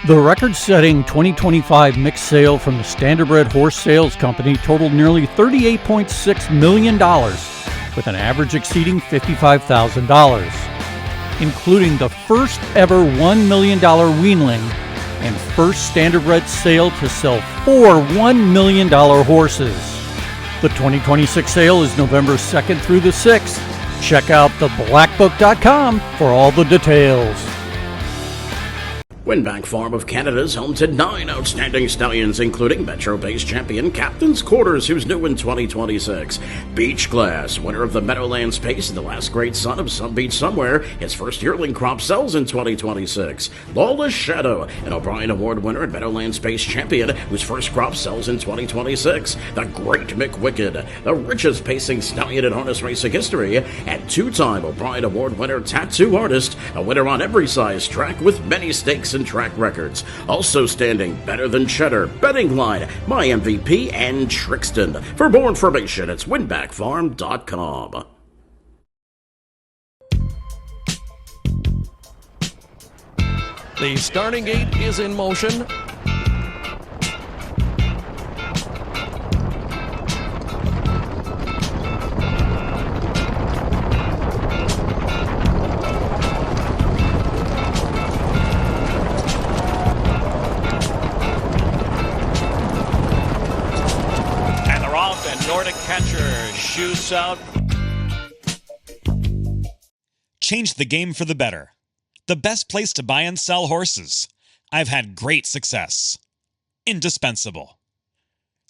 The record-setting 2025 mixed sale from the Standardbred Horse Sales Company totaled nearly $38.6 million, with an average exceeding $55,000, including the first ever $1 million weanling and first Standardbred sale to sell 4 $1 million horses. The 2026 sale is November 2nd through the 6th. Check out theblackbook.com for all the details. Winback Farm of Canada is home to 9 outstanding stallions, including Metro-based champion Captain's Quarters, who's new in 2026. Beach Glass, winner of the Meadowlands Pace and the last great son of Some Beach Somewhere, his first yearling crop sells in 2026. Lawless Shadow, an O'Brien Award winner and Meadowlands Pace champion, whose first crop sells in 2026. The Great McWicked, the richest pacing stallion in harness racing history, and two-time O'Brien Award winner Tattoo Artist, a winner on every size track with many stakes and track records. Also standing Better Than Cheddar, Betting Line, My MVP, and Trixton. For more information, it's winbackfarm.com. The starting gate is in motion. Nordic catcher shoots out. Change the game for the better. The best place to buy and sell horses. I've had great success. Indispensable.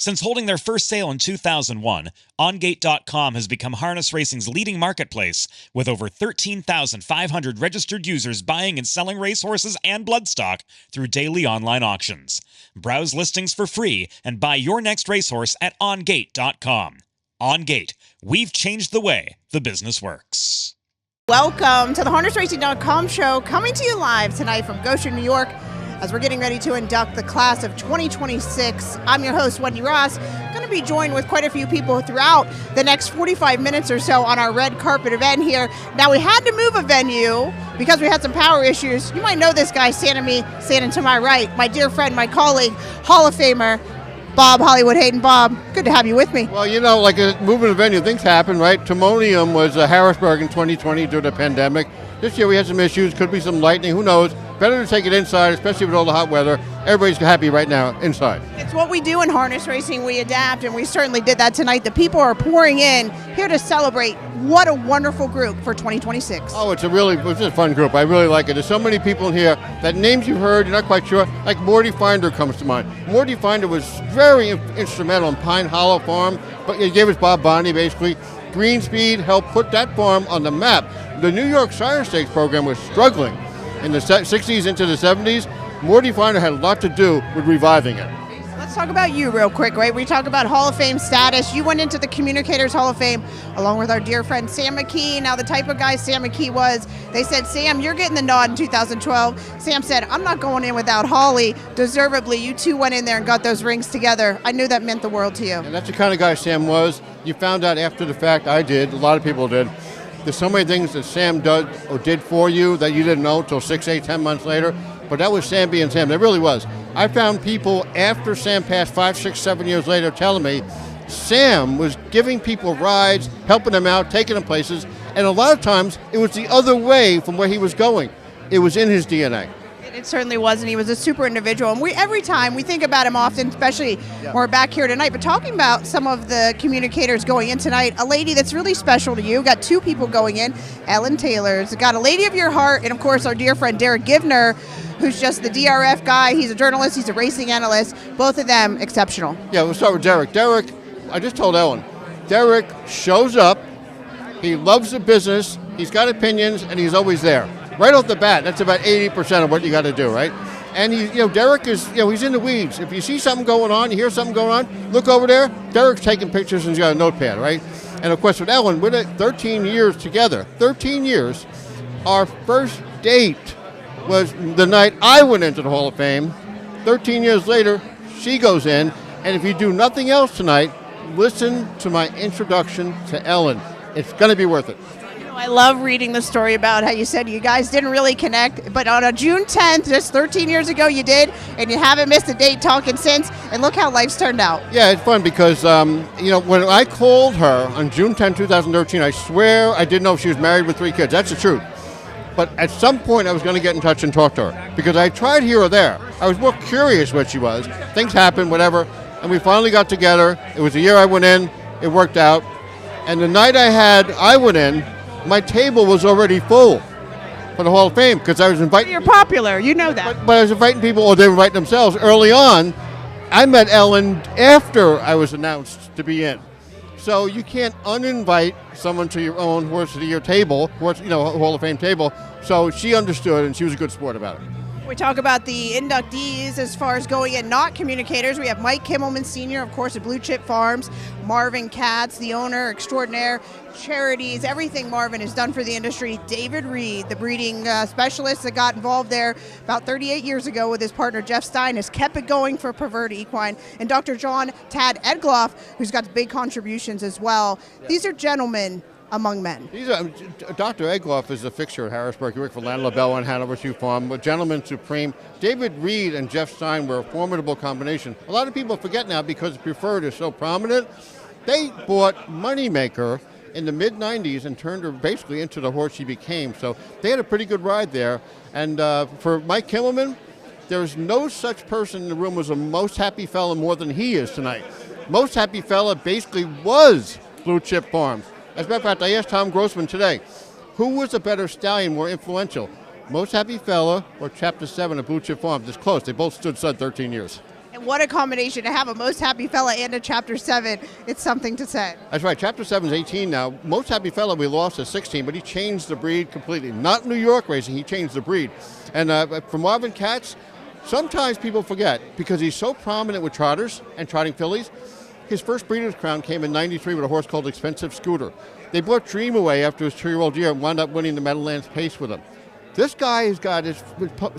Since holding their first sale in 2001, OnGate.com has become harness racing's leading marketplace, with over 13,500 registered users buying and selling racehorses and bloodstock through daily online auctions. Browse listings for free and buy your next racehorse at OnGate.com. OnGate, we've changed the way the business works. Welcome to the HarnessRacing.com show, coming to you live tonight from Goshen, New York, as we're getting ready to induct the class of 2026. I'm your host, Wendy Ross. Going to be joined with quite a few people throughout the next 45 minutes or so on our red carpet event here. Now, we had to move a venue because we had some power issues. You might know this guy standing to my right, my dear friend, my colleague, Hall of Famer, Bob Hollywood Hayden. Bob, good to have you with me. Well, you know, like moving a venue, things happen, right? Timonium was Harrisburg in 2020 due to the pandemic. This year we had some issues, could be some lightning, who knows. Better to take it inside, especially with all the hot weather. Everybody's happy right now inside. It's what we do in harness racing. We adapt, and we certainly did that tonight. The people are pouring in here to celebrate. What a wonderful group for 2026. Oh, it's just a fun group. I really like it. There's so many people in here that names you've heard, you're not quite sure. Like Morty Finder comes to mind. Morty Finder was very instrumental in Pine Hollow Farm, but he gave us Bob Bonney, basically. Greenspeed helped put that farm on the map. The New York Sire Stakes program was struggling in the 60s into the 70s. Morty Finder had a lot to do with reviving it. Let's talk about you real quick, right? We talk about Hall of Fame status. You went into the Communicators Hall of Fame along with our dear friend Sam McKee. Now, the type of guy Sam McKee was, they said, Sam, you're getting the nod in 2012. Sam said, I'm not going in without Holly. Deservedly, you two went in there and got those rings together. I knew that meant the world to you. And that's the kind of guy Sam was. You found out after the fact, I did, a lot of people did. There's so many things that Sam did for you that you didn't know until 6, 8, 10 months later. But that was Sam being Sam. That really was. I found people after Sam passed 5, 6, 7 years later telling me Sam was giving people rides, helping them out, taking them places. And a lot of times it was the other way from where he was going. It was in his DNA. It certainly was, and he was a super individual. And every time we think about him often, especially when we're back here tonight, but talking about some of the communicators going in tonight, a lady that's really special to you, got two people going in, Ellen Taylor's got a lady of your heart, and of course our dear friend Derek Givner, who's just the DRF guy. He's a journalist, he's a racing analyst, both of them exceptional. Yeah, we'll start with Derek. Derek, I just told Ellen, Derek shows up, he loves the business, he's got opinions, and he's always there. Right off the bat, that's about 80% of what you got to do, right? And Derek is, he's in the weeds. If you see something going on, you hear something going on, look over there. Derek's taking pictures and he's got a notepad, right? And of course, with Ellen, we're 13 years together. 13 years. Our first date was the night I went into the Hall of Fame. 13 years later, she goes in. And if you do nothing else tonight, listen to my introduction to Ellen. It's going to be worth it. I love reading the story about how you said you guys didn't really connect, but on a June 10th, just 13 years ago, you did, and you haven't missed a date talking since, and look how life's turned out. Yeah, it's fun because, when I called her on June 10, 2013, I swear I didn't know if she was married with 3 kids. That's the truth. But at some point, I was going to get in touch and talk to her because I tried here or there. I was more curious what she was. Things happened, whatever, and we finally got together. It was the year I went in. It worked out. And the night I went in, my table was already full for the Hall of Fame because I was inviting. You're popular, you know that. But I was inviting people, or they were inviting themselves. Early on, I met Ellen after I was announced to be in. So you can't uninvite someone to your own Horse of the Year table, Hall of Fame table. So she understood, and she was a good sport about it. We talk about the inductees as far as going in, not communicators. We have Mike Kimmelman Sr., of course, at Blue Chip Farms, Marvin Katz, the owner extraordinaire, charities, everything Marvin has done for the industry. David Reed, the breeding specialist that got involved there about 38 years ago with his partner Jeff Stein, has kept it going for Preferred Equine. And Dr. John Tad Edgloff, who's got big contributions as well. These are gentlemen among men. Dr. Egloff is a fixture at Harrisburg. He worked for Land LaBelle and Hanover Shoe Farm, a gentleman supreme. David Reed and Jeff Stein were a formidable combination. A lot of people forget now because Preferred is so prominent. They bought Moneymaker in the mid-'90s and turned her basically into the horse she became. So they had a pretty good ride there. And for Mike Kimmelman, there's no such person in the room who's a most happy fella more than he is tonight. Most happy fella basically was Blue Chip Farms. As a matter of fact, I asked Tom Grossman today, who was a better stallion, more influential, Most Happy Fella or Chapter 7 of Blue Chip Farms? It's close. They both stood stud 13 years. And what a combination to have a Most Happy Fella and a Chapter 7. It's something to say. That's right. Chapter 7 is 18 now. Most Happy Fella we lost at 16, but he changed the breed completely. Not New York racing. He changed the breed. And for Marvin Katz, sometimes people forget because he's so prominent with trotters and trotting fillies. His first Breeders' Crown came in '93 with a horse called Expensive Scooter. They brought Dream away after his 2-year-old year and wound up winning the Meadowlands Pace with him. This guy has got his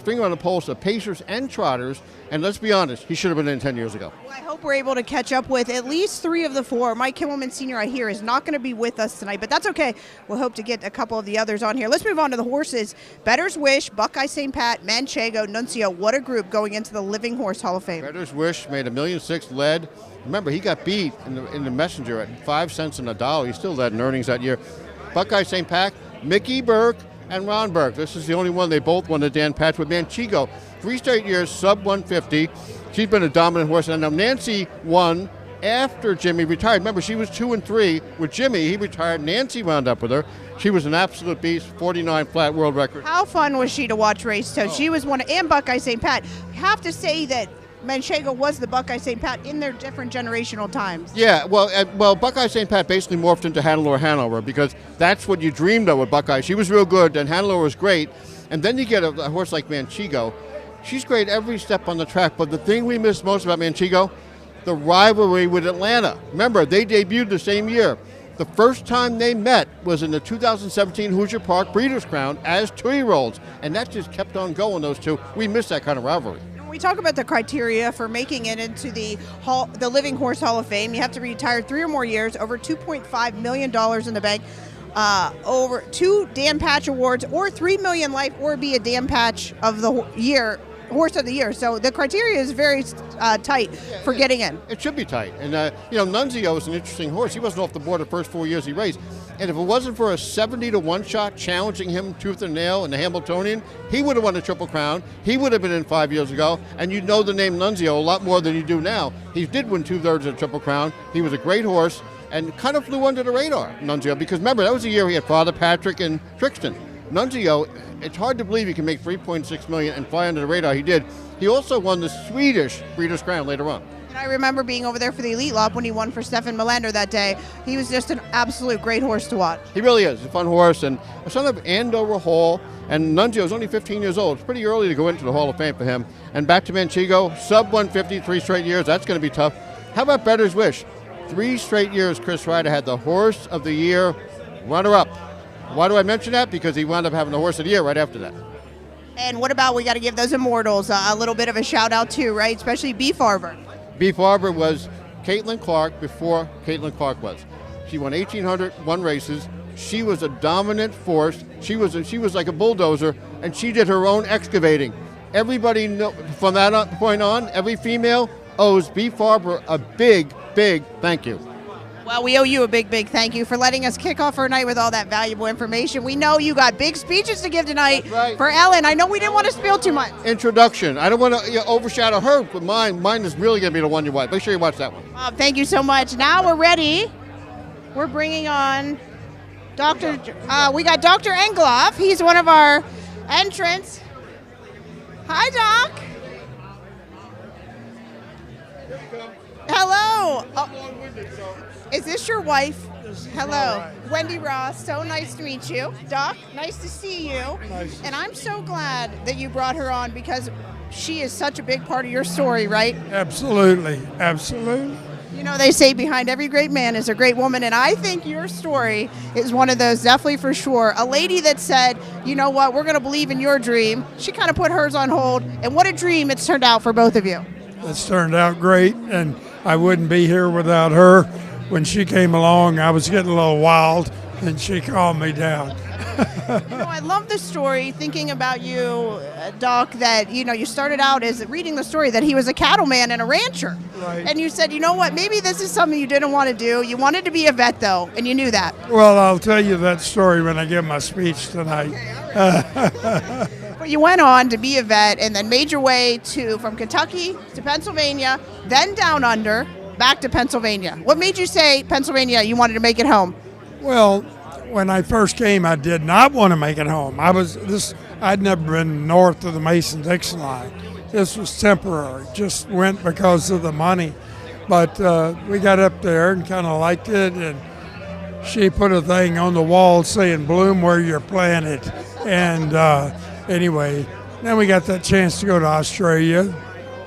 finger on the pulse of pacers and trotters, and let's be honest, he should have been in 10 years ago. Well, I hope we're able to catch up with at least 3 of the 4. Mike Kimmelman Sr., I hear, is not going to be with us tonight, but that's okay. We'll hope to get a couple of the others on here. Let's move on to the horses. Better's Wish, Buckeye St. Pat, Manchego, Nuncio. What a group going into the Living Horse Hall of Fame. Better's Wish made $1.6 million, led. Remember, he got beat in the Messenger at 5 cents and $1. He still led in earnings that year. Buckeye St. Pat, Mickey Burke, and Ron Burke. This is the only one they both won the Dan Patch with. Manchego, 3 straight years, sub 150. She's been a dominant horse. And now Nancy won after Jimmy retired. Remember, she was 2 and 3 with Jimmy. He retired. Nancy wound up with her. She was an absolute beast, 49 flat world record. How fun was she to watch race? So she was one, and Buckeye St. Pat. I have to say that Manchego was the Buckeye St. Pat in their different generational times. Yeah, well, Buckeye St. Pat basically morphed into Hanover because that's what you dreamed of with Buckeye. She was real good, and Hanover was great. And then you get a horse like Manchego. She's great every step on the track, but the thing we miss most about Manchego, the rivalry with Atlanta. Remember, they debuted the same year. The first time they met was in the 2017 Hoosier Park Breeders' Crown as 2-year-olds, and that just kept on going, those two. We miss that kind of rivalry. We talk about the criteria for making it into the Living Horse Hall of Fame. You have to be retired 3 or more years, over $2.5 million in the bank, over 2 Dan Patch awards, or $3 million life, or be a Dan Patch of the year, Horse of the Year. So the criteria is very tight for getting in. It should be tight. And, Nunzio is an interesting horse. He wasn't off the board the first 4 years he raced. And if it wasn't for a 70-1 shot challenging him tooth and nail in the Hamiltonian, he would have won the Triple Crown. He would have been in 5 years ago. And you'd know the name Nunzio a lot more than you do now. He did win 2/3 of the Triple Crown. He was a great horse and kind of flew under the radar, Nunzio, because remember, that was the year he had Father Patrick and Trixton. Nunzio, it's hard to believe he can make $3.6 million and fly under the radar. He did. He also won the Swedish Breeders' Crown later on. And I remember being over there for the Elite Lop when he won for Stefan Melander that day. He was just an absolute great horse to watch. He really is. He's a fun horse, and a son of Andover Hall, and Nunzio is only 15 years old. It's pretty early to go into the Hall of Fame for him. And back to Manchego, sub 150, 3 straight years. That's going to be tough. How about Better's Wish? 3 straight years Chris Ryder had the Horse of the Year runner-up. Why do I mention that? Because he wound up having the Horse of the Year right after that. And what about, we got to give those immortals a little bit of a shout out too, right? Especially Beef Arbor. Beef Arbor was Caitlin Clark before Caitlin Clark was. She won 1,801 races. She was a dominant force. She was like a bulldozer, and she did her own excavating. Everybody from that point on, every female owes Bee Farber a big, big thank you. Well, we owe you a big, big thank you for letting us kick off our night with all that valuable information. We know you got big speeches to give tonight for Ellen. I know we didn't want to spill too much. Introduction. I don't want to overshadow her, but mine is really going to be the one you watch. Make sure you watch that one. Thank you so much. Now we're ready. We're bringing on we got Dr. Engloff. He's one of our entrants. Hi, Doc. Hello. Is this your wife? Hello. Wendy Ross. So nice to meet you. Doc, nice to see you. Nice. And I'm so glad that you brought her on because she is such a big part of your story, right? Absolutely. Absolutely. You know, they say behind every great man is a great woman, and I think your story is one of those, definitely for sure. A lady that said, you know what, we're going to believe in your dream. She kind of put hers on hold, and what a dream it's turned out for both of you. It's turned out great, and I wouldn't be here without her. When she came along, I was getting a little wild, and she calmed me down. You know, I love the story, thinking about you, Doc, that, you know, you started out as reading the story that he was a cattleman and a rancher. Right. And you said, you know what, maybe this is something you didn't want to do. You wanted to be a vet, though, and you knew that. Well, I'll tell you that story when I give my speech tonight. But you went on to be a vet and then made your way from Kentucky to Pennsylvania, then down under, back to Pennsylvania. What made you say, Pennsylvania, you wanted to make it home? Well, when I first came, I did not want to make it home. I'd never been north of the Mason-Dixon line. This was temporary. Just went because of the money. But we got up there and kind of liked it, and she put a thing on the wall saying, bloom where you're planted. And anyway, then we got that chance to go to Australia,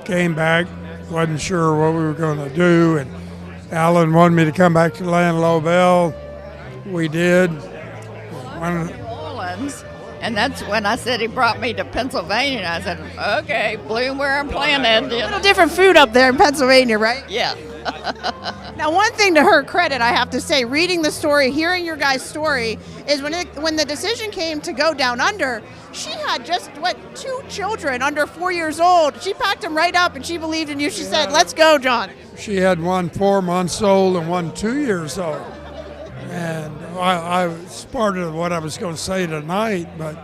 came back, wasn't sure what we were going to do, and Alan wanted me to come back to Land Lobel. We did. New Orleans, and that's when I said he brought me to Pennsylvania. And I said, okay, bloom where I'm planted. A little different food up there in Pennsylvania, right? Yeah. Now, one thing to her credit, I have to say, reading the story, hearing your guys' story, is when the decision came to go down under, she had just, 2 children under 4 years old. She packed them right up, and she believed in you. She said, let's go, John. She had one 4 months old and one 2 years old. And it's part of what I was going to say tonight, but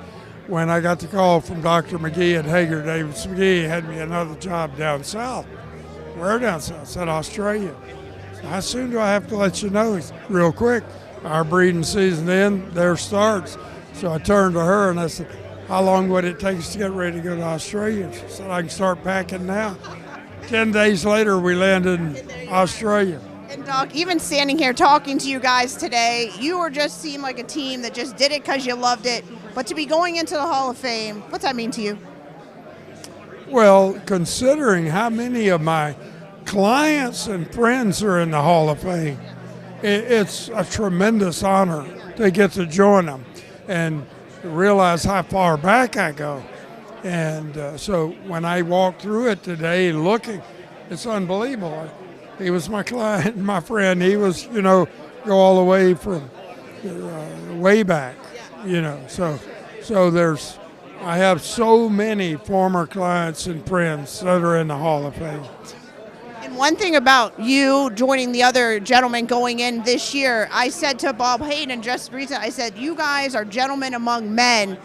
when I got the call from Dr. McGee at Hager Davis McGee, had me another job down south. Where down south? I said Australia. How soon do I have to let you know? He said, real quick. Our breeding season there starts. So I turned to her and I said, how long would it take us to get ready to go to Australia? She said, I can start packing now. 10 days later, we landed in Australia. And Doc, even standing here talking to you guys today, you just seem like a team that just did it because you loved it. But to be going into the Hall of Fame, what's that mean to you? Well, considering how many of my clients and friends are in the Hall of Fame, it's a tremendous honor to get to join them and realize how far back I go. And so when I walk through it today looking, it's unbelievable. He was my client, my friend. He was, go all the way from way back, So I have so many former clients and friends that are in the Hall of Fame. And one thing about you joining the other gentlemen going in this year, I said to Bob Hayden just recently, I said, you guys are gentlemen among men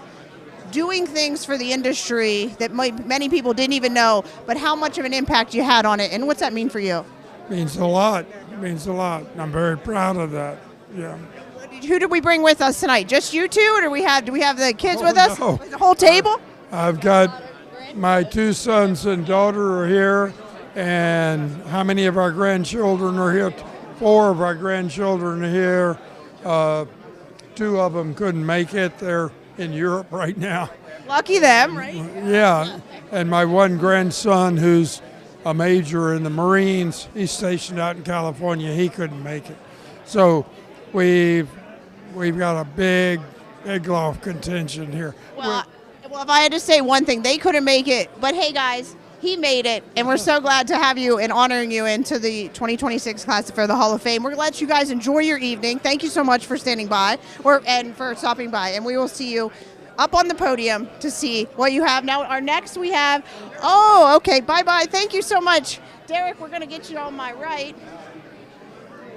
doing things for the industry that many people didn't even know, but how much of an impact you had on it. And what's that mean for you? Means a lot. It means a lot. I'm very proud of that. Yeah. Who did we bring with us tonight? Just you two, or do we have the kids with us? No. The whole table? I've got my 2 sons and daughter are here, and how many of our grandchildren are here? 4 of our grandchildren are here. 2 of them couldn't make it. They're in Europe right now. Lucky them, right? Yeah, and my one grandson who's a major in the Marines, he's stationed out in California. He couldn't make it. So we've got a big golf contingent here. Well, if I had to say one thing, they couldn't make it. But hey, guys, He made it, and we're so glad to have you and honoring you into the 2026 class for the Hall of Fame. We're going to let you guys enjoy your evening. Thank you so much for standing by and for stopping by, and we will see you up on the podium to see what you have. Now, our next we have, okay, bye-bye. Thank you so much. Derek, we're going to get you on my right.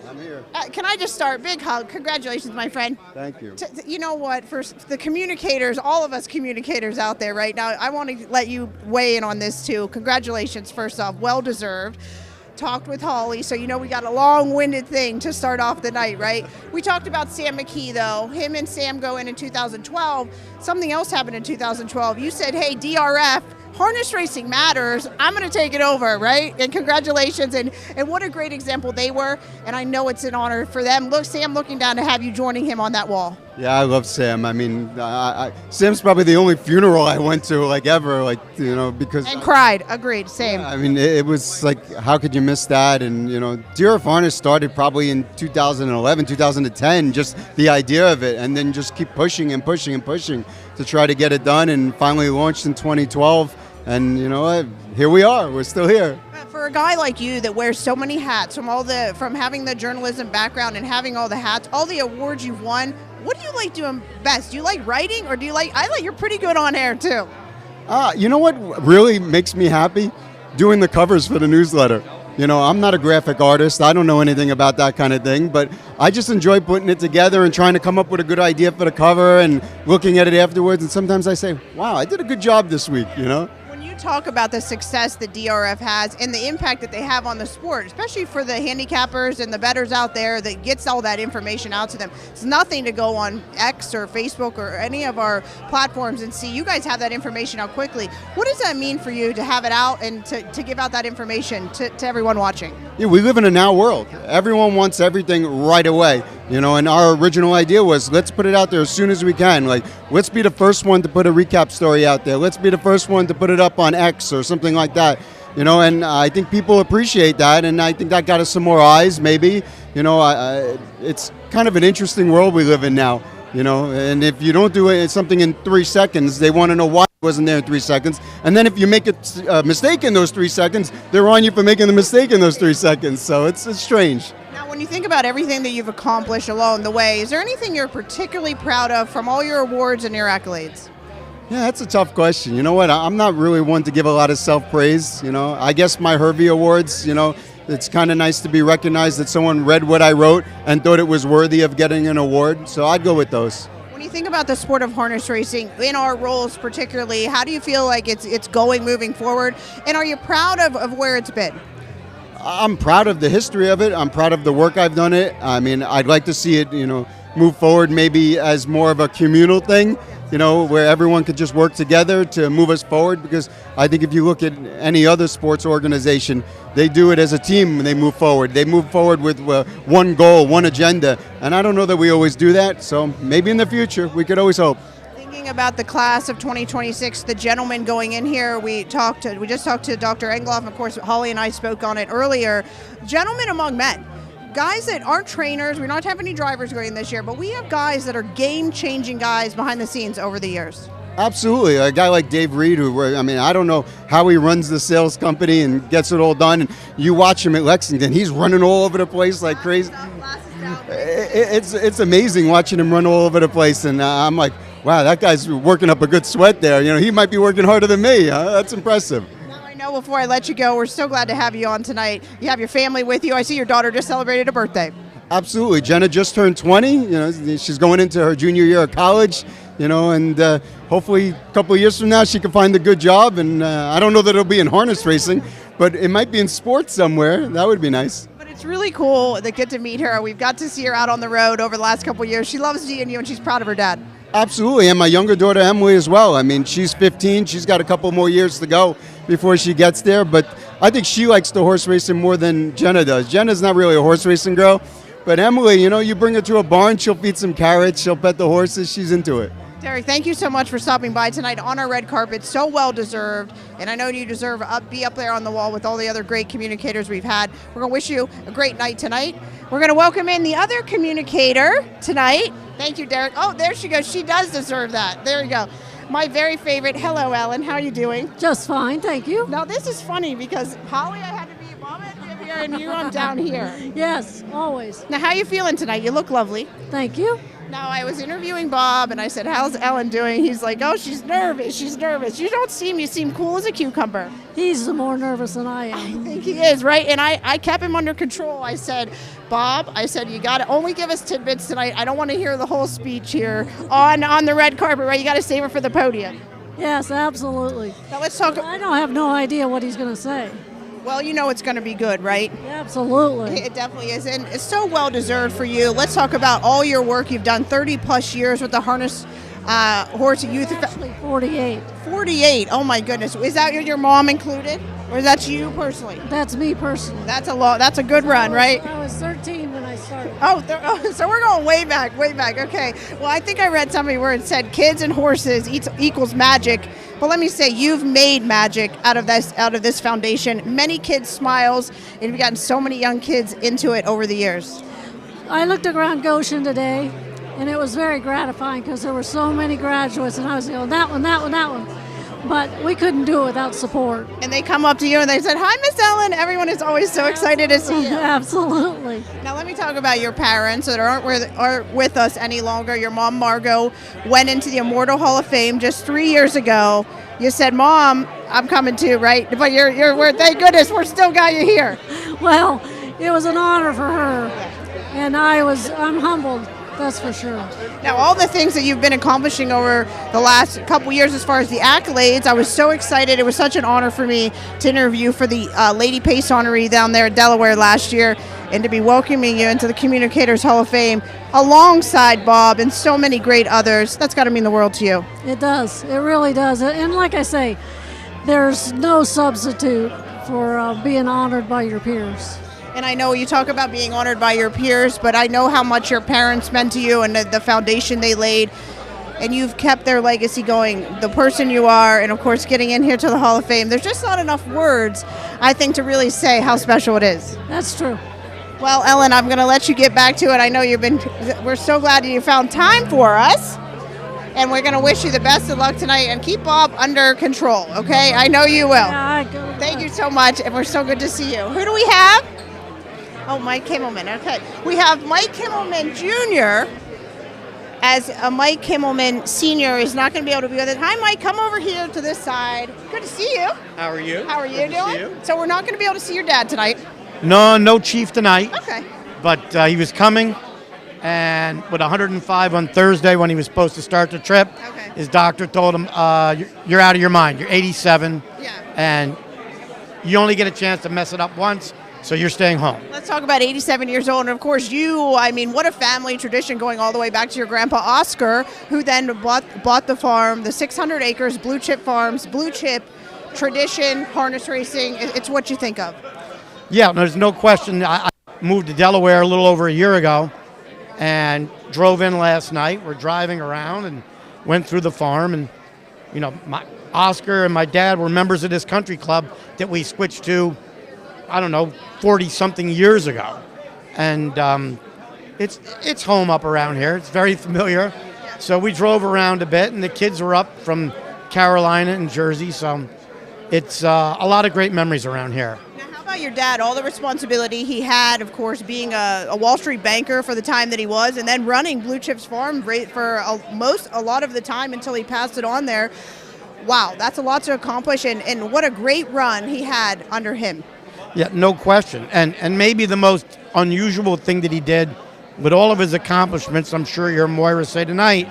I'm here. Can I just start? Big hug. Congratulations, my friend. Thank you. You know what? For the communicators, all of us communicators out there right now, I want to let you weigh in on this too. Congratulations, first off. Well deserved. Talked with Holly, so you know we got a long-winded thing to start off the night, right? We talked about Sam McKee, though. Him and Sam go in 2012. Something else happened in 2012. You said, hey, DRF, harness racing matters. I'm going to take it over, right? And congratulations, and what a great example they were, and I know it's an honor for them. Look, Sam looking down to have you joining him on that wall. Yeah, I love Sam. I mean, Sam's probably the only funeral I went to, ever, because... And cried. Agreed. Same. Yeah, I mean, it was how could you miss that? And, DRF Harness started probably in 2011, 2010, just the idea of it, and then just keep pushing and pushing and pushing to try to get it done, and finally launched in 2012. And you know what? Here we are. We're still here. For a guy like you that wears so many hats, from having the journalism background and having all the hats, all the awards you've won, what do you like doing best? Do you like writing, or do you like? I like you're pretty good on air too. You know what really makes me happy? Doing the covers for the newsletter. I'm not a graphic artist. I don't know anything about that kind of thing, but I just enjoy putting it together and trying to come up with a good idea for the cover and looking at it afterwards. And sometimes I say, wow, I did a good job this week, When you talk about the success that DRF has and the impact that they have on the sport, especially for the handicappers and the bettors out there that gets all that information out to them, it's nothing to go on X or Facebook or any of our platforms and see you guys have that information out quickly. What does that mean for you to have it out and to give out that information to everyone watching? Yeah, we live in a now world. Everyone wants everything right away. And our original idea was, let's put it out there as soon as we can. Let's be the first one to put a recap story out there. Let's be the first one to put it up on X or something like that. And I think people appreciate that, and I think that got us some more eyes, maybe. It's kind of an interesting world we live in now, and if you don't do something in 3 seconds, they want to know why it wasn't there in 3 seconds. And then if you make a mistake in those 3 seconds, they're on you for making the mistake in those 3 seconds. So it's strange. When you think about everything that you've accomplished along the way, is there anything you're particularly proud of from all your awards and your accolades? Yeah, that's a tough question. You know what? I'm not really one to give a lot of self-praise. I guess my Hervey Awards, it's kind of nice to be recognized that someone read what I wrote and thought it was worthy of getting an award. So I'd go with those. When you think about the sport of harness racing, in our roles particularly, how do you feel like it's going moving forward? And are you proud of where it's been? I'm proud of the history of it. I'm proud of the work I've done it. I mean, I'd like to see it, move forward maybe as more of a communal thing, where everyone could just work together to move us forward. Because I think if you look at any other sports organization, they do it as a team when they move forward. They move forward with one goal, one agenda. And I don't know that we always do that. So maybe in the future, we could always hope. About the class of 2026, the gentleman going in here, we just talked to Dr. Engloff. Of course, Holly and I spoke on it earlier. Gentlemen among men, guys that aren't trainers. We don't have any drivers going this year, but we have guys that are game-changing guys behind the scenes over the years. Absolutely. A guy like Dave Reed, I don't know how he runs the sales company and gets it all done. And you watch him at Lexington, he's running all over the place like crazy. It's amazing watching him run all over the place. And I'm like, wow, that guy's working up a good sweat there. He might be working harder than me. That's impressive. Now I know before I let you go, we're so glad to have you on tonight. You have your family with you. I see your daughter just celebrated a birthday. Absolutely. Jenna just turned 20. She's going into her junior year of college, and hopefully a couple of years from now she can find a good job. And I don't know that it'll be in harness racing, but it might be in sports somewhere. That would be nice. It's really cool to get to meet her. We've got to see her out on the road over the last couple of years. She loves seeing you, and she's proud of her dad. Absolutely, and my younger daughter Emily as well. I mean, she's 15. She's got a couple more years to go before she gets there, but I think she likes the horse racing more than Jenna does. Jenna's not really a horse racing girl, but Emily, you bring her to a barn, she'll feed some carrots, she'll pet the horses, she's into it. Derek, thank you so much for stopping by tonight on our red carpet. So well deserved, and I know you deserve be up there on the wall with all the other great communicators we've had. We're going to wish you a great night tonight. We're going to welcome in the other communicator tonight. Thank you, Derek. Oh, there she goes. She does deserve that. There you go. My very favorite. Hello, Ellen. How are you doing? Just fine, thank you. Now, this is funny because Holly, I had to be Mama up here, and you, I'm down here. Yes, always. Now, how are you feeling tonight? You look lovely. Thank you. Now, I was interviewing Bob, and I said, how's Ellen doing? He's like, oh, she's nervous. She's nervous. You seem cool as a cucumber. He's more nervous than I am. I think he is, right? And I kept him under control. I said, Bob, you got to only give us tidbits tonight. I don't want to hear the whole speech here on the red carpet, right? You got to save it for the podium. Yes, absolutely. Now, let's talk. I don't have no idea what he's going to say. Well, you know it's going to be good, right? Absolutely. It definitely is, and it's so well-deserved for you. Let's talk about all your work. You've done 30-plus years with the Harness Horse Youth. Actually, 48. 48. Oh, my goodness. Is that your mom included, or is that you personally? That's me personally. That's a good run, right? I was 13 when I started. So we're going way back, way back. Okay. Well, I think I read something where it said kids and horses equals magic. But let me say, you've made magic out of this foundation. Many kids' smiles, and you've gotten so many young kids into it over the years. I looked around Goshen today, and it was very gratifying because there were so many graduates, and I was going, that one, that one, that one. But we couldn't do it without support. And they come up to you and they said, hi, Miss Ellen. Everyone is always so excited to see you. Absolutely. Now let me talk about your parents that aren't with us any longer. Your mom, Margot, went into the Immortal Hall of Fame just 3 years ago. You said, Mom, I'm coming too, right? But thank goodness we're still got you here. Well, it was an honor for her. And I'm humbled. That's for sure. Now, all the things that you've been accomplishing over the last couple years as far as the accolades, I was so excited. It was such an honor for me to interview for the Lady Pace Honoree down there in Delaware last year and to be welcoming you into the Communicators Hall of Fame alongside Bob and so many great others. That's got to mean the world to you. It does. It really does. And like I say, there's no substitute for being honored by your peers. And I know you talk about being honored by your peers, but I know how much your parents meant to you and the foundation they laid. And you've kept their legacy going, the person you are, and of course getting in here to the Hall of Fame. There's just not enough words, I think, to really say how special it is. That's true. Well, Ellen, I'm going to let you get back to it. I know we're so glad you found time for us. And we're going to wish you the best of luck tonight and keep Bob under control, okay? I know you will. Yeah, Thank you so much, and we're so good to see you. Who do we have? Oh, Mike Kimmelman. Okay. We have Mike Kimmelman Jr. as Mike Kimmelman Sr. is not going to be able to be with us. Hi, Mike. Come over here to this side. Good to see you. How are you? How are you doing? So we're not going to be able to see your dad tonight. No Chief tonight. Okay. But he was coming, and with 105 on Thursday when he was supposed to start the trip, his doctor told him, you're out of your mind. You're 87, and you only get a chance to mess it up once. So you're staying home. Let's talk about 87 years old. And, of course, what a family tradition going all the way back to your grandpa, Oscar, who then bought the farm, the 600 acres, Blue Chip Farms, Blue Chip, tradition, harness racing. It's what you think of. Yeah, there's no question. I moved to Delaware a little over a year ago and drove in last night. We're driving around and went through the farm. And, Oscar and my dad were members of this country club that we switched to, 40-something years ago. And it's home up around here. It's very familiar. So we drove around a bit, and the kids were up from Carolina and Jersey. So it's a lot of great memories around here. Now, how about your dad? All the responsibility he had, of course, being a Wall Street banker for the time that he was, and then running Blue Chips Farm for a lot of the time until he passed it on there. Wow, that's a lot to accomplish, and what a great run he had under him. Yeah, no question. And maybe the most unusual thing that he did with all of his accomplishments, I'm sure you're Moira say tonight,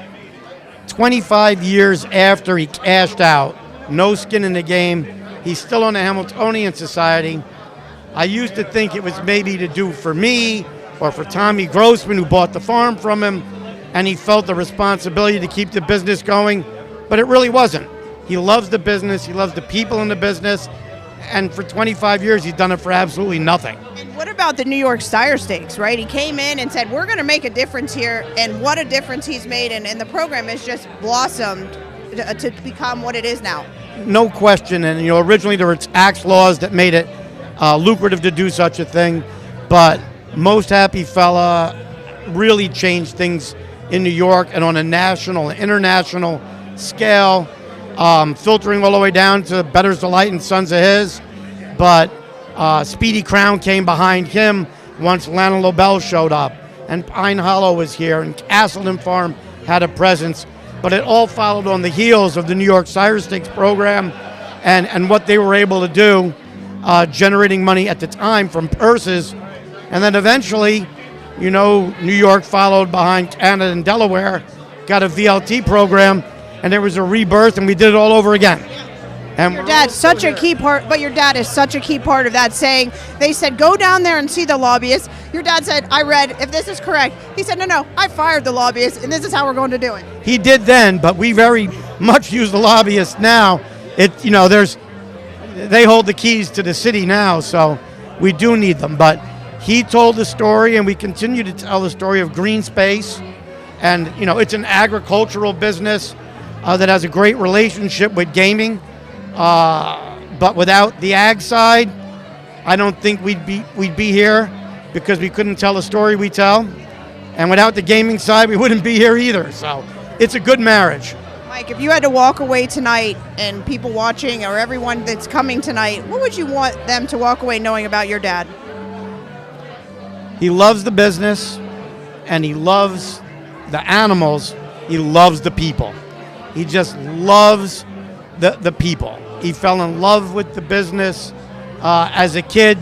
25 years after he cashed out, no skin in the game, he's still on the Hamiltonian Society. I used to think it was maybe to do for me or for Tommy Grossman, who bought the farm from him, and he felt the responsibility to keep the business going, but it really wasn't. He loves the business, he loves the people in the business, and for 25 years, he's done it for absolutely nothing. And what about the New York Sire Stakes, right? He came in and said, we're going to make a difference here, and what a difference he's made, and the program has just blossomed to become what it is now. No question, and originally there were tax laws that made it lucrative to do such a thing, but Most Happy Fella really changed things in New York and on a national and international scale, filtering all the way down to Better's Delight and Sons of His. But Speedy Crown came behind him once Lana Lobel showed up, and Pine Hollow was here, and Castleton Farm had a presence. But it all followed on the heels of the New York Sire Stakes program and what they were able to do, generating money at the time from purses. And then eventually, New York followed behind Canada and Delaware, got a VLT program, and there was a rebirth, and we did it all over again. And your dad's such a key part, but your dad is such a key part of that saying. They said, go down there and see the lobbyists. Your dad said, I read, if this is correct. He said, no, I fired the lobbyists, and this is how we're going to do it. He did then, but we very much use the lobbyists now. They hold the keys to the city now, so we do need them. But he told the story, and we continue to tell the story of green space. And, it's an agricultural business that has a great relationship with gaming. But without the ag side, I don't think we'd be here, because we couldn't tell the story we tell. And without the gaming side, we wouldn't be here either. So it's a good marriage. Mike, if you had to walk away tonight, and people watching or everyone that's coming tonight, what would you want them to walk away knowing about your dad? He loves the business, and he loves the animals. He loves the people. He just loves the people. He fell in love with the business as a kid.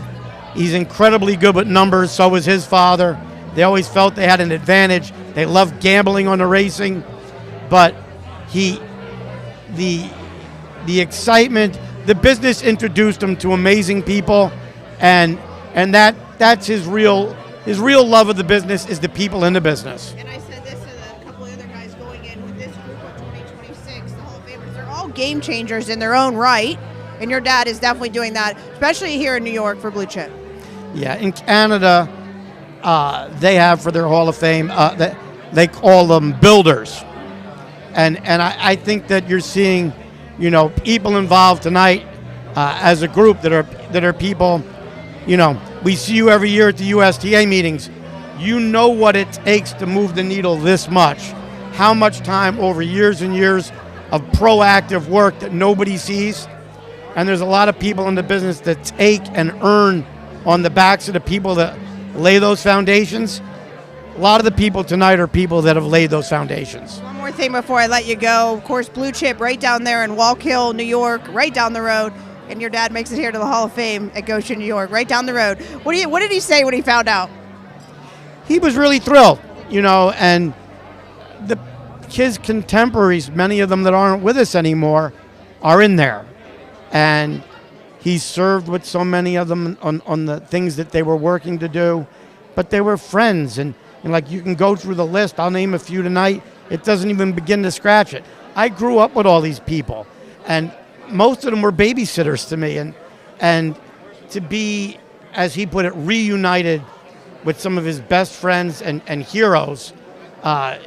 He's incredibly good with numbers. So was his father. They always felt they had an advantage. They loved gambling on the racing, but the excitement, the business introduced him to amazing people, and that's his real love of the business is the people in the business. And I said this to a couple of other guys going in with this group of 2026, the Hall of Famers. They're all game changers in their own right, and your dad is definitely doing that, especially here in New York for Blue Chip. Yeah, in Canada, they have for their Hall of Fame, they call them builders. And I think that you're seeing, people involved tonight as a group that are people, we see you every year at the USTA meetings. You know what it takes to move the needle this much. How much time over years and years of proactive work that nobody sees. And there's a lot of people in the business that take and earn on the backs of the people that lay those foundations. A lot of the people tonight are people that have laid those foundations. One more thing before I let you go. Of course, Blue Chip right down there in Wallkill, New York, right down the road. And your dad makes it here to the Hall of Fame at Goshen, New York, right down the road. What did he say when he found out? He was really thrilled, and his contemporaries, many of them that aren't with us anymore, are in there. And he served with so many of them on the things that they were working to do. But they were friends, and like you can go through the list. I'll name a few tonight. It doesn't even begin to scratch it. I grew up with all these people, and most of them were babysitters to me, and to be, as he put it, reunited with some of his best friends and heroes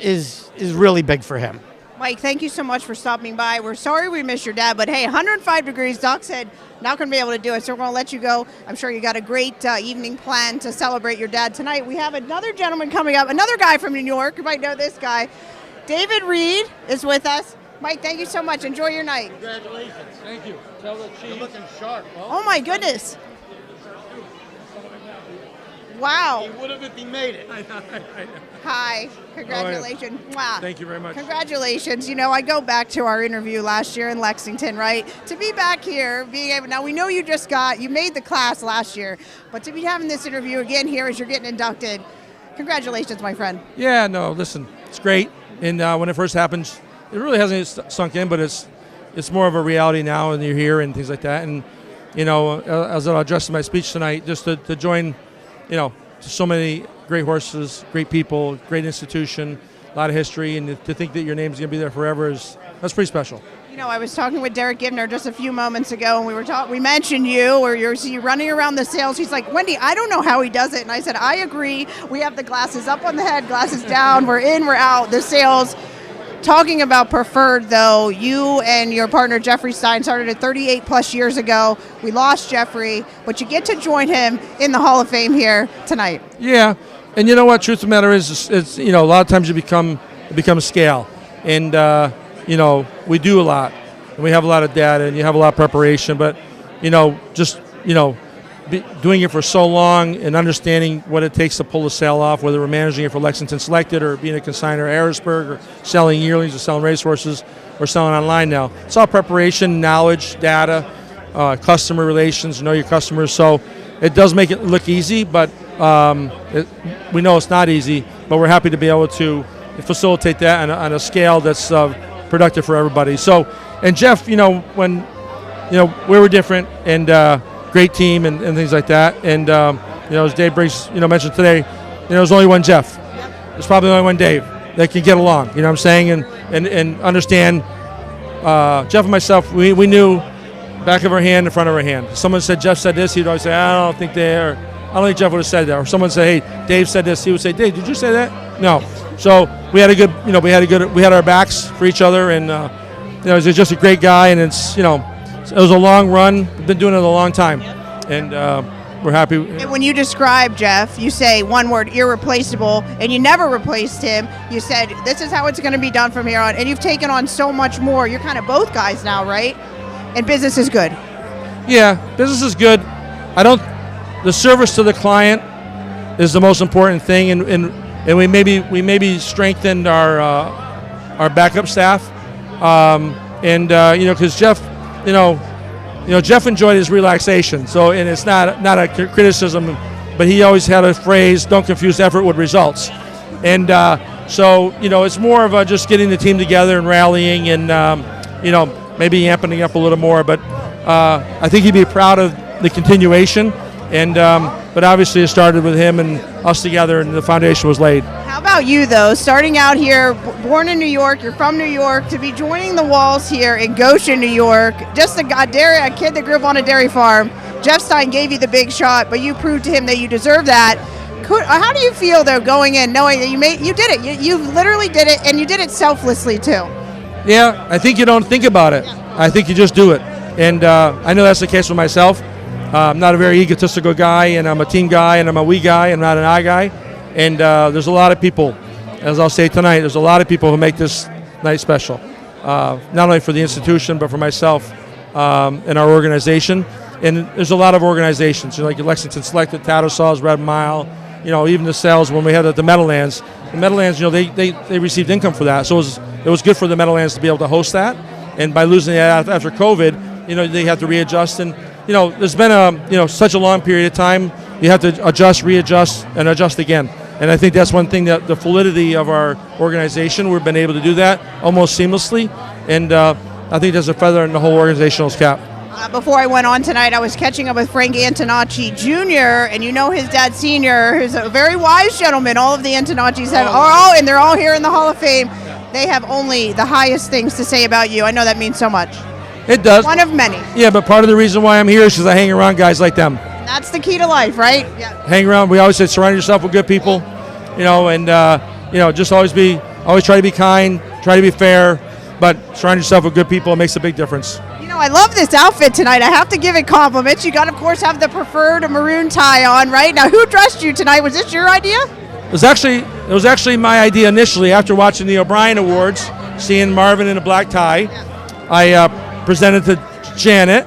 is really big for him. Mike, thank you so much for stopping by. We're sorry we missed your dad, but hey, 105 degrees. Doc said not going to be able to do it, so we're going to let you go. I'm sure you got a great evening planned to celebrate your dad tonight. We have another gentleman coming up, another guy from New York. You might know this guy. David Reed is with us. Mike, thank you so much. Enjoy your night. Congratulations. Thank you. Tell the chief. You're looking sharp. Oh, my goodness. Wow. He would have if he made it. Hi. Congratulations. Wow. Thank you very much. Congratulations. I go back to our interview last year in Lexington, right? To be back here, now we know you made the class last year, but to be having this interview again here as you're getting inducted, congratulations, my friend. Yeah, no, listen, it's great. And when it first happens, it really hasn't sunk in, but it's more of a reality now, and you're here and things like that. And, as I'll address in my speech tonight, just to join, so many great horses, great people, great institution, a lot of history, and to think that your name's going to be there forever that's pretty special. I was talking with Derek Gibner just a few moments ago, and we mentioned you, or you're running around the sales. He's like, Wendy, I don't know how he does it. And I said, I agree. We have the glasses up on the head, glasses down. We're in, we're out. The sales. Talking about preferred, though, you and your partner Jeffrey Stein started it 38 plus years ago. We lost Jeffrey, but you get to join him in the Hall of Fame here tonight. Yeah, and you know what? Truth of the matter is, a lot of times you become scale, and we do a lot, and we have a lot of data, and you have a lot of preparation. But, doing it for so long and understanding what it takes to pull the sale off, whether we're managing it for Lexington Selected or being a consignor at Harrisburg or selling yearlings or selling racehorses or selling online now. It's all preparation, knowledge, data, customer relations, know your customers. So it does make it look easy, but we know it's not easy, but we're happy to be able to facilitate that on a scale that's productive for everybody. So, and Jeff, when we were different and great team and things like that. And, as Dave Briggs, mentioned today, there's only one Jeff. There's probably only one Dave that can get along, you know what I'm saying, and understand. Jeff and myself, we knew back of our hand, in front of our hand. If someone said Jeff said this, he'd always say, I don't think Jeff would have said that. Or someone say, hey, Dave said this, he would say, Dave, did you say that? No. So we had we had our backs for each other, and he's just a great guy, and it was a long run. We've been doing it a long time, and we're happy. And when you describe Jeff, you say one word, irreplaceable, and you never replaced him. You said, this is how it's going to be done from here on, and you've taken on so much more. You're kind of both guys now, right? And business is good. Yeah, business is good. The service to the client is the most important thing, and we maybe strengthened our backup staff, because Jeff, Jeff enjoyed his relaxation. So, and it's not a criticism, but he always had a phrase: "Don't confuse effort with results." And so, it's more of just getting the team together and rallying, and maybe amping it up a little more. But I think he'd be proud of the continuation. And but obviously, it started with him and us together, and the foundation was laid. How about you, though? Starting out here, born in New York, you're from New York, to be joining the Walls here in Goshen, New York, just a kid that grew up on a dairy farm. Jeff Stein gave you the big shot, but you proved to him that you deserve that. How do you feel, though, going in, knowing that you did it? You literally did it, and you did it selflessly, too. Yeah, I think you don't think about it. I think you just do it. And I know that's the case with myself. I'm not a very egotistical guy, and I'm a team guy, and I'm a we guy, and I'm not an I guy. And there's a lot of people, as I'll say tonight, there's a lot of people who make this night special, not only for the institution, but for myself and our organization. And there's a lot of organizations, like Lexington Selected, Tattersalls, Red Mile, even the sales when we had at the Meadowlands. The Meadowlands, they received income for that. So it was good for the Meadowlands to be able to host that. And by losing that after COVID, they had to readjust. And there's been such a long period of time. You have to adjust, readjust, and adjust again. And I think that's one thing, that the validity of our organization, we've been able to do that almost seamlessly. And I think there's a feather in the whole organization's cap. Before I went on tonight, I was catching up with Frank Antonacci Jr., and his dad Sr., who's a very wise gentleman. All of the Antonaccis and they're all here in the Hall of Fame. They have only the highest things to say about you. I know that means so much. It does. One of many. Yeah, but part of the reason why I'm here is because I hang around guys like them. That's the key to life, right? Yeah. Hang around. We always say surround yourself with good people, and just always try to be kind, try to be fair, but surround yourself with good people. It makes a big difference. I love this outfit tonight. I have to give it compliments. You got to, of course, have the preferred maroon tie on, right? Now, who dressed you tonight? Was this your idea? It was actually my idea initially. After watching the O'Brien Awards, seeing Marvin in a black tie, I presented to Janet,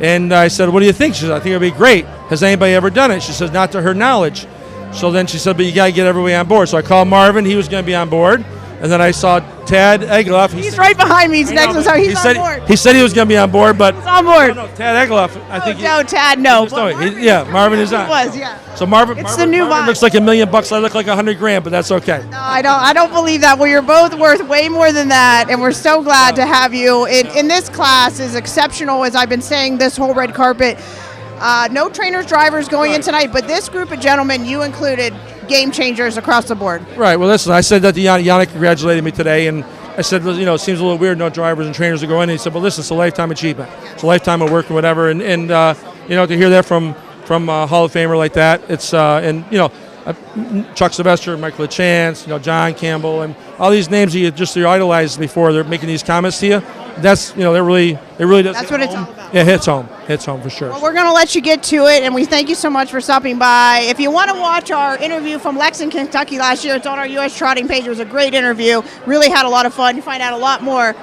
and I said, what do you think? She said, I think it would be great. Has anybody ever done it? She says, not to her knowledge. So then she said, but you got to get everybody on board. So I called Marvin. He was going to be on board. And then I saw Tad Egloff. He's right behind me. He's next to us. He's on board. He said he was going to be on board, but... He's on board. No, Tad Egloff. Tad, no. Marvin is on. He was, yeah. So Marvin new Marvin looks like $1 million. I look like $100,000, but that's okay. No, I don't believe that. Well, you're both worth way more than that, and we're so glad to have you. In this class is exceptional, as I've been saying, this whole red carpet. No trainers, drivers going in tonight, but this group of gentlemen, you included, game changers across the board. Right. Well, listen, I said that to Yannick congratulated me today, and I said, well, it seems a little weird, no drivers and trainers to go in. And he said, well, listen, it's a lifetime achievement. It's a lifetime of work and whatever. And to hear that from a Hall of Famer like that, it's Chuck Sylvester, Michael LaChance, John Campbell, and all these names that you idolized before they're making these comments to you. That's it really does. That's what it's all about. Yeah, hits home for sure. Well, we're going to let you get to it, and we thank you so much for stopping by. If you want to watch our interview from Lexington, Kentucky last year, it's on our U.S. Trotting page. It was a great interview. Really had a lot of fun. You find out a lot more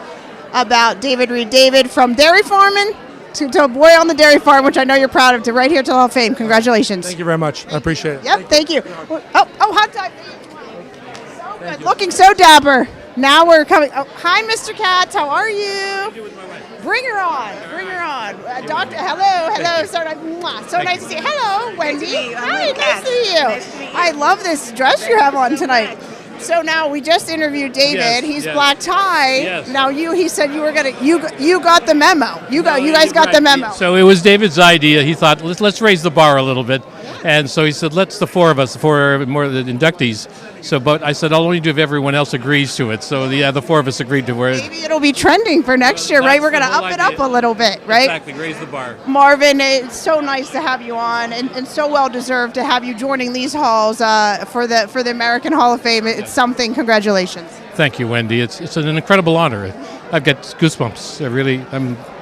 about David Reed. David, from dairy farming to a boy on the dairy farm, which I know you're proud of, to right here to the Hall of Fame. Congratulations. Thank you very much. I appreciate it. Yep, thank you. Oh, hot dog. So good. Looking so dapper. Now we're coming. Oh, hi, Mr. Katz. How are you? Bring her on. Bring her on. Doctor, hello. So nice to see you. Hello, Wendy. Hi, nice to see you. I love this dress you have on tonight. So now we just interviewed David. Yes, He's yes. black tie. Yes. Now he said you were gonna. You got the memo. You guys got the memo. So it was David's idea. He thought, let's raise the bar a little bit. And so he said, let's the four of us, more of the inductees. So, but I said, I'll only do if everyone else agrees to it. So the four of us agreed to it. Maybe it'll be trending for next year, right? We're going to up it up a little bit, right? Exactly, raise the bar. Marvin, it's so nice to have you on, and so well deserved to have you joining these halls for the American Hall of Fame. It's something. Congratulations. Thank you, Wendy. It's an incredible honor. I've got goosebumps.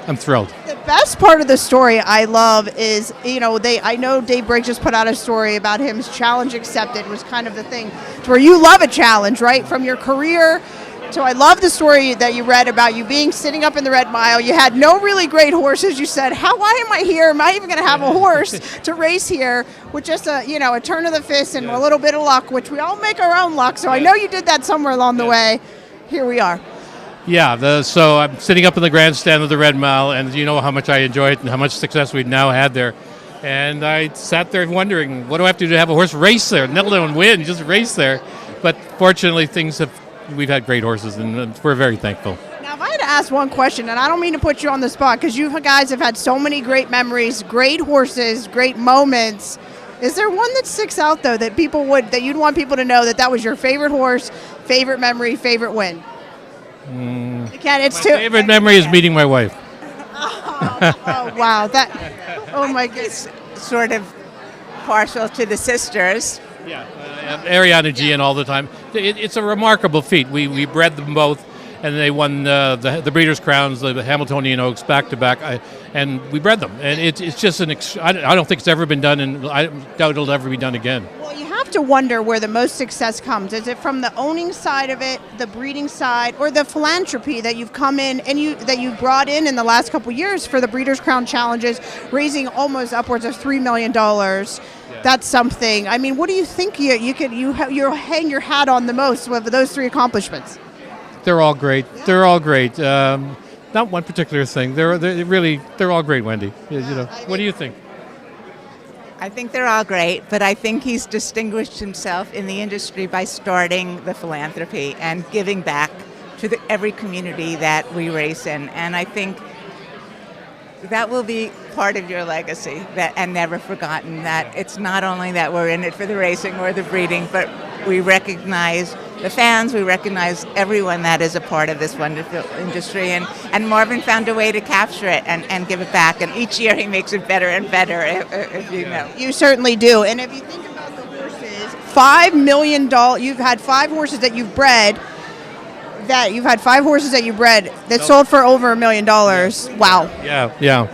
I'm thrilled. The best part of the story I love is, I know Dave Briggs just put out a story about him's challenge accepted was kind of the thing, to where you love a challenge, right? From your career. So I love the story that you read about you sitting up in the Red Mile. You had no really great horses. You said, why am I here? Am I even going to have a horse to race here with just a turn of the fist and a little bit of luck, which we all make our own luck. So I know you did that somewhere along the way. Here we are. Yeah, so I'm sitting up in the grandstand of the Red Mile, and you know how much I enjoy it and how much success we've now had there. And I sat there wondering, what do I have to do to have a horse race there? Not alone win, just race there. But fortunately, we've had great horses, and we're very thankful. Now, if I had to ask one question, and I don't mean to put you on the spot, because you guys have had so many great memories, great horses, great moments. Is there one that sticks out, though, that you'd want people to know that was your favorite horse, favorite memory, favorite win? My favorite memory is meeting my wife. Oh, wow. Oh, my goodness. Sort of partial to the sisters. Yeah, Ariana G and all the time. It's a remarkable feat. We bred them both, and they won the Breeders' Crowns, the Hamiltonian Oaks, back to back, and we bred them. And it's just I don't think it's ever been done, and I doubt it'll ever be done again. Well, you have to wonder where the most success comes. Is it from the owning side of it, the breeding side, or the philanthropy that you've come in and that you've brought in the last couple of years for the Breeders' Crown Challenges, raising almost upwards of $3 million? That's something. I mean, what do you think you hang your hat on the most with those three accomplishments? They're all great. They're all great. Not one particular thing. They're all great, Wendy. What do you think? I think they're all great, but I think he's distinguished himself in the industry by starting the philanthropy and giving back to every community that we race in. And I think that will be part of your legacy, and never forgotten, that it's not only that we're in it for the racing or the breeding, but we recognize the fans, we recognize everyone that is a part of this wonderful industry, and Marvin found a way to capture it and give it back, and each year he makes it better and better, if you know. You certainly do. And if you think about the horses, $5 million, you've had 5 horses that you've bred, that sold for over $1 million. Wow. Yeah.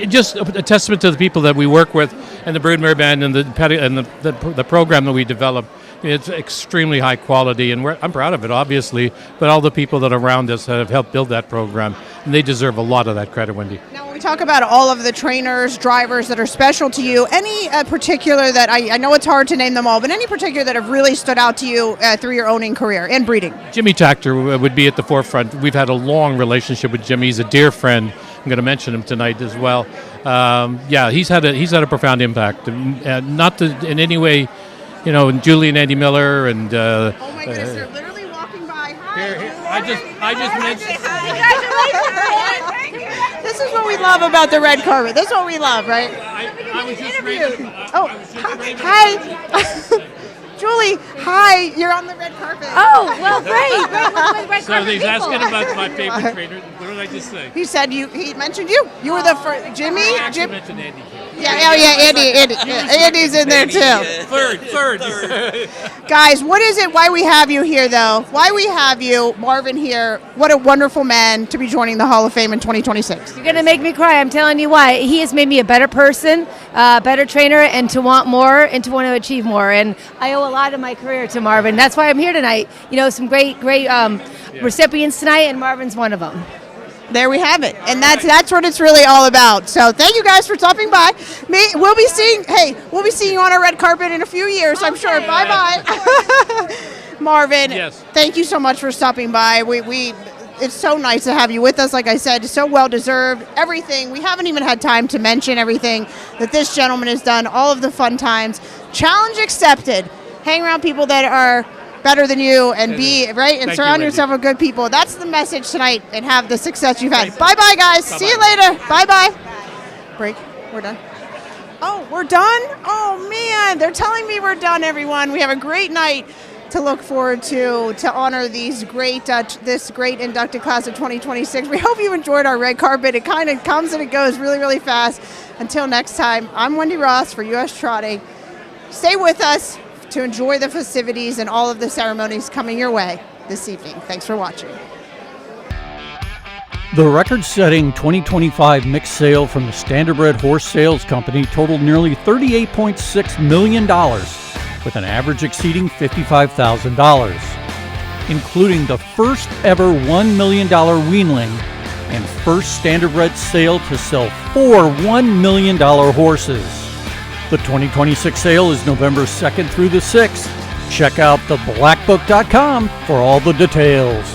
Just a testament to the people that we work with, and the Broodmare Band, and the program that we develop. It's extremely high quality, and I'm proud of it, obviously, but all the people that are around us have helped build that program, and they deserve a lot of that credit, Wendy. Now, when we talk about all of the trainers, drivers that are special to you, any particular that, I know it's hard to name them all, but any particular that have really stood out to you through your owning career and breeding? Jimmy Tactor would be at the forefront. We've had a long relationship with Jimmy. He's a dear friend. I'm going to mention him tonight as well. He's had a profound impact, not in any way. Julie and Andy Miller, and oh my goodness, they're literally walking by. Hi, I just mentioned. Congratulations! This is what we love about the red carpet. This is what we love, right? I was just interviewed. Hi. Julie, hi, you're on the red carpet. Oh, well, great. So he's asking about my favorite trainer. What did I just say? He said he mentioned you. You were the first. Jimmy? I actually mentioned Andy. Andy. Andy's in there too. Third. Guys, what is it? Why we have you here, though? Why we have you, Marvin, here? What a wonderful man to be joining the Hall of Fame in 2026. You're going to make me cry. I'm telling you why. He has made me a better person, better trainer, and to want more and to want to achieve more. And I owe a lot of my career to Marvin. That's why I'm here tonight. Some great recipients tonight, and Marvin's one of them. There we have it, and that's what it's really all about. So thank you guys for stopping by. We'll be seeing you on our red carpet in a few years, I'm sure. Bye bye, Marvin. Yes. Thank you so much for stopping by. It's so nice to have you with us. Like I said, it's so well deserved. Everything we haven't even had time to mention everything that this gentleman has done. All of the fun times. Challenge accepted. Hang around people that are better than you and surround yourself with good people. That's the message tonight, and have the success you've had. Bye bye, guys. See you later. Bye bye. Break. We're done. Oh, we're done? Oh man, they're telling me we're done, everyone. We have a great night to look forward to honor these this great inducted class of 2026. We hope you enjoyed our red carpet. It kind of comes and it goes really, really fast. Until next time, I'm Wendy Ross for US Trotting. Stay with us to enjoy the festivities and all of the ceremonies coming your way this evening. Thanks for watching. The record-setting 2025 mixed sale from the Standardbred Horse Sales Company totaled nearly $38.6 million, with an average exceeding $55,000, including the first ever $1 million weanling and first Standardbred sale to sell 4 $1 million horses. The 2026 sale is November 2nd through the 6th. Check out theblackbook.com for all the details.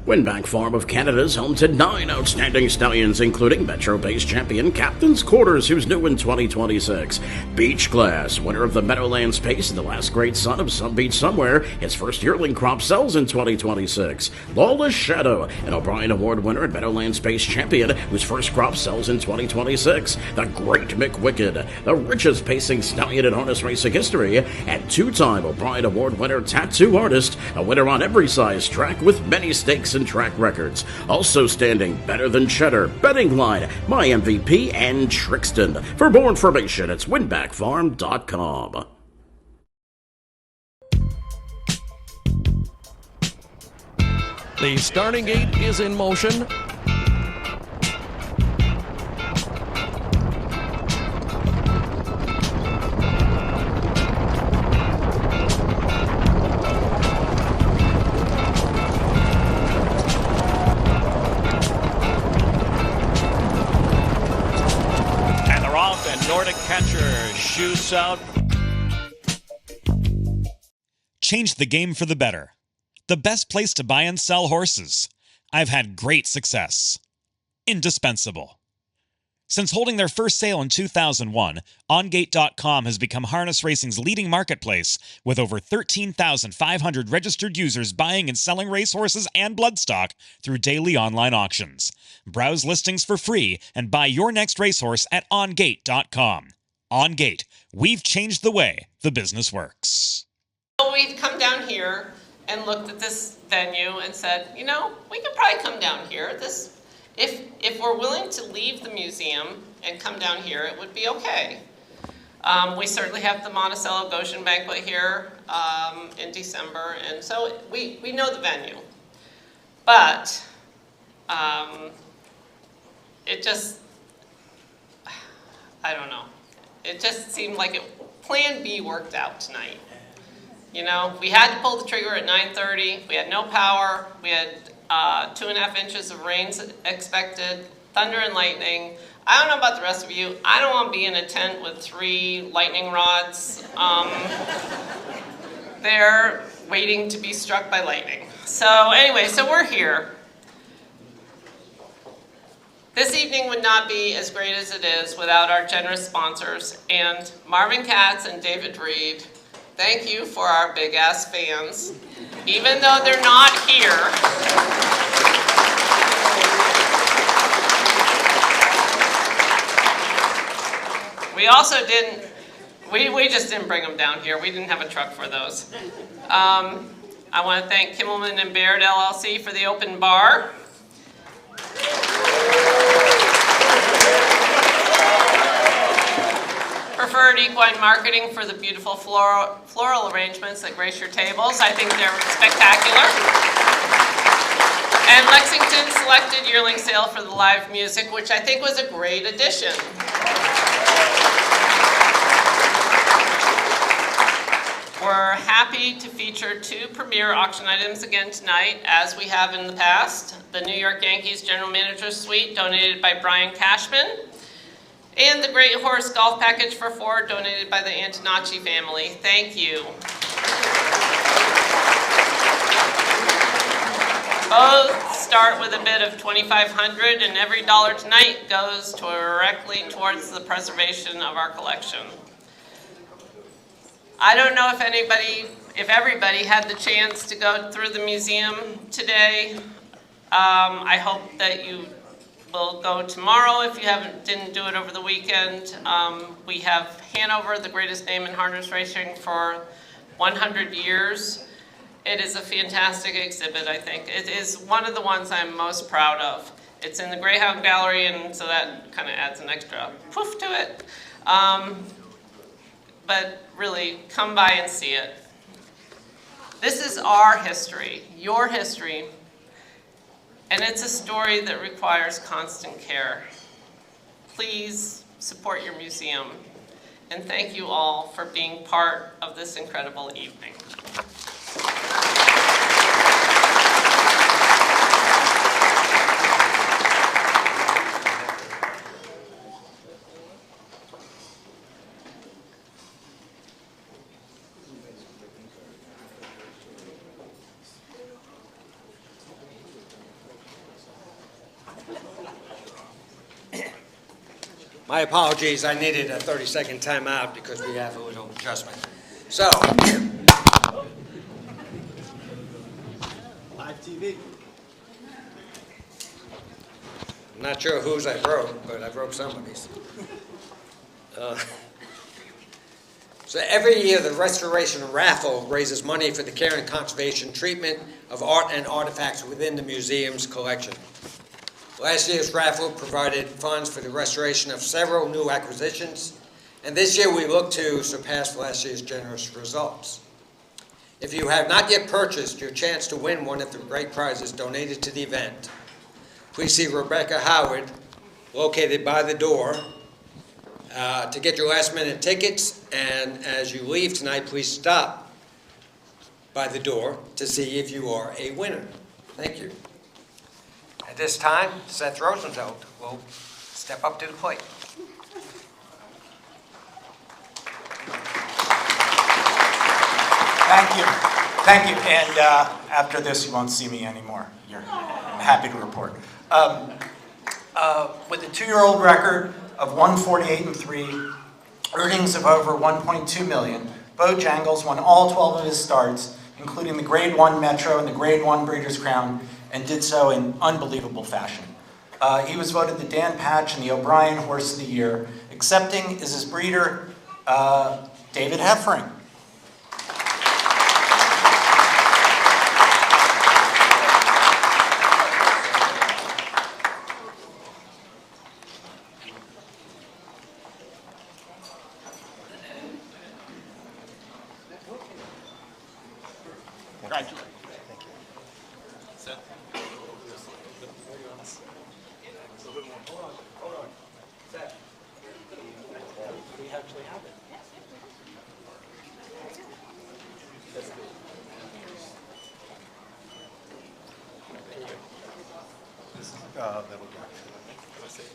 Winback Farm of Canada is home to 9 outstanding stallions, including Metro-based champion Captain's Quarters, who's new in 2026. Beach Class, winner of the Meadowlands Pace and the last great son of Some Beach Somewhere, his first yearling crop sells in 2026. Lawless Shadow, an O'Brien Award winner and Meadowlands Pace champion, whose first crop sells in 2026. The Great McWicked, the richest pacing stallion in harness racing history, and two-time O'Brien Award winner Tattoo Artist, a winner on every size track with many stakes and track records. Also standing Better Than Cheddar, Betting Line, My MVP, and Trixton. For more information, it's winbackfarm.com. The starting gate is in motion. Nordic catcher shoots out. Change the game for the better. The best place to buy and sell horses. I've had great success. Indispensable. Since holding their first sale in 2001, OnGate.com has become harness racing's leading marketplace, with over 13,500 registered users buying and selling racehorses and bloodstock through daily online auctions. Browse listings for free and buy your next racehorse at OnGate.com. OnGate, we've changed the way the business works. So we've come down here and looked at this venue and said, you know, we could probably come down here. If we're willing to leave the museum and come down here, it would be okay. We certainly have the Monticello Goshen banquet here in December, and so we know the venue. But it just, I don't know. It just seemed like Plan B worked out tonight. You know, we had to pull the trigger at 9:30. We had no power. We had 2.5 inches of rain expected, thunder and lightning. I don't know about the rest of you. I don't want to be in a tent with 3 lightning rods there waiting to be struck by lightning. So anyway, so we're here. This evening would not be as great as it is without our generous sponsors, and Marvin Katz and David Reed. Thank you for our big-ass fans. Even though they're not here, we just didn't bring them down here. We didn't have a truck for those. I want to thank Kimmelman and Baird LLC for the open bar. Preferred Equine Marketing for the beautiful floral arrangements that grace your tables. I think they're spectacular. And Lexington Selected Yearling Sale for the live music, which I think was a great addition. We're happy to feature 2 premier auction items again tonight, as we have in the past. The New York Yankees General Manager's Suite, donated by Brian Cashman, and the Great Horse Golf Package for 4, donated by the Antonacci family. Thank you. Both start with a bid of $2,500, and every dollar tonight goes directly towards the preservation of our collection. I don't know if everybody had the chance to go through the museum today. I hope that you will go tomorrow if you didn't do it over the weekend. We have Hanover, the greatest name in harness racing for 100 years. It is a fantastic exhibit, I think. It is one of the ones I'm most proud of. It's in the Greyhound Gallery, and so that kind of adds an extra poof to it. But really, come by and see it. This is our history, your history, and it's a story that requires constant care. Please support your museum, and thank you all for being part of this incredible evening. My apologies, I needed a 30-second timeout because we have a little adjustment. So, live TV. I'm not sure whose I broke, but I broke somebody's. So every year, the Restoration Raffle raises money for the care and conservation treatment of art and artifacts within the museum's collection. Last year's raffle provided funds for the restoration of several new acquisitions, and this year we look to surpass last year's generous results. If you have not yet purchased your chance to win one of the great prizes donated to the event, please see Rebecca Howard, located by the door, to get your last-minute tickets, and as you leave tonight, please stop by the door to see if you are a winner. Thank you. At this time, Seth Rosenfeld will step up to the plate. Thank you. Thank you. And after this, you won't see me anymore. I'm happy to report. With a 2-year-old record of 148-3, earnings of over $1.2 million, Bojangles won all 12 of his starts, including the Grade 1 Metro and the Grade 1 Breeders' Crown, and did so in unbelievable fashion. He was voted the Dan Patch and the O'Brien Horse of the Year. Accepting is his breeder, David Heffering. Congratulations. Thank you. Seth? Hold on. Seth. We actually have it. That's good. Thank you. This is that'll go. Let's see.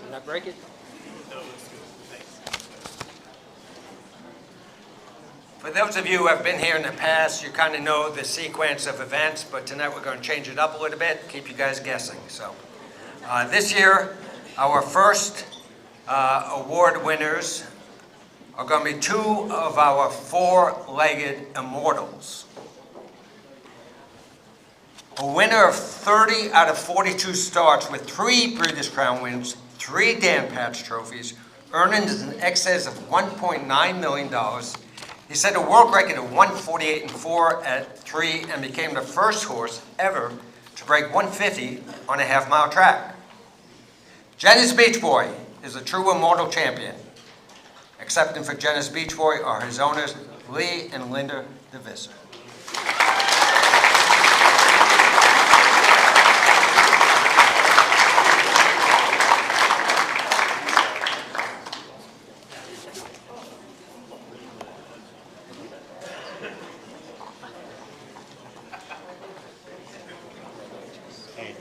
Did not break it? For those of you who have been here in the past, you kind of know the sequence of events, but tonight we're going to change it up a little bit, keep you guys guessing. So, this year, our first award winners are going to be 2 of our 4-legged immortals. A winner of 30 out of 42 starts with 3 Breeders' Crown wins, 3 Dan Patch trophies, earnings in excess of $1.9 million. He set a world record of 148-4 at 3 and became the first horse ever to break 150 on a half-mile track. Jenna's Beach Boy is a true immortal champion. Accepting for Jenna's Beach Boy are his owners, Lee and Linda DeVisser.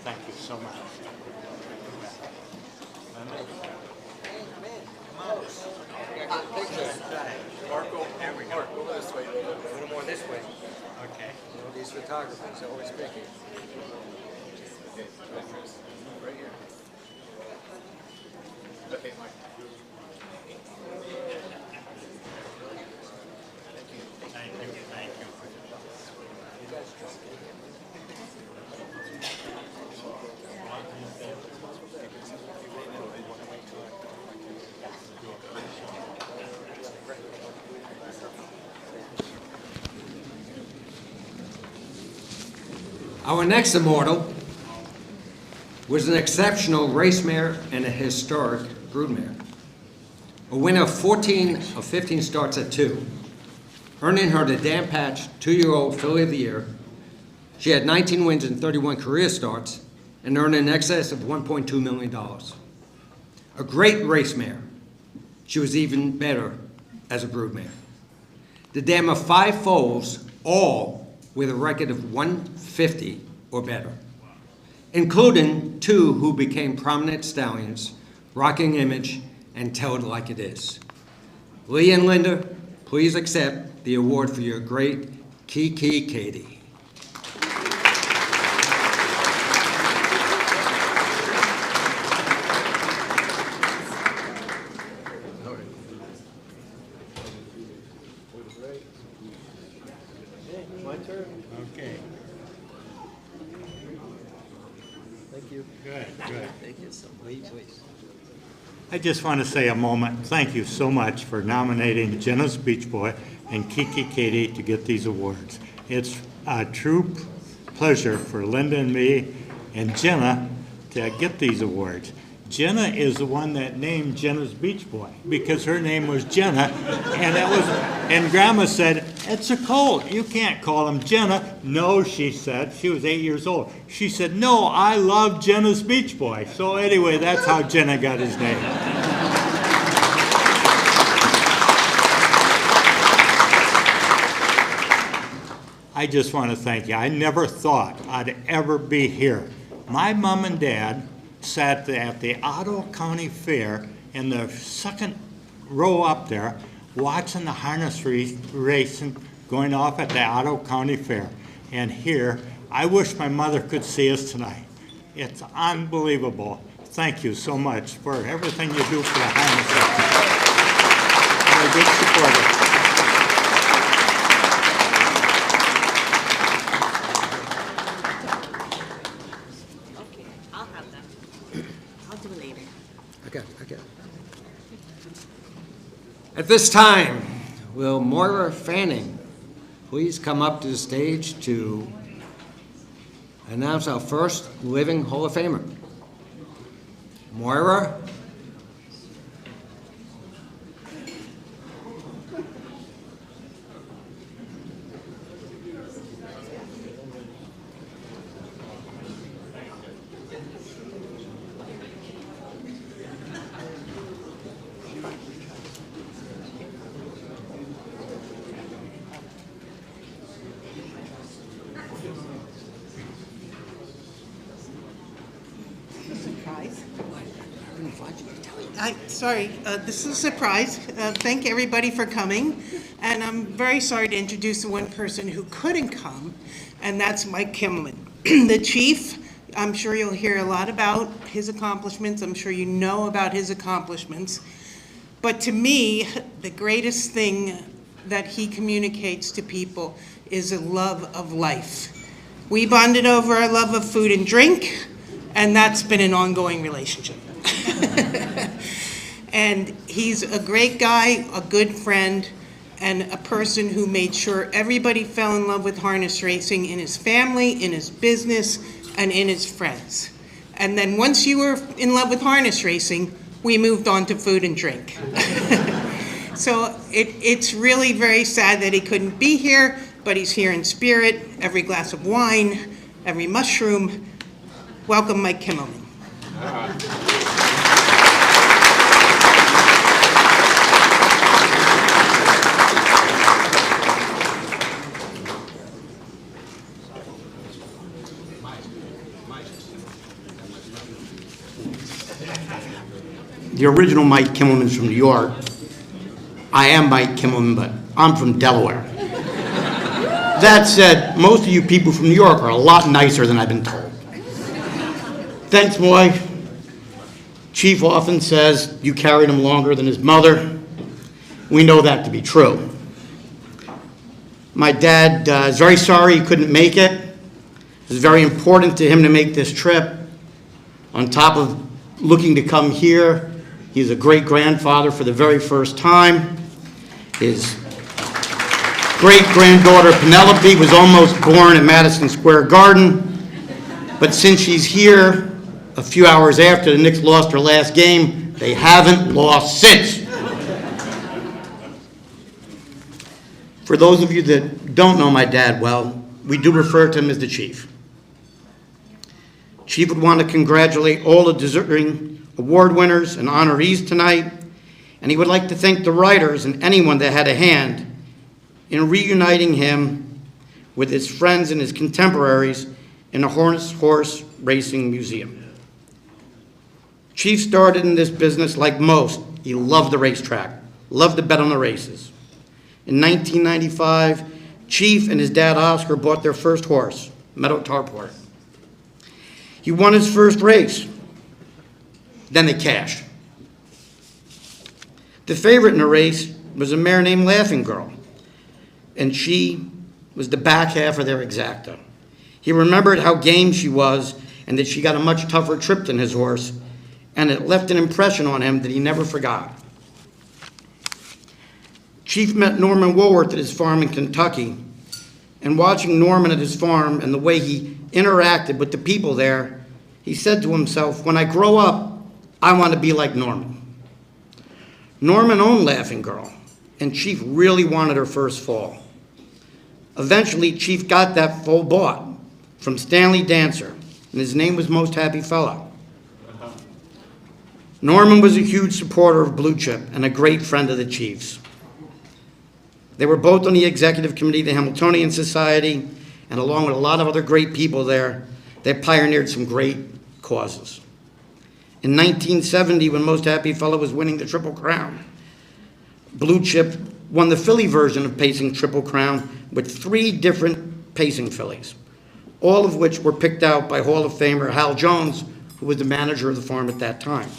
Thank you so much. Marco, Mark, over this way. A little more this way. Okay. You know, these photographers are always picking. Right here. Okay, Mike. Thank you. Thank you. Our next immortal was an exceptional race mare and a historic broodmare. A winner of 14 of 15 starts at 2, earning her the Dan Patch 2-year-old Filly of the Year. She had 19 wins and 31 career starts and earned in excess of $1.2 million. A great race mare. She was even better as a broodmare. The dam of 5 foals, all with a record of 150 or better, including 2 who became prominent stallions, Rocking Image and Tell It Like It Is. Lee and Linda, please accept the award for your great Kiki Katie. My turn. Okay. Thank you. Good. Thank you so much. Please. I just want to say a moment. Thank you so much for nominating Jenna's Beach Boy and Kiki Katie to get these awards. It's a true pleasure for Linda and me and Jenna to get these awards. Jenna is the one that named Jenna's Beach Boy because her name was Jenna, and Grandma said, "It's a colt. You can't call him Jenna." No, she said. She was 8 years old. She said, "No, I love Jenna's Beach Boy." So anyway, that's how Jenna got his name. I just want to thank you. I never thought I'd ever be here. My mom and dad sat at the Ottawa County Fair in the second row up there watching the harness racing going off at the Ottawa County Fair. And here, I wish my mother could see us tonight. It's unbelievable. Thank you so much for everything you do for the harness racing. You're a good supporter. Okay. At this time, will Moira Fanning please come up to the stage to announce our first living Hall of Famer? Moira? Sorry, this is a surprise. Thank everybody for coming. And I'm very sorry to introduce the one person who couldn't come, and that's Mike Kimmelman. The chief, I'm sure you'll hear a lot about his accomplishments. I'm sure you know about his accomplishments. But to me, the greatest thing that he communicates to people is a love of life. We bonded over our love of food and drink, and that's been an ongoing relationship. And he's a great guy, a good friend, and a person who made sure everybody fell in love with harness racing in his family, in his business, and in his friends. And then once you were in love with harness racing, we moved on to food and drink. So it's really very sad that he couldn't be here, but he's here in spirit, every glass of wine, every mushroom. Welcome, Mike Kimmelman. the original Mike Kimmelman's from New York. I am Mike Kimmelman, but I'm from Delaware. That said, most of you people from New York are a lot nicer than I've been told. Thanks, Moy. Chief often says you carried him longer than his mother. We know that to be true. My dad is very sorry he couldn't make it. It was very important to him to make this trip. On top of looking to come here, he's a great-grandfather for the very first time. His great-granddaughter Penelope was almost born at Madison Square Garden, but since she's here, a few hours after the Knicks lost their last game, they haven't lost since. For those of you that don't know my dad well, we do refer to him as the Chief. Chief would want to congratulate all the deserving award winners and honorees tonight, and he would like to thank the writers and anyone that had a hand in reuniting him with his friends and his contemporaries in the Horse Racing Museum. Chief started in this business like most. He loved the racetrack, loved to bet on the races. In 1995, Chief and his dad Oscar bought their first horse, Meadow Tarport. He won his first race. Then they cashed. The favorite in the race was a mare named Laughing Girl, and she was the back half of their exacta. He remembered how game she was and that she got a much tougher trip than his horse, and it left an impression on him that he never forgot. Chief met Norman Woolworth at his farm in Kentucky, and watching Norman at his farm and the way he interacted with the people there, he said to himself, when I grow up, I want to be like Norman. Norman owned Laughing Girl, and Chief really wanted her first foal. Eventually, Chief got that foal bought from Stanley Dancer, and his name was Most Happy Fella. Norman was a huge supporter of Blue Chip and a great friend of the Chief's. They were both on the executive committee of the Hamiltonian Society, and along with a lot of other great people there, they pioneered some great causes. In 1970, when Most Happy Fella was winning the Triple Crown, Blue Chip won the filly version of Pacing Triple Crown with 3 different pacing fillies, all of which were picked out by Hall of Famer Hal Jones, who was the manager of the farm at that time.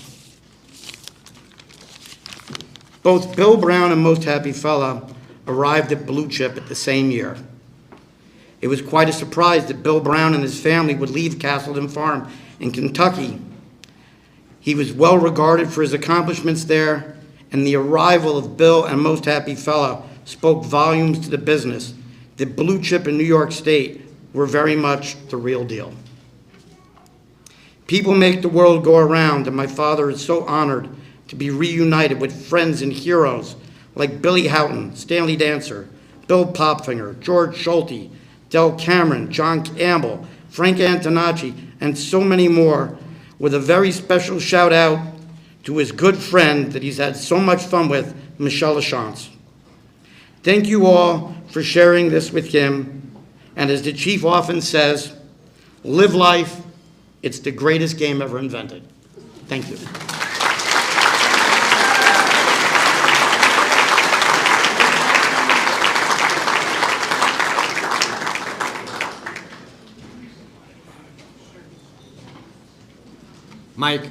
Both Bill Brown and Most Happy Fella arrived at Blue Chip at the same year. It was quite a surprise that Bill Brown and his family would leave Castleton Farm in Kentucky. He was well regarded for his accomplishments there, and the arrival of Bill and Most Happy Fella spoke volumes to the business that Blue Chip in New York State were very much the real deal. People make the world go around, and my father is so honored to be reunited with friends and heroes like Billy Houghton, Stanley Dancer, Bill Popfinger, George Schulte, Del Cameron, John Campbell, Frank Antonacci, and so many more, with a very special shout out to his good friend that he's had so much fun with, Michel Lachance. Thank you all for sharing this with him, and as the Chief often says, live life, it's the greatest game ever invented. Thank you. Mike.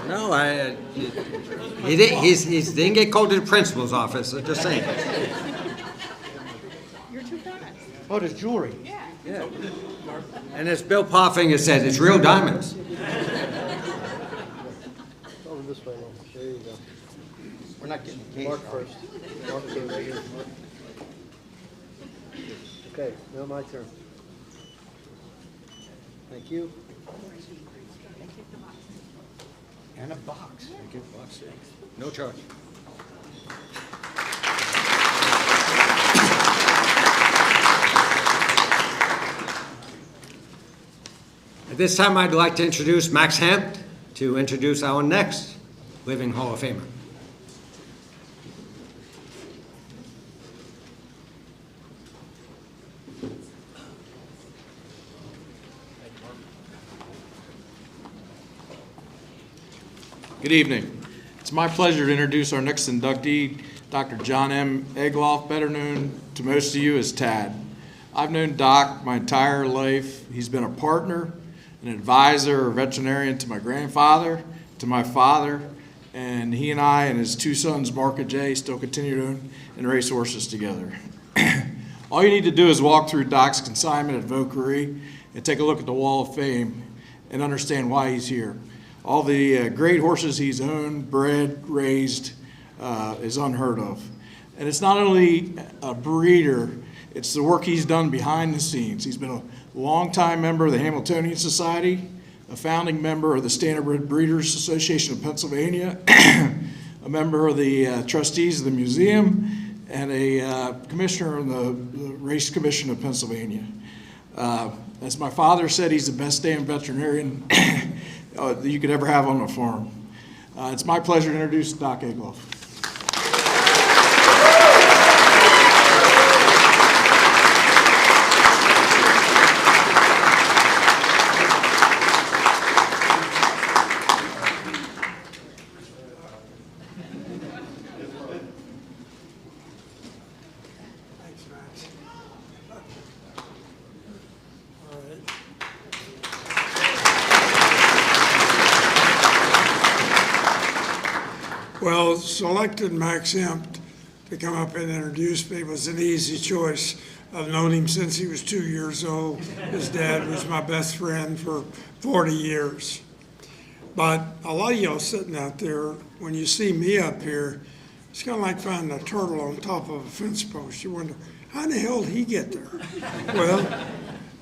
No, he didn't get called to the principal's office. I'm just saying. You're too fast. Oh, there's jewelry. Yeah. And as Bill Poffinger says, it's real diamonds. Over this way, Lou. There you go. We're not getting the case. Mark first. Mark first. Right here. Okay, now my turn. Thank you. And a box. Thank you. Box. No charge. At this time, I'd like to introduce Max Hamp to introduce our next living Hall of Famer. Good evening. It's my pleasure to introduce our next inductee, Dr. John M. Egloff, better known to most of you as Tad. I've known Doc my entire life. He's been a partner, an advisor, a veterinarian to my grandfather, to my father, and he and I and his two sons, Mark and Jay, still continue to own and race horses together. All you need to do is walk through Doc's consignment at Vauquerie and take a look at the Wall of Fame and understand why he's here. All the great horses he's owned, bred, raised is unheard of. And it's not only a breeder, it's the work he's done behind the scenes. He's been a longtime member of the Hamiltonian Society, a founding member of the Standardbred Breeders Association of Pennsylvania, a member of the trustees of the museum, and a commissioner of the Race Commission of Pennsylvania. As my father said, he's the best damn veterinarian that you could ever have on a farm. It's my pleasure to introduce Doc Egloff. Well, selecting Max Hempt to come up and introduce me was an easy choice. I've known him since he was 2 years old. His dad was my best friend for 40 years. But a lot of y'all sitting out there, when you see me up here, it's kind of like finding a turtle on top of a fence post. You wonder, how in the hell did he get there? Well,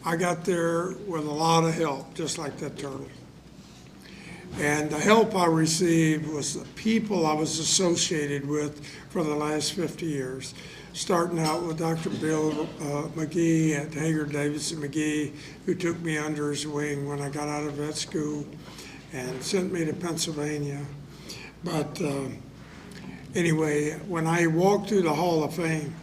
I got there with a lot of help, just like that turtle. And the help I received was the people I was associated with for the last 50 years, starting out with Dr. Bill McGee at Hager Davidson McGee, who took me under his wing when I got out of vet school and sent me to Pennsylvania. But anyway, when I walked through the Hall of Fame,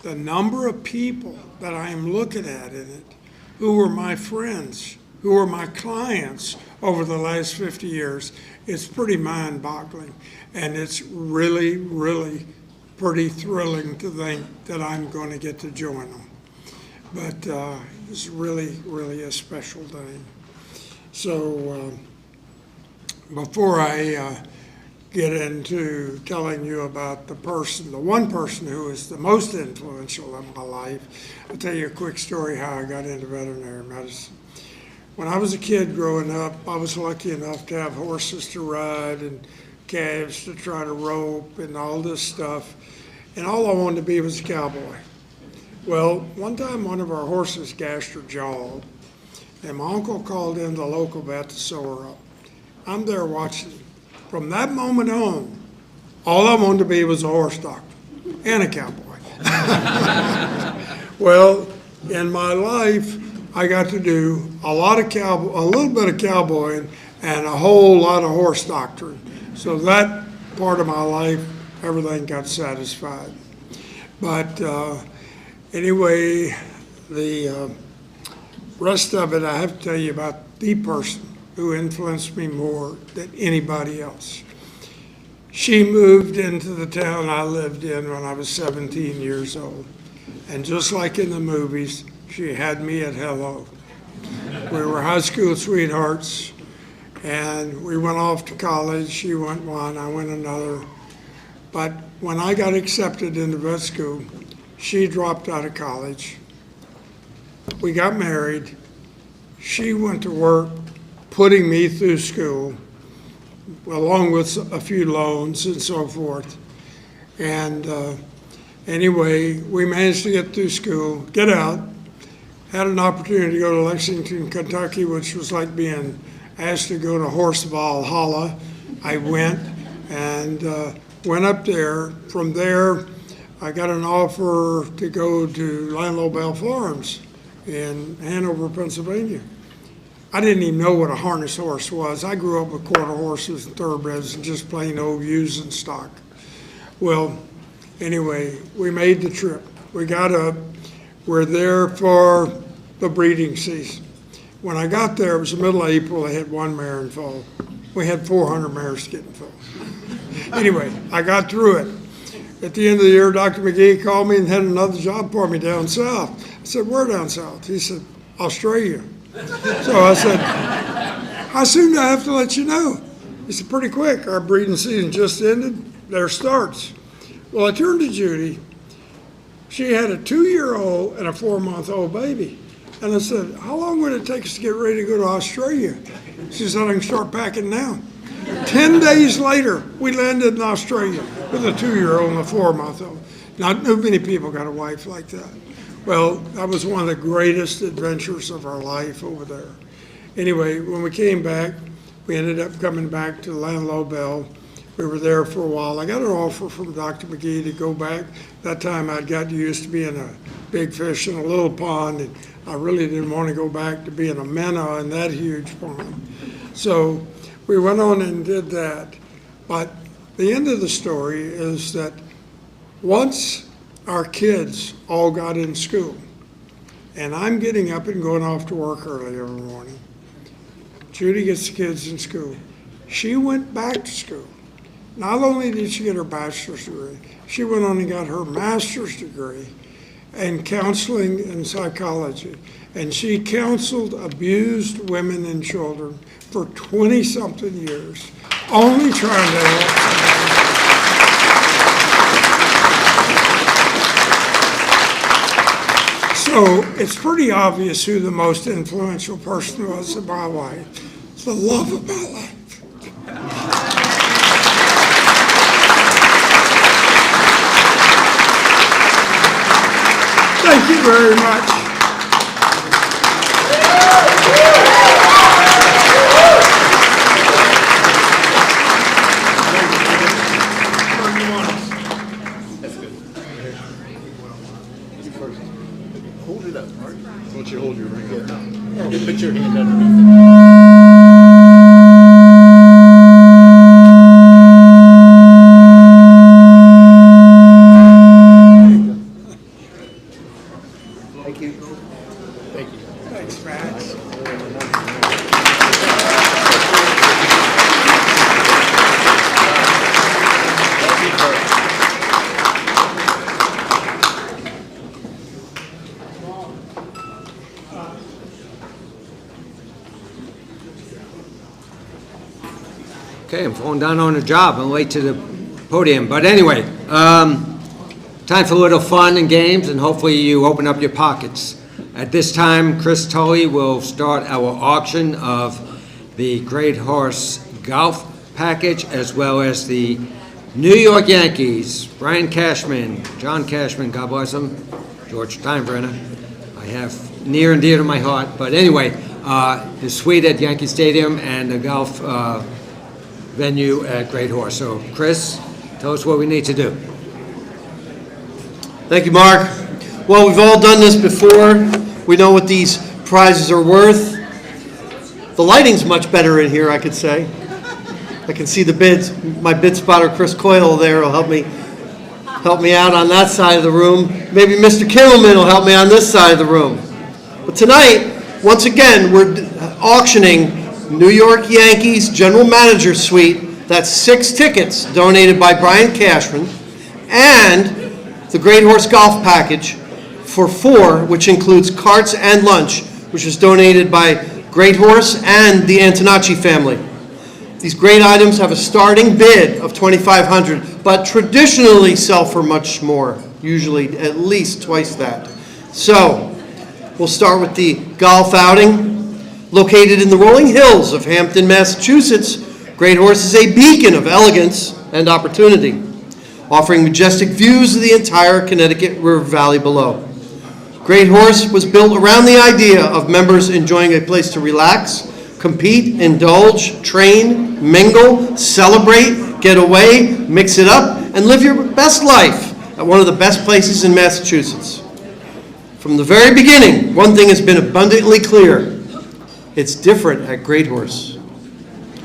the number of people that I am looking at in it, who were my friends, who were my clients over the last 50 years, it's pretty mind-boggling. And it's really, really pretty thrilling to think that I'm going to get to join them. But it's really, really a special day. So before I get into telling you about the one person who is the most influential in my life, I'll tell you a quick story how I got into veterinary medicine. When I was a kid growing up, I was lucky enough to have horses to ride and calves to try to rope and all this stuff. And all I wanted to be was a cowboy. Well, one time one of our horses gashed her jaw, and my uncle called in the local vet to sew her up. I'm there watching. From that moment on, all I wanted to be was a horse doctor and a cowboy. Well, in my life, I got to do a little bit of cowboying and a whole lot of horse doctoring. So that part of my life, everything got satisfied. But anyway, the rest of it, I have to tell you about the person who influenced me more than anybody else. She moved into the town I lived in when I was 17 years old. And just like in the movies, she had me at hello. We were high school sweethearts, and we went off to college. She went one, I went another. But when I got accepted into vet school, she dropped out of college. We got married. She went to work putting me through school, along with a few loans and so forth. And anyway, we managed to get through school, get out, had an opportunity to go to Lexington, Kentucky, which was like being asked to go to Horse Valhalla. I went and went up there. From there, I got an offer to go to Landlow Bell Farms in Hanover, Pennsylvania. I didn't even know what a harness horse was. I grew up with quarter horses and thoroughbreds and just plain old ewes and stock. Well, anyway, we made the trip. We got up. We're there for the breeding season. When I got there, it was the middle of April. I had one mare in foal. We had 400 mares getting full. Anyway, I got through it. At the end of the year, Dr. McGee called me and had another job for me down south. I said, where down south? He said, Australia. So I said, how soon do I have to let you know? He said, pretty quick. Our breeding season just ended. There starts. Well, I turned to Judy. She had a 2-year-old and a 4-month-old baby. And I said, how long would it take us to get ready to go to Australia? She said, I can start packing now. 10 days later, we landed in Australia with a 2-year-old and a 4-month-old. Not many people got a wife like that. Well, that was one of the greatest adventures of our life over there. Anyway, when we came back, we ended up coming back to Landlow Bell. We were there for a while. I got an offer from Dr. McGee to go back. That time I'd gotten used to being a big fish in a little pond, and I really didn't want to go back to being a minnow in that huge pond. So we went on and did that. But the end of the story is that once our kids all got in school, and I'm getting up and going off to work early every morning, Judy gets the kids in school. She went back to school. Not only did she get her bachelor's degree, she went on and got her master's degree in counseling and psychology. And she counseled abused women and children for 20-something years, only trying to help. So it's pretty obvious who the most influential person was in my life. It's the love of my life. Thank you very much. That's good. Hold it up, Mark. I want you to hold your ring up. Put your hand underneath it. Thank you. Thank you. Thanks, Max. Okay, I'm falling down on the job. I'm late to the podium. But anyway, time for a little fun and games, and hopefully you open up your pockets. At this time, Chris Tully will start our auction of the Great Horse Golf Package, as well as the New York Yankees. Brian Cashman, John Cashman, God bless him, George Steinbrenner, I have near and dear to my heart. But anyway, the suite at Yankee Stadium and the golf venue at Great Horse. So, Chris, tell us what we need to do. Thank you, Mark. Well, we've all done this before. We know what these prizes are worth. The lighting's much better in here, I could say. I can see the bids. My bid spotter, Chris Coyle, there will help me out on that side of the room. Maybe Mr. Kimmelman will help me on this side of the room. But tonight, once again, we're auctioning New York Yankees General Manager Suite. That's 6 tickets donated by Brian Cashman, and the Great Horse Golf Package for 4, which includes carts and lunch, which was donated by Great Horse and the Antonacci family. These great items have a starting bid of $2,500, but traditionally sell for much more, usually at least twice that. So, we'll start with the golf outing. Located in the rolling hills of Hampton, Massachusetts, Great Horse is a beacon of elegance and opportunity, offering majestic views of the entire Connecticut River Valley below. Great Horse was built around the idea of members enjoying a place to relax, compete, indulge, train, mingle, celebrate, get away, mix it up, and live your best life at one of the best places in Massachusetts. From the very beginning, one thing has been abundantly clear. It's different at Great Horse.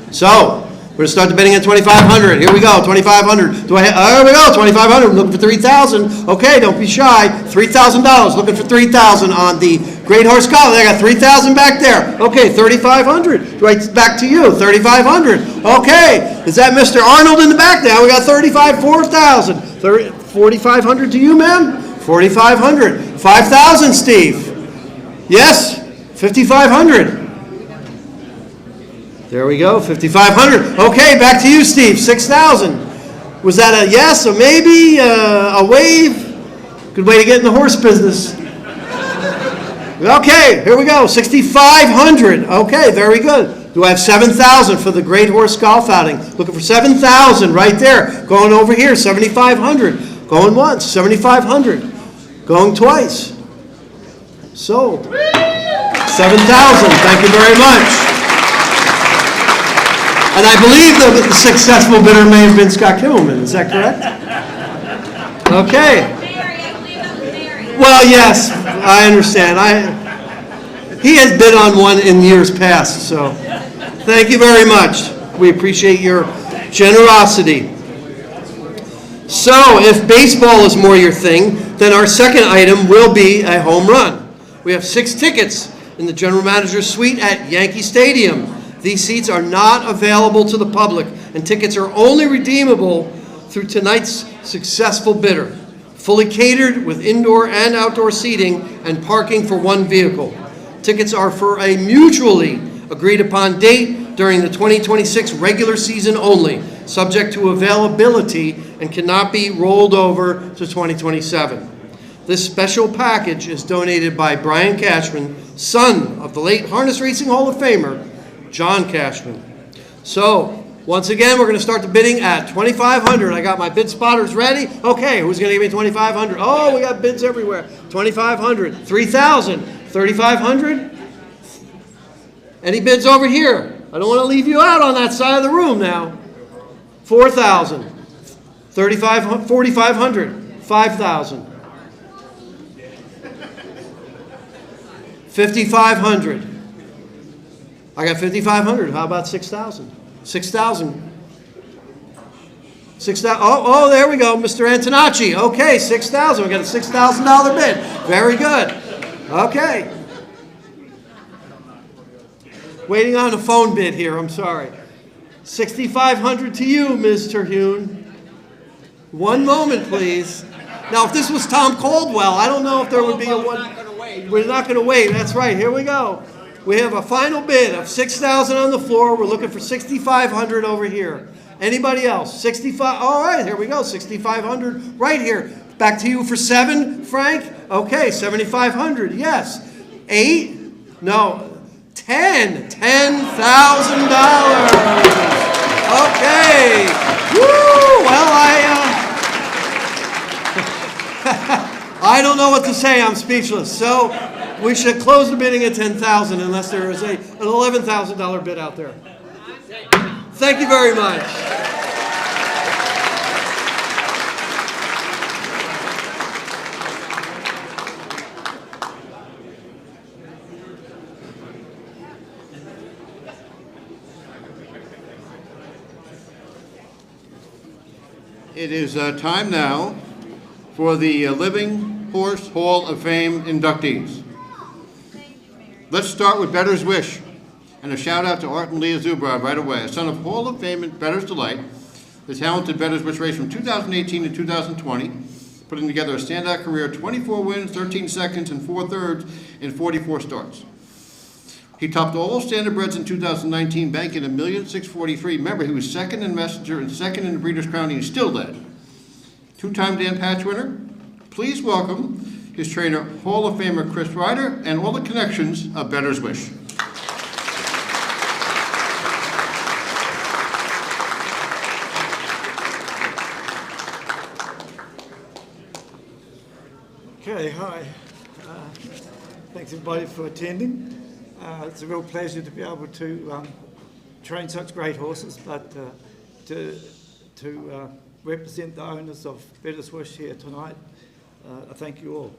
So, We're gonna start the bidding at 2,500. Here we go, 2,500. Here we go, 2,500. I'm looking for 3,000. Okay, don't be shy. $3,000. Looking for 3,000 on the Great Horse Golf. I got 3,000 back there. Okay, 3,500. Right back to you, 3,500. Okay, is that Mr. Arnold in the back now? We got 4,000. 4,500 to you, ma'am. 4,500. 5,000, Steve. Yes, 5,500. There we go, 5,500. Okay, back to you, Steve, 6,000. Was that a yes, a maybe, a wave? Good way to get in the horse business. Okay, here we go, 6,500. Okay, very good. Do I have 7,000 for the Great Horse Golf Outing? Looking for 7,000 right there. Going over here, 7,500. Going once, 7,500. Going twice. Sold. 7,000, thank you very much. And I believe the successful bidder may have been Scott Kimmelman. Is that correct? Okay. Well, yes, I understand. He has bid on one in years past, so thank you very much. We appreciate your generosity. So, if baseball is more your thing, then our second item will be a home run. We have 6 tickets in the General Manager's Suite at Yankee Stadium. These seats are not available to the public, and tickets are only redeemable through tonight's successful bidder. Fully catered with indoor and outdoor seating and parking for 1 vehicle. Tickets are for a mutually agreed upon date during the 2026 regular season only, subject to availability and cannot be rolled over to 2027. This special package is donated by Brian Cashman, son of the late Harness Racing Hall of Famer, John Cashman. So, once again, we're going to start the bidding at 2,500. I got my bid spotters ready. Okay, who's going to give me 2,500? Oh, we got bids everywhere. 2,500, 3,000, 3,500. Any bids over here? I don't want to leave you out on that side of the room now. 4,000, 4,500, 5,000, 5,500. I got 5,500. How about 6,000? 6,000. 6,000. Oh, there we go, Mr. Antonacci. Okay, 6,000. We got a $6,000 bid. Very good. Okay. Waiting on a phone bid here. I'm sorry. 6,500 to you, Ms. Terhune. One moment, please. Now, if this was Tom Caldwell, I don't know if there would be a one. We're not going to wait. That's right. Here we go. We have a final bid of 6,000 on the floor. We're looking for 6,500 over here. Anybody else? 65. All right, here we go. 6,500 right here. Back to you for 7, Frank. Okay, 7,500. Yes. 8. No. 10. $10,000. Okay. Woo. Well, I don't know what to say. I'm speechless. So we should close the bidding at 10,000 unless there is an $11,000 bid out there. Thank you very much. It is time now for the Living Horse Hall of Fame inductees. Let's start with Bettor's Wish, and a shout out to Art and Leah Zubrod right away. A son of Hall of Fame and Bettor's Delight, the talented Bettor's Wish race from 2018 to 2020, putting together a standout career, 24 wins, 13 seconds, and 4 thirds in 44 starts. He topped all standardbreds in 2019, banking $1,643,000. Remember, he was second in Messenger and second in the Breeders' Crown, and he still led. 2-time Dan Patch winner. Please welcome his trainer, Hall of Famer Chris Ryder, and all the connections of Bettor's Wish. Okay, hi. Thanks everybody for attending. It's a real pleasure to be able to train such great horses, but to represent the owners of Bettor's Wish here tonight. I thank you all.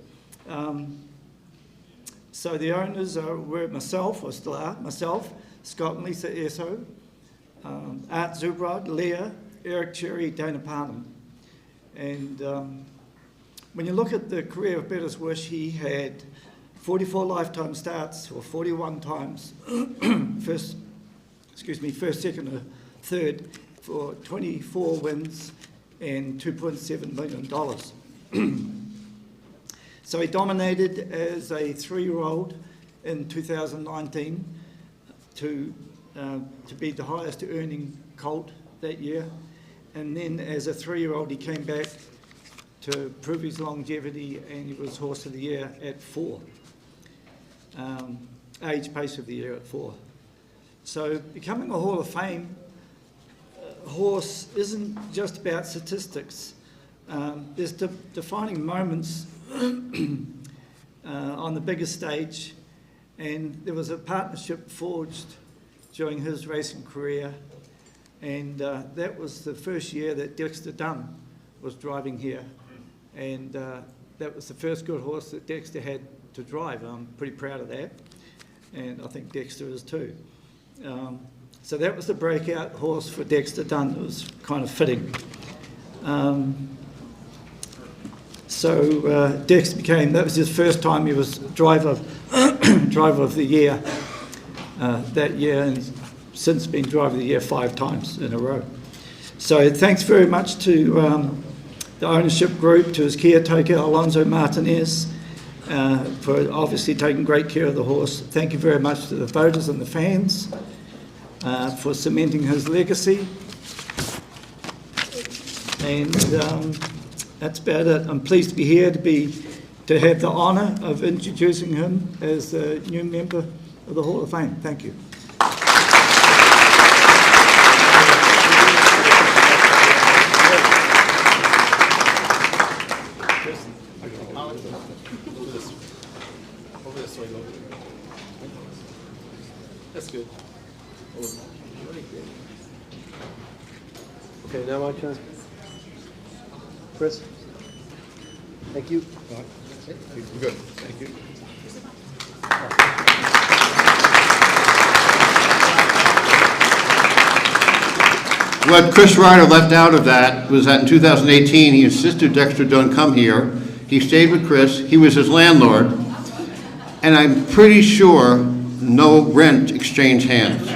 So the owners were myself, or still are, myself, Scott and Lisa Esso, Art Zubrod, Leah, Eric Cherry, Dana Parnham. And when you look at the career of Bettor's Wish, he had 44 lifetime starts, or 41 times, first, second, or third, for 24 wins and $2.7 million. So he dominated as a 3-year-old in 2019 to be the highest earning colt that year. And then as a 3-year-old, he came back to prove his longevity, and he was Horse of the Year at 4. Age Pace of the Year at 4. So becoming a Hall of Fame horse isn't just about statistics. There's defining moments on the biggest stage, and there was a partnership forged during his racing career, and that was the first year that Dexter Dunn was driving here, and that was the first good horse that Dexter had to drive. I'm pretty proud of that, and I think Dexter is too. So that was the breakout horse for Dexter Dunn. It was kind of fitting. So Dexter that was his first time he was driver of the year that year, and since been driver of the year 5 times in a row. So thanks very much to the ownership group, to his caretaker, Alonso Martinez, for obviously taking great care of the horse. Thank you very much to the voters and the fans for cementing his legacy. And that's about it. I'm pleased to be here to have the honour of introducing him as a new member of the Hall of Fame. Thank you. That's good. Okay, now my turn. Chris? Thank you. Good, thank you. What Chris Ryder left out of that was that in 2018, he insisted Dexter Dunn come here. He stayed with Chris. He was his landlord. And I'm pretty sure no rent exchanged hands.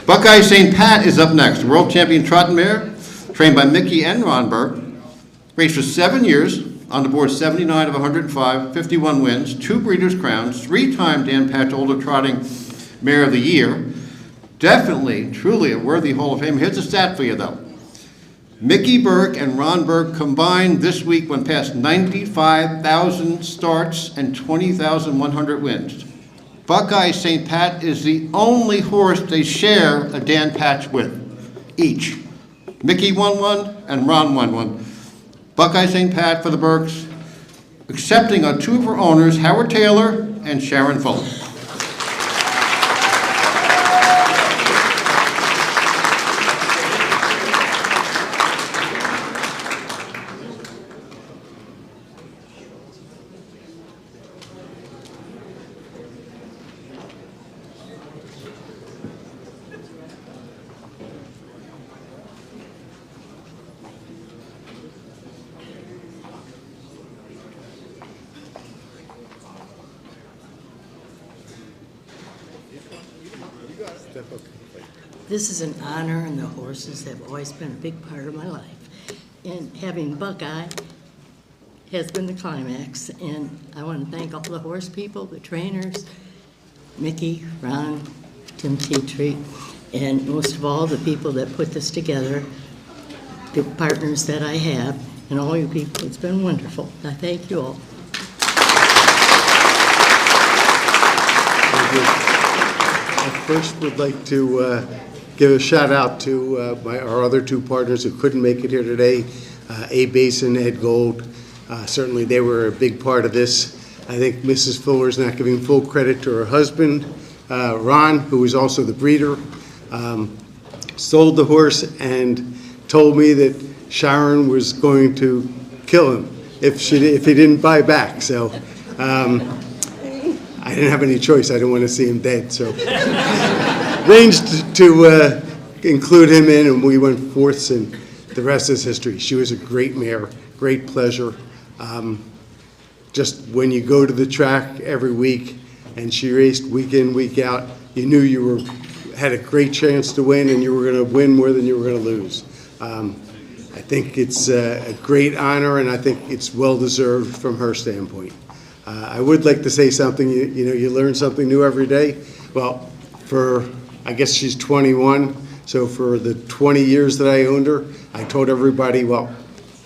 Buckeye St. Pat is up next. World champion trotting mare, trained by Mickey and Ron Burke. Raced for 7 years, on the board 79 of 105, 51 wins, 2 Breeders' Crowns, 3-time Dan Patch Older Trotting Mare of the Year. Definitely, truly a worthy Hall of Fame. Here's a stat for you, though. Mickey Burke and Ron Burke combined this week went past 95,000 starts and 20,100 wins. Buckeye St. Pat is the only horse they share a Dan Patch with, each. Mickey won one and Ron won one. Buckeye St. Pat for the Burkes, accepting on 2 of her owners, Howard Taylor and Sharon Fuller. This is an honor, and the horses have always been a big part of my life. And having Buckeye has been the climax, and I want to thank all the horse people, the trainers, Mickey, Ron, Tim Petrie, and most of all the people that put this together, the partners that I have, and all you people. It's been wonderful. I thank you all. I first would like to give a shout out to our other 2 partners who couldn't make it here today, A. Basin, Ed Gold. Certainly they were a big part of this. I think Mrs. Fuller is not giving full credit to her husband, Ron, who was also the breeder, sold the horse and told me that Sharon was going to kill him if he didn't buy back. So I didn't have any choice. I didn't want to see him dead. So arranged to include him in, and we went fourths, and the rest is history. She was a great mare, great pleasure. Just when you go to the track every week, and she raced week in, week out, you knew you had a great chance to win, and you were going to win more than you were going to lose. I think it's a great honor, and I think it's well-deserved from her standpoint. I would like to say something. You learn something new every day. Well, I guess she's 21, so for the 20 years that I owned her, I told everybody, well,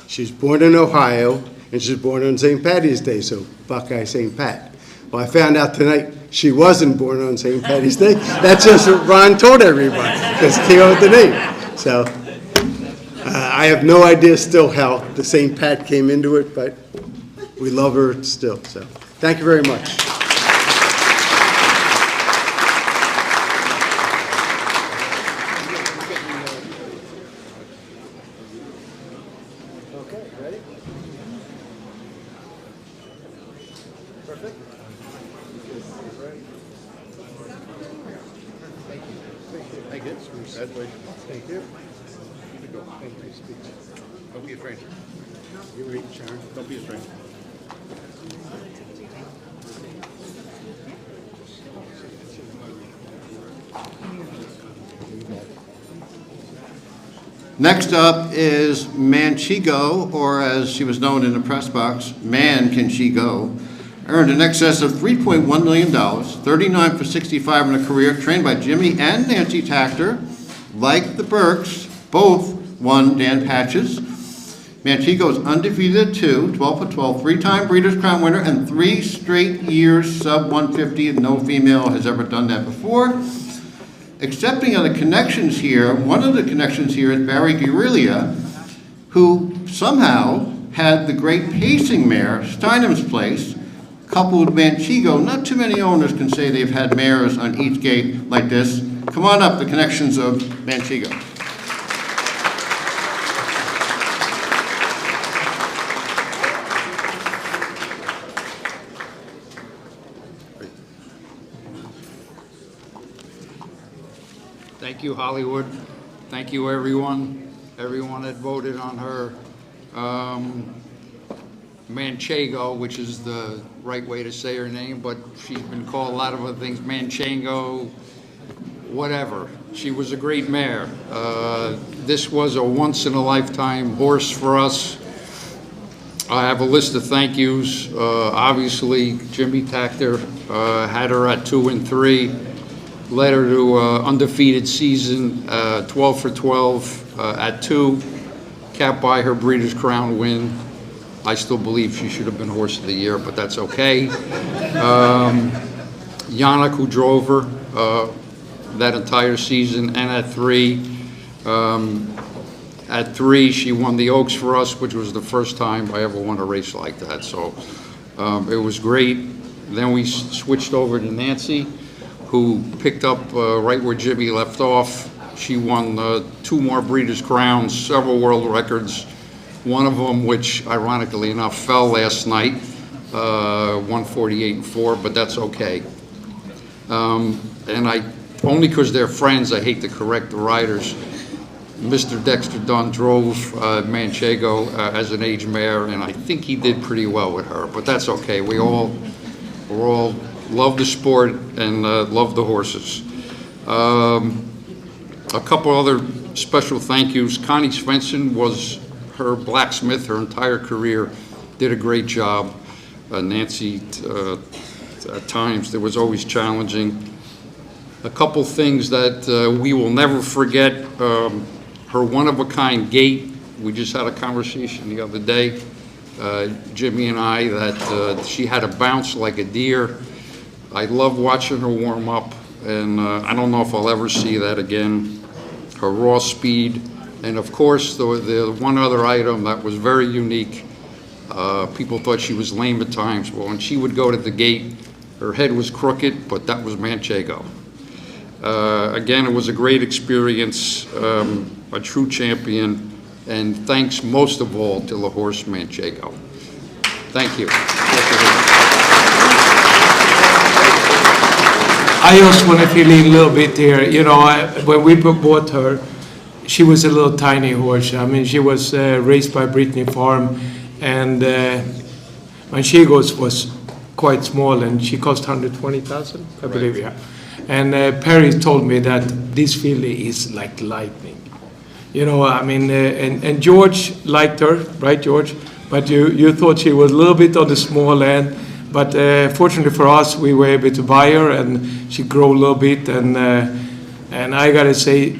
she's born in Ohio, and she's born on St. Patty's Day, so Buckeye St. Pat. Well, I found out tonight she wasn't born on St. Patty's Day. That's just what Ron told everybody, because he owed the name. So I have no idea still how the St. Pat came into it, but we love her still. So thank you very much. Okay, ready? Perfect. Thank you. Congratulations. Thank you. Keep it going. Thank you. Don't be a stranger. You're right, Sharon. Don't be a stranger. Next up is Manchego, or as she was known in the press box, Man Can She Go. Earned in excess of $3.1 million, 39 for 65 in a career, trained by Jimmy and Nancy Tactor. Like the Burks, both won Dan Patches. Manchego is undefeated at 12 for 12, three-time Breeders' Crown winner, and 3 straight years sub 150, and no female has ever done that before. Accepting of the connections here, one of the connections here is Barry Guerrilla, who somehow had the great pacing mare, Steinham's Place, coupled with Manchego. Not too many owners can say they've had mares on each gate like this. Come on up, the connections of Manchego. Thank you, Hollywood. Thank you, everyone that voted on her. Manchego, which is the right way to say her name, but she's been called a lot of other things, Manchego, whatever. She was a great mare. This was a once-in-a-lifetime horse for us. I have a list of thank yous. Obviously, Jimmy Tactor had her at 2 and 3. Led her to undefeated season, 12 for 12 at 2, capped by her Breeders' Crown win. I still believe she should have been Horse of the Year, but that's okay. Yannick, who drove her that entire season, and at 3. At 3, she won the Oaks for us, which was the first time I ever won a race like that. So it was great. Then we switched over to Nancy, who picked up right where Jimmy left off. She won 2 more Breeders' Crowns, several world records, one of them which, ironically enough, fell last night, 148-4, but that's okay. And only because they're friends, I hate to correct the riders. Mr. Dexter Dunn drove Manchego as an age mare, and I think he did pretty well with her, but that's okay. We're all love the sport and love the horses. A couple other special thank yous. Connie Svensson was her blacksmith her entire career, did a great job. Nancy, at times, there was always challenging. A couple things that we will never forget. Her one-of-a-kind gait. We just had a conversation the other day, Jimmy and I, that she had a bounce like a deer. I love watching her warm up, and I don't know if I'll ever see that again. Her raw speed, and of course, the one other item that was very unique, people thought she was lame at times. Well, when she would go to the gate, her head was crooked, but that was Manchego. Again, it was a great experience, a true champion, and thanks most of all to the horse Manchego. Thank you. I just want to fill in a little bit here. You know, when we bought her, she was a little tiny horse. I mean, she was raised by Brittany Farm, and when she was quite small, and she cost 120,000, I believe, yeah. And Perry told me that this filly is like lightning. You know, I mean, and George liked her, right, George? But you thought she was a little bit on the small end. But fortunately for us, we were able to buy her, and she grew a little bit. And I gotta say,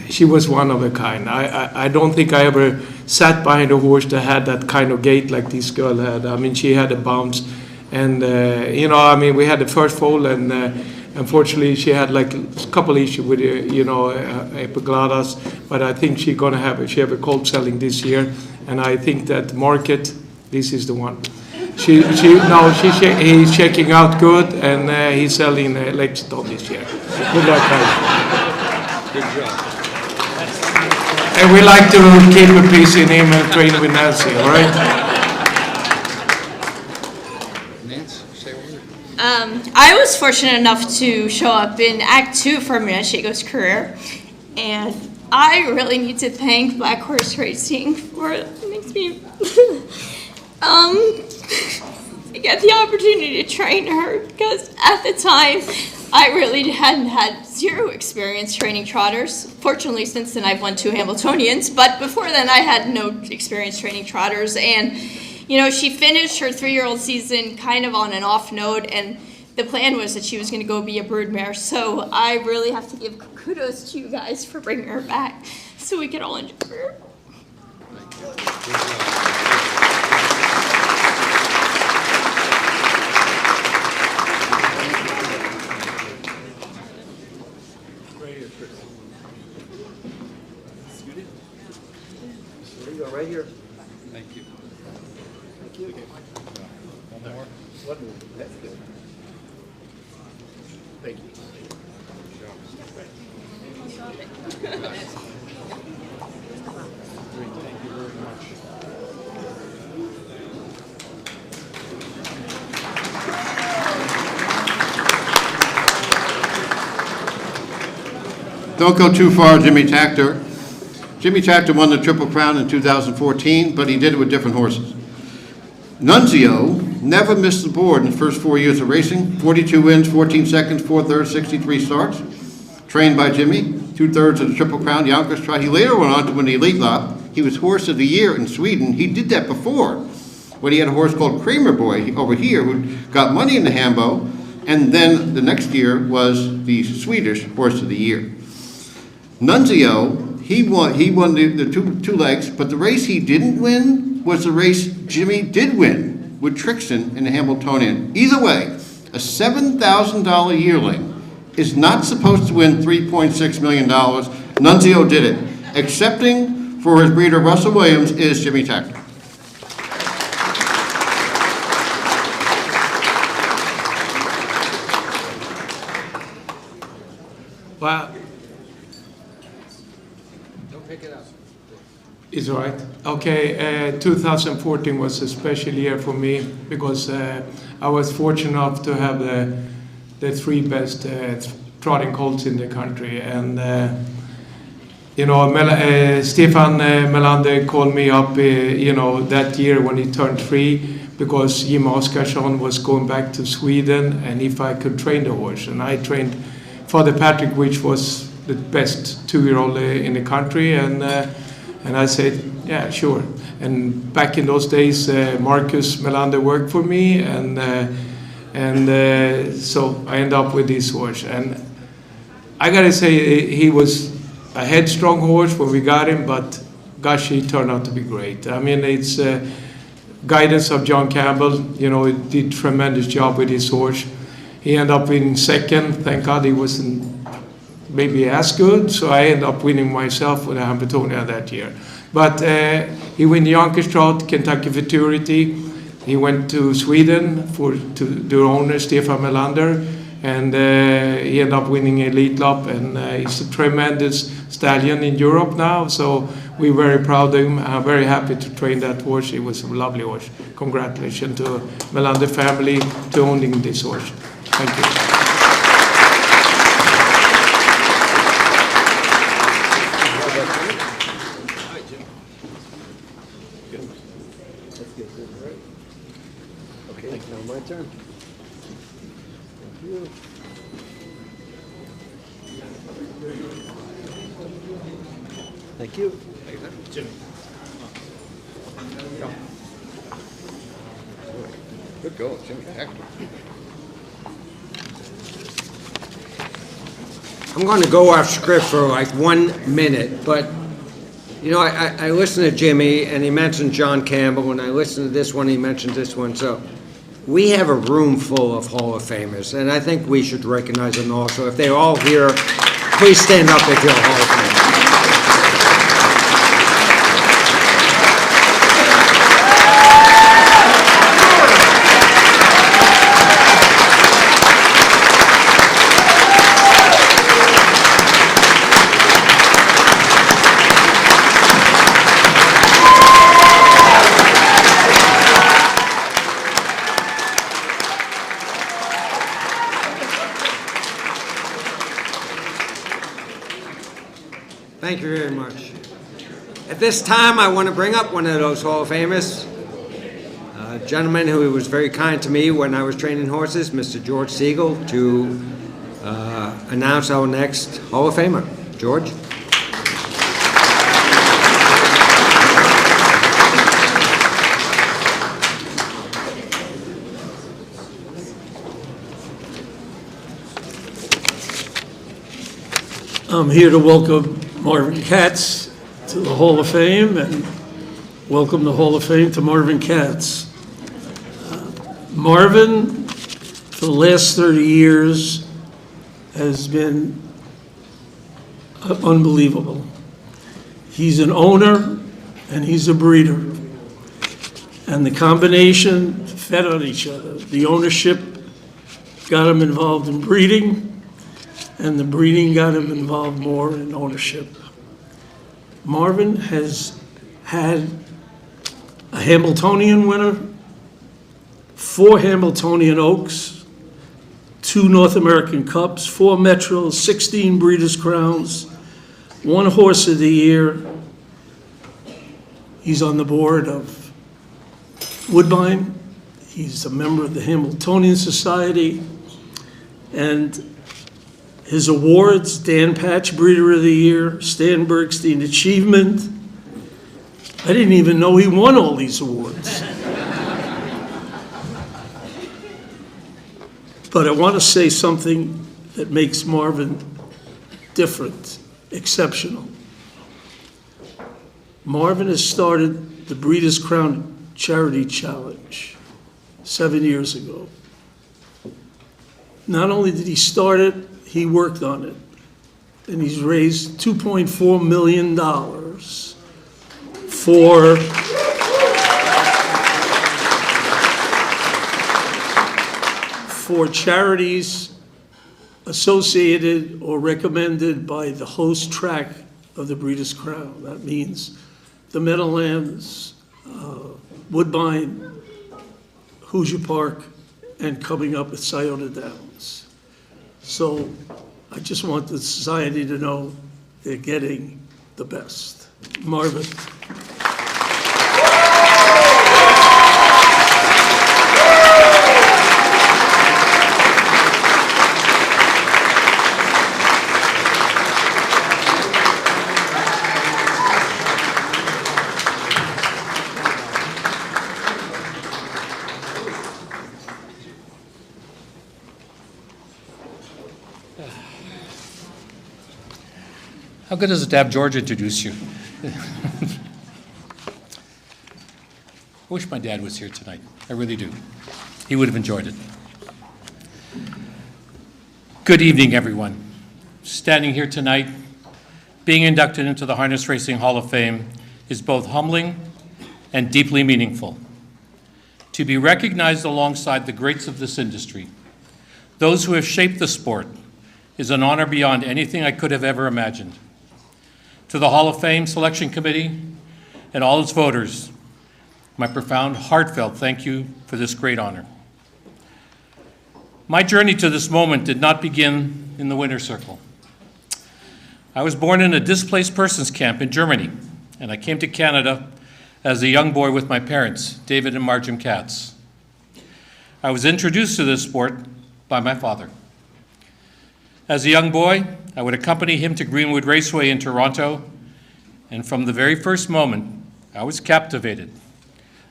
she was one of a kind. I don't think I ever sat behind a horse that had that kind of gait like this girl had. I mean, she had a bounce, and you know, I mean, we had the first foal, and unfortunately, she had like a couple issues with you know epiglottis. But I think she's gonna have a colt selling this year, and I think that market, this is the one. He's checking out good, and he's selling Lexington this year. Good luck, guys. Good job. And we like to keep a piece in him and train with Nancy, all right? Nancy, say a word. I was fortunate enough to show up in Act 2 for Manchego's career, and I really need to thank Black Horse Racing for it makes me to get the opportunity to train her, because at the time I really hadn't had zero experience training trotters. Fortunately, since then I've won 2 Hamiltonians, but before then I had no experience training trotters. And you know, she finished her 3-year-old season kind of on an off note, and the plan was that she was going to go be a broodmare. So I really have to give kudos to you guys for bringing her back so we could all enjoy her. There you go, right here. Thank you. Thank you. One more. One more. That's good. Thank you. Thank you very much. Don't go too far, Jimmy Takter. Jimmy Takter won the Triple Crown in 2014, but he did it with different horses. Nunzio never missed the board in his first 4 years of racing. 42 wins, 14 seconds, 4/3, 63 starts. Trained by Jimmy, 2/3 of the Triple Crown Yonkers Trot. He later went on to win the Elite Lop. He was Horse of the Year in Sweden. He did that before, when he had a horse called Kramer Boy over here who got money in the Hambo, and then the next year was the Swedish Horse of the Year. Nunzio, he won the two legs, but the race he didn't win was the race Jimmy did win with Trixon in the Hamiltonian. Either way, a $7,000 yearling is not supposed to win $3.6 million. Nunzio did it. Accepting for his breeder Russell Williams is Jimmy Takter. Well, Pick it up. it's all right. Okay, 2014 was a special year for me because I was fortunate enough to have the 3 best trotting colts in the country. And, you know, Stefan Melander called me up, you know, that year when he turned 3 because Jim Oskarsson was going back to Sweden and if I could train the horse. And I trained Father Patrick, which was the best 2-year-old in the country, and I said, yeah, sure. And back in those days, Marcus Melander worked for me, and so I ended up with this horse. And I gotta say, he was a headstrong horse when we got him, but gosh, he turned out to be great. I mean, it's guidance of John Campbell. You know, he did a tremendous job with his horse. He ended up in 2nd. Thank God he wasn't maybe as good, so I ended up winning myself with a Hamiltonian that year. But he won the Yonkers Trot, Kentucky Futurity. He went to Sweden to the owner, Stefan Melander, and he ended up winning Elite Lop, and he's a tremendous stallion in Europe now, so we're very proud of him. I'm very happy to train that horse. It was a lovely horse. Congratulations to Melander family to owning this horse. Thank you. turn. Thank you. Thank you. Jimmy. Good goal, Jimmy. Hector. I'm going to go off script for like 1 minute, but you know, I listened to Jimmy and he mentioned John Campbell, and I listened to this one, he mentioned this one. So we have a room full of Hall of Famers, and I think we should recognize them all. So if they're all here, please stand up if you're a Hall of Famer. Thank you very much. At this time, I want to bring up one of those Hall of Famers, a gentleman who was very kind to me when I was training horses, Mr. George Siegel, to announce our next Hall of Famer. George? I'm here to welcome Marvin Katz to the Hall of Fame, and welcome the Hall of Fame to Marvin Katz. Marvin, for the last 30 years, has been unbelievable. He's an owner and he's a breeder. And the combination fed on each other. The ownership got him involved in breeding, and the breeding got him involved more in ownership. Marvin has had a Hambletonian winner, 4 Hambletonian Oaks, 2 North American Cups, 4 Metros, 16 Breeders' Crowns, 1 Horse of the Year. He's on the board of Woodbine. He's a member of the Hambletonian Society. And his awards: Dan Patch Breeder of the Year, Stan Bergstein Achievement. I didn't even know he won all these awards. But I want to say something that makes Marvin different, exceptional. Marvin has started the Breeders' Crown Charity Challenge 7 years ago. Not only did he start it, he worked on it, and he's raised $2.4 million for charities associated or recommended by the host track of the Breeders' Crown. That means the Meadowlands, Woodbine, Hoosier Park, and coming up at Scioto Downs. So I just want the society to know they're getting the best. Marvin. How good is it to have George introduce you? I wish my dad was here tonight. I really do. He would have enjoyed it. Good evening, everyone. Standing here tonight, being inducted into the Harness Racing Hall of Fame is both humbling and deeply meaningful. To be recognized alongside the greats of this industry, those who have shaped the sport, is an honor beyond anything I could have ever imagined. To the Hall of Fame Selection Committee and all its voters, my profound, heartfelt thank you for this great honor. My journey to this moment did not begin in the winner's circle. I was born in a displaced persons camp in Germany, and I came to Canada as a young boy with my parents, David and Margim Katz. I was introduced to this sport by my father. As a young boy, I would accompany him to Greenwood Raceway in Toronto, and from the very first moment, I was captivated.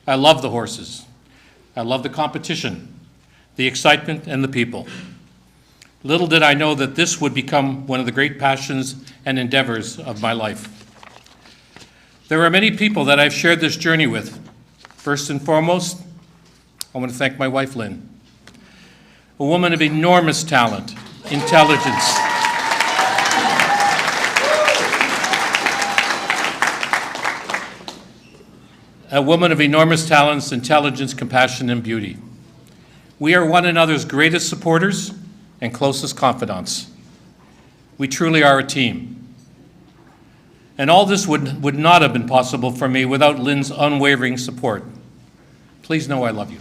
I love the horses. I love the competition, the excitement, and the people. Little did I know that this would become one of the great passions and endeavors of my life. There are many people that I've shared this journey with. First and foremost, I want to thank my wife, Lynn, a woman of enormous talent, intelligence, compassion, and beauty. We are one another's greatest supporters and closest confidants. We truly are a team. And all this would not have been possible for me without Lynn's unwavering support. Please know I love you.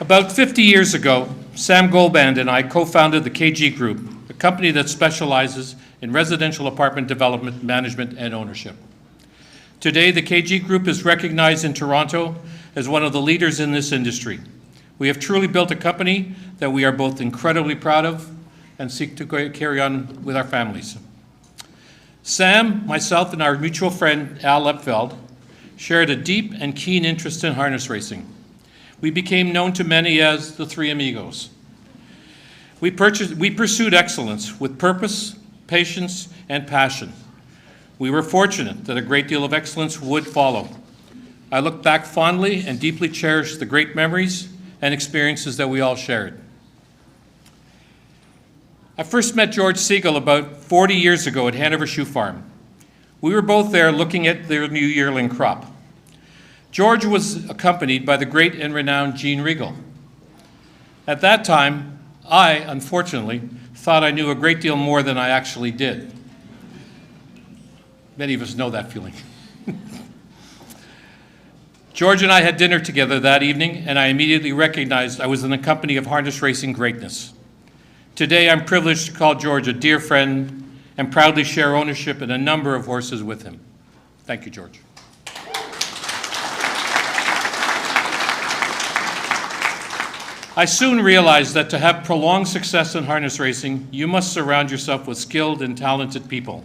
About 50 years ago, Sam Goldband and I co-founded the KG Group, a company that specializes in residential apartment development, management, and ownership. Today, the KG Group is recognized in Toronto as one of the leaders in this industry. We have truly built a company that we are both incredibly proud of and seek to carry on with our families. Sam, myself, and our mutual friend, Al Lepfeld, shared a deep and keen interest in harness racing. We became known to many as the Three Amigos. We pursued excellence with purpose, patience, and passion. We were fortunate that a great deal of excellence would follow. I look back fondly and deeply cherish the great memories and experiences that we all shared. I first met George Siegel about 40 years ago at Hanover Shoe Farm. We were both there looking at their new yearling crop. George was accompanied by the great and renowned Gene Regal. At that time, I, unfortunately, thought I knew a great deal more than I actually did. Many of us know that feeling. George and I had dinner together that evening, and I immediately recognized I was in the company of harness racing greatness. Today, I'm privileged to call George a dear friend and proudly share ownership in a number of horses with him. Thank you, George. I soon realized that to have prolonged success in harness racing, you must surround yourself with skilled and talented people.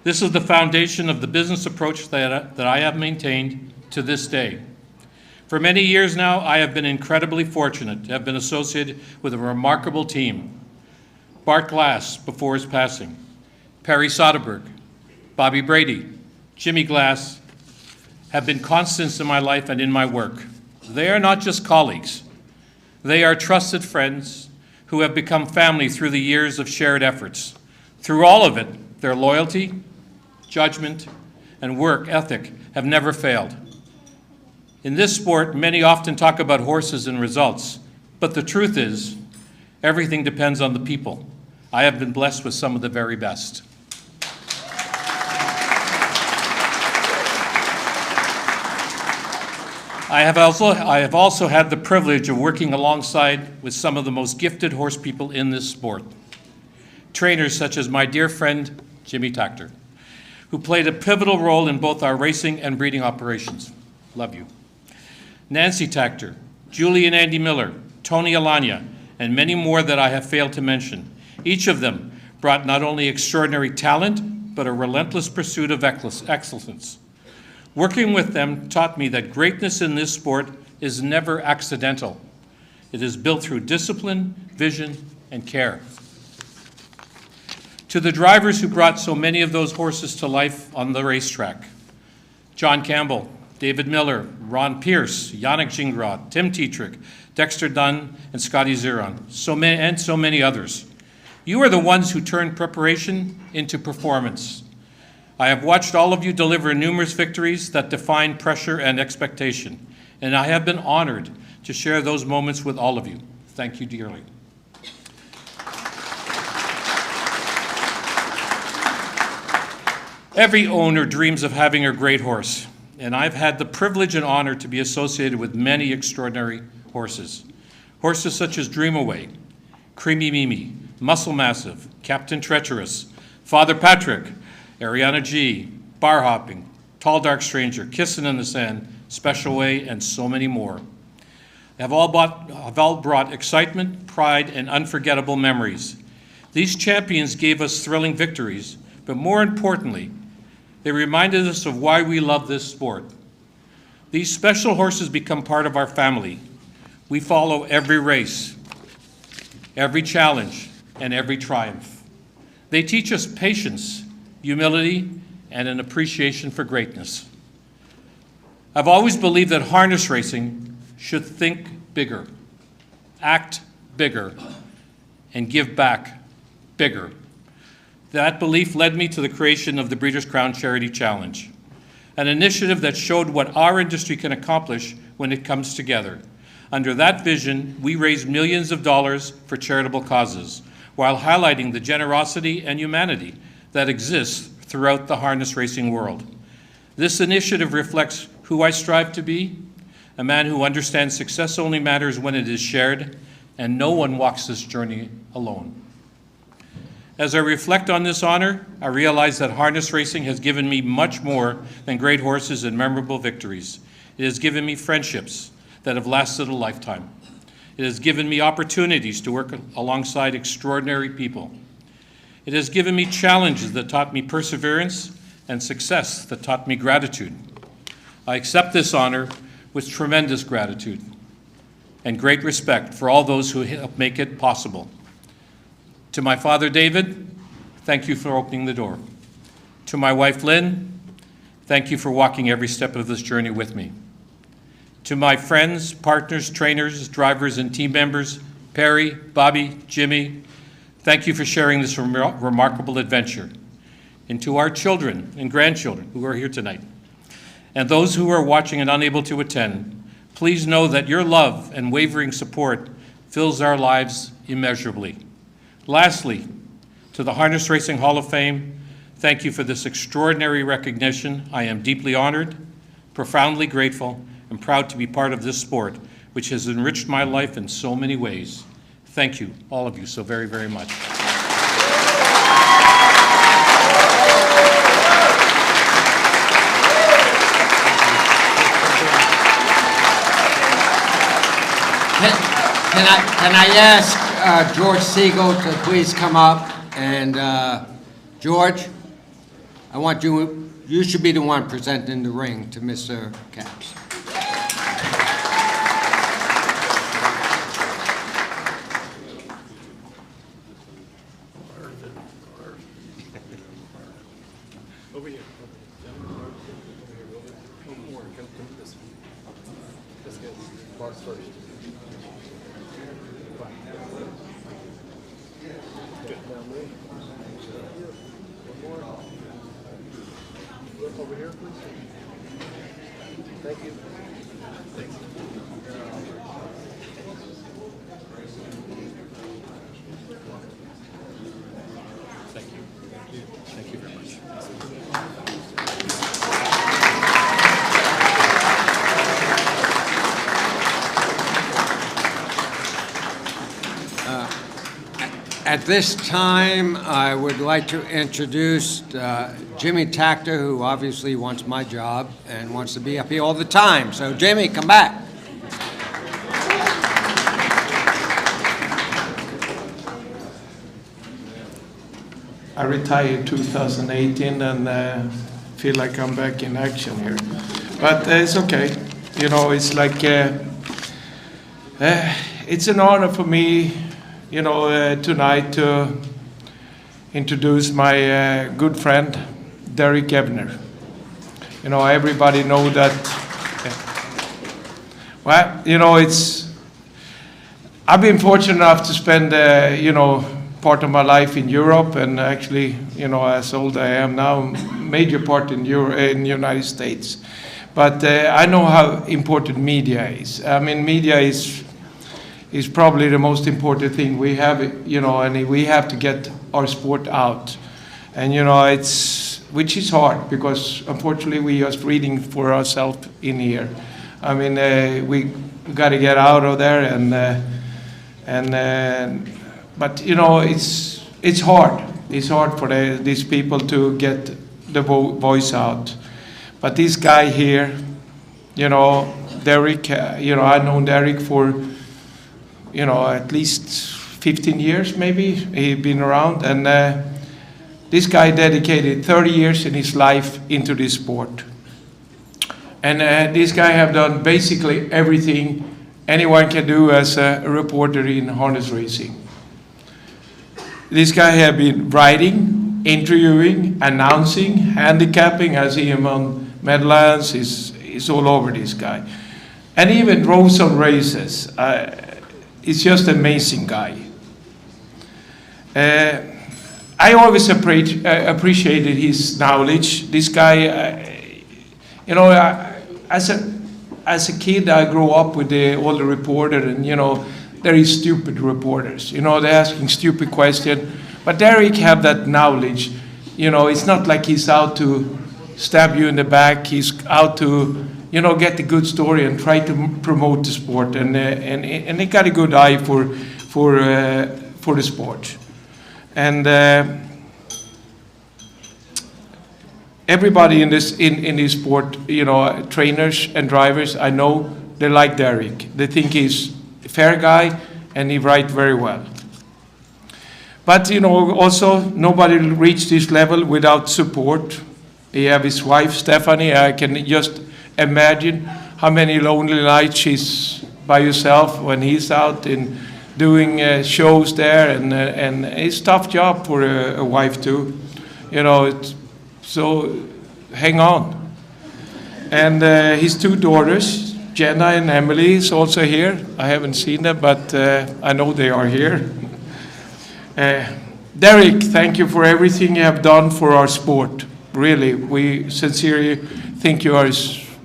This is the foundation of the business approach that I have maintained to this day. For many years now, I have been incredibly fortunate to have been associated with a remarkable team. Bart Glass, before his passing, Perry Soderberg, Bobby Brady, Jimmy Glass have been constants in my life and in my work. They are not just colleagues. They are trusted friends who have become family through the years of shared efforts. Through all of it, their loyalty, judgment, and work ethic have never failed. In this sport, many often talk about horses and results, but the truth is, everything depends on the people. I have been blessed with some of the very best. I have also had the privilege of working alongside with some of the most gifted horse people in this sport. Trainers such as my dear friend, Jimmy Tactor, who played a pivotal role in both our racing and breeding operations. Love you. Nancy Tactor, Julie and Andy Miller, Tony Alanya, and many more that I have failed to mention. Each of them brought not only extraordinary talent, but a relentless pursuit of excellence. Working with them taught me that greatness in this sport is never accidental. It is built through discipline, vision, and care. To the drivers who brought so many of those horses to life on the racetrack, John Campbell, David Miller, Ron Pierce, Yannick Gingras, Tim Tetrick, Dexter Dunn, and Scotty Zeron, so many others. You are the ones who turn preparation into performance. I have watched all of you deliver numerous victories that define pressure and expectation, and I have been honored to share those moments with all of you. Thank you dearly. Every owner dreams of having a great horse, and I've had the privilege and honor to be associated with many extraordinary horses. Horses such as Dream Away, Creamy Mimi, Muscle Massive, Captain Treacherous, Father Patrick, Ariana G, Bar Hopping, Tall Dark Stranger, Kissin' in the Sand, Special Way, and so many more. Have all brought excitement, pride, and unforgettable memories. These champions gave us thrilling victories, but more importantly, they reminded us of why we love this sport. These special horses become part of our family. We follow every race, every challenge, and every triumph. They teach us patience, humility, and an appreciation for greatness. I've always believed that harness racing should think bigger, act bigger, and give back bigger. That belief led me to the creation of the Breeders' Crown Charity Challenge, an initiative that showed what our industry can accomplish when it comes together. Under that vision, we raised millions of dollars for charitable causes, while highlighting the generosity and humanity that exists throughout the harness racing world. This initiative reflects who I strive to be, a man who understands success only matters when it is shared, and no one walks this journey alone. As I reflect on this honor, I realize that harness racing has given me much more than great horses and memorable victories. It has given me friendships that have lasted a lifetime. It has given me opportunities to work alongside extraordinary people. It has given me challenges that taught me perseverance and success that taught me gratitude. I accept this honor with tremendous gratitude and great respect for all those who helped make it possible. To my father, David, thank you for opening the door. To my wife, Lynn, thank you for walking every step of this journey with me. To my friends, partners, trainers, drivers, and team members, Perry, Bobby, Jimmy, thank you for sharing this remarkable adventure. And to our children and grandchildren who are here tonight, and those who are watching and unable to attend, please know that your love and wavering support fills our lives immeasurably. Lastly, to the Harness Racing Hall of Fame, thank you for this extraordinary recognition. I am deeply honored, profoundly grateful, and proud to be part of this sport, which has enriched my life in so many ways. Thank you, all of you, so very, very much. Can I ask George Siegel to please come up? And George, I want you should be the one presenting the ring to Mr. Capps. Over here. Let's get Mark's first. Over here, please. Thank you. Thanks. Thank you. Thank you very much. At this time, I would like to introduce Jimmy Tactor, who obviously wants my job and wants to be up here all the time. So, Jimmy, come back. I retired in 2018 and feel like I'm back in action here. But it's okay. You know, it's like, it's an honor for me, you know, tonight to introduce my good friend, Derek Ebner. You know, everybody know that, well, you know, I've been fortunate enough to spend, you know, part of my life in Europe, and actually, you know, as old I am now, major part in the United States. But I know how important media is. I mean, media is probably the most important thing we have, you know, and we have to get our sport out. And, you know, which is hard, because unfortunately we just reading for ourselves in here. I mean, we got to get out of there, but, you know, it's hard. It's hard for these people to get the voice out. But this guy here, you know, Derek, you know, I've known Derek for, you know, at least 15 years maybe. He's been around, and this guy dedicated 30 years in his life into this sport. And this guy have done basically everything anyone can do as a reporter in harness racing. This guy have been writing, interviewing, announcing, handicapping. I see him on Meadowlands. He's all over, this guy. And even drove some races. He's just an amazing guy. I always appreciated his knowledge. This guy, you know, as a kid, I grew up with all the reporters, and you know, there is stupid reporters. You know, they're asking stupid questions. But Derek have that knowledge. You know, it's not like he's out to stab you in the back. He's out to, you know, get the good story and try to promote the sport. And he got a good eye for the sport. And everybody in this sport, you know, trainers and drivers, I know they like Derek. They think he's a fair guy and he writes very well. But you know, also nobody reached this level without support. He have his wife Stephanie. I can just imagine how many lonely nights she's by herself when he's out in doing shows there, and it's a tough job for a wife too. You know, so hang on. And his two daughters, Jenna and Emily, is also here. I haven't seen them, but I know they are here. Derek, thank you for everything you have done for our sport. Really, we sincerely think you have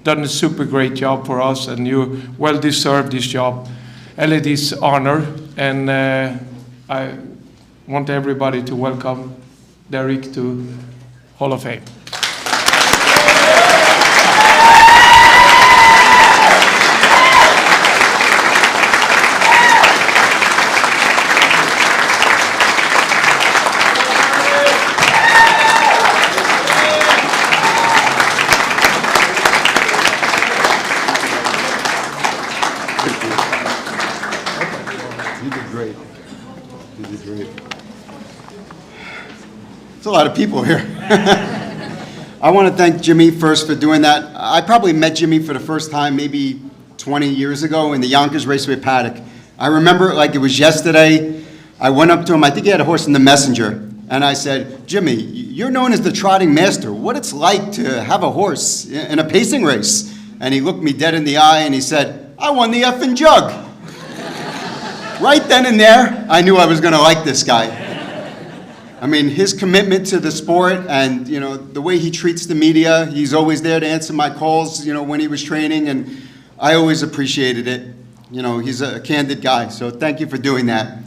done a super great job for us, and you well deserve this job, this honor. And I want everybody to welcome Derek to Hall of Fame. There's a lot of people here. I want to thank Jimmy first for doing that. I probably met Jimmy for the first time maybe 20 years ago in the Yonkers Raceway paddock. I remember it like it was yesterday. I went up to him, I think he had a horse in the Messenger, and I said, Jimmy, you're known as the trotting master. What it's like to have a horse in a pacing race? And he looked me dead in the eye and he said, I won the effing jug. Right then and there, I knew I was going to like this guy. I mean, his commitment to the sport and, you know, the way he treats the media, he's always there to answer my calls, you know, when he was training, and I always appreciated it. You know, he's a candid guy, so thank you for doing that.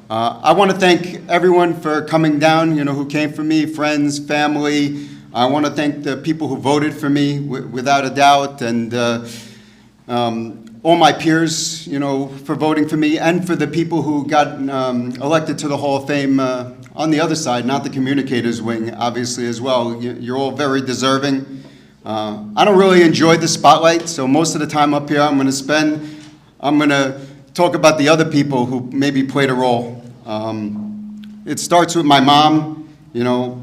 I want to thank everyone for coming down, you know, who came for me, friends, family. I want to thank the people who voted for me, without a doubt, and all my peers, you know, for voting for me, and for the people who got elected to the Hall of Fame on the other side, not the communicators wing, obviously, as well. You're all very deserving. I don't really enjoy the spotlight, so most of the time up here I'm going to talk about the other people who maybe played a role. It starts with my mom. You know,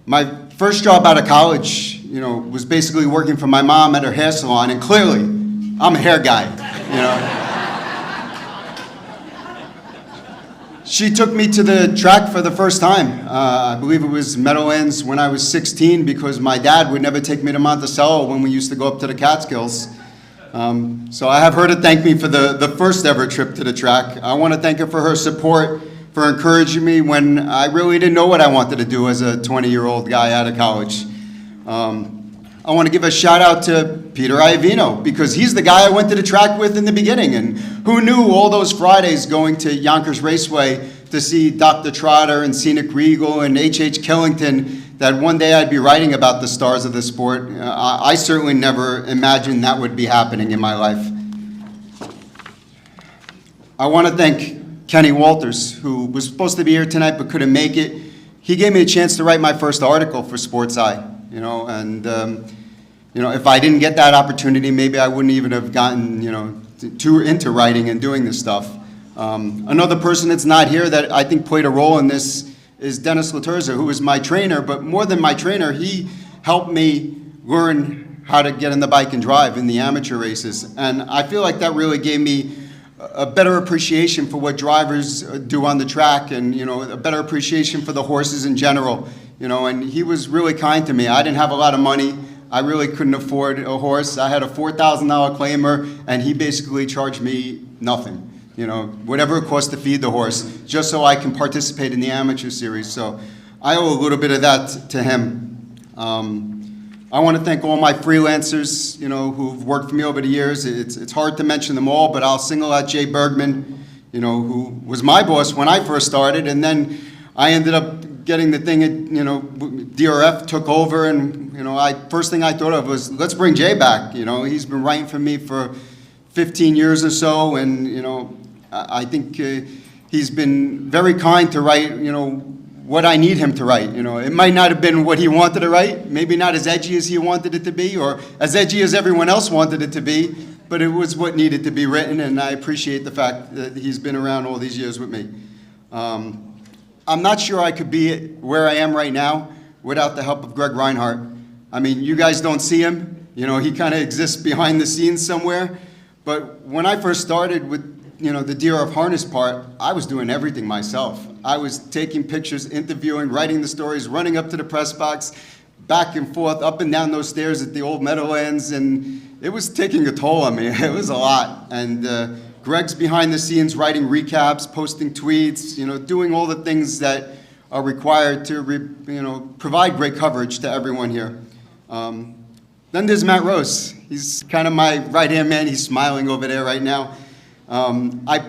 my first job out of college, you know, was basically working for my mom at her hair salon, and clearly, I'm a hair guy, you know. She took me to the track for the first time. I believe it was Meadowlands when I was 16, because my dad would never take me to Monticello when we used to go up to the Catskills. So I have her to thank me for the first ever trip to the track. I want to thank her for her support, for encouraging me when I really didn't know what I wanted to do as a 20-year-old guy out of college. I want to give a shout out to Peter Iovino, because he's the guy I went to the track with in the beginning, and who knew all those Fridays going to Yonkers Raceway to see Dr. Trotter and Scenic Regal and H.H. Killington, that one day I'd be writing about the stars of the sport. I certainly never imagined that would be happening in my life. I want to thank Kenny Walters, who was supposed to be here tonight but couldn't make it. He gave me a chance to write my first article for Sports Eye, you know, and if I didn't get that opportunity, maybe I wouldn't even have gotten, too into writing and doing this stuff. Another person that's not here that I think played a role in this is Dennis Laterza, who was my trainer, but more than my trainer, he helped me learn how to get in the bike and drive in the amateur races. And I feel like that really gave me a better appreciation for what drivers do on the track, and a better appreciation for the horses in general. And he was really kind to me. I didn't have a lot of money. I really couldn't afford a horse. I had a $4,000 claimer, and he basically charged me nothing. Whatever it cost to feed the horse, just so I can participate in the amateur series. So I owe a little bit of that to him. I want to thank all my freelancers, who've worked for me over the years. It's hard to mention them all, but I'll single out Jay Bergman, who was my boss when I first started, and then I ended up getting the thing at, DRF took over, and, first thing I thought of was, let's bring Jay back. He's been writing for me for 15 years or so, and, I think he's been very kind to write, what I need him to write. It might not have been what he wanted to write, maybe not as edgy as he wanted it to be, or as edgy as everyone else wanted it to be, but it was what needed to be written, and I appreciate the fact that he's been around all these years with me. I'm not sure I could be where I am right now without the help of Greg Reinhardt. I mean, you guys don't see him. He kind of exists behind the scenes somewhere. But when I first started with, the DRF harness part, I was doing everything myself. I was taking pictures, interviewing, writing the stories, running up to the press box, back and forth, up and down those stairs at the old Meadowlands, and it was taking a toll on me. It was a lot. And Greg's behind the scenes writing recaps, posting tweets, doing all the things that are required to, provide great coverage to everyone here. Then there's Matt Rose. He's kind of my right-hand man. He's smiling over there right now. I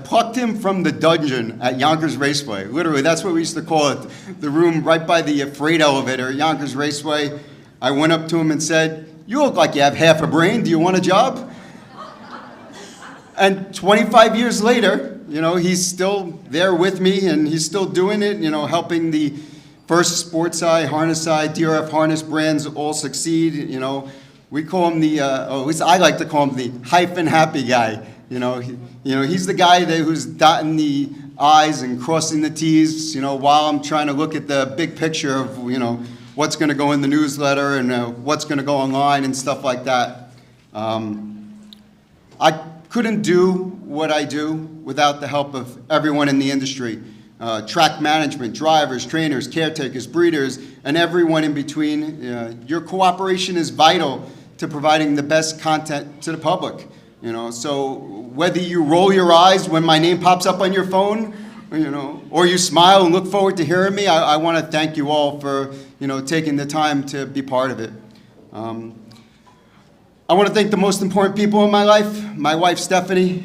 plucked him from the dungeon at Yonkers Raceway. Literally, that's what we used to call it, the room right by the freight elevator at Yonkers Raceway. I went up to him and said, "You look like you have half a brain. Do you want a job?" And 25 years later, he's still there with me, and he's still doing it, helping the First Sportseye, Harnesseye, DRF Harness brands all succeed. We call him at least I like to call him the hyphen happy guy. He's the guy who's dotting the I's and crossing the T's, while I'm trying to look at the big picture of, what's going to go in the newsletter and what's going to go online and stuff like that. I couldn't do what I do without the help of everyone in the industry. Track management, drivers, trainers, caretakers, breeders, and everyone in between. Your cooperation is vital to providing the best content to the public. So whether you roll your eyes when my name pops up on your phone, or you smile and look forward to hearing me, I want to thank you all for, taking the time to be part of it. I want to thank the most important people in my life, my wife Stephanie,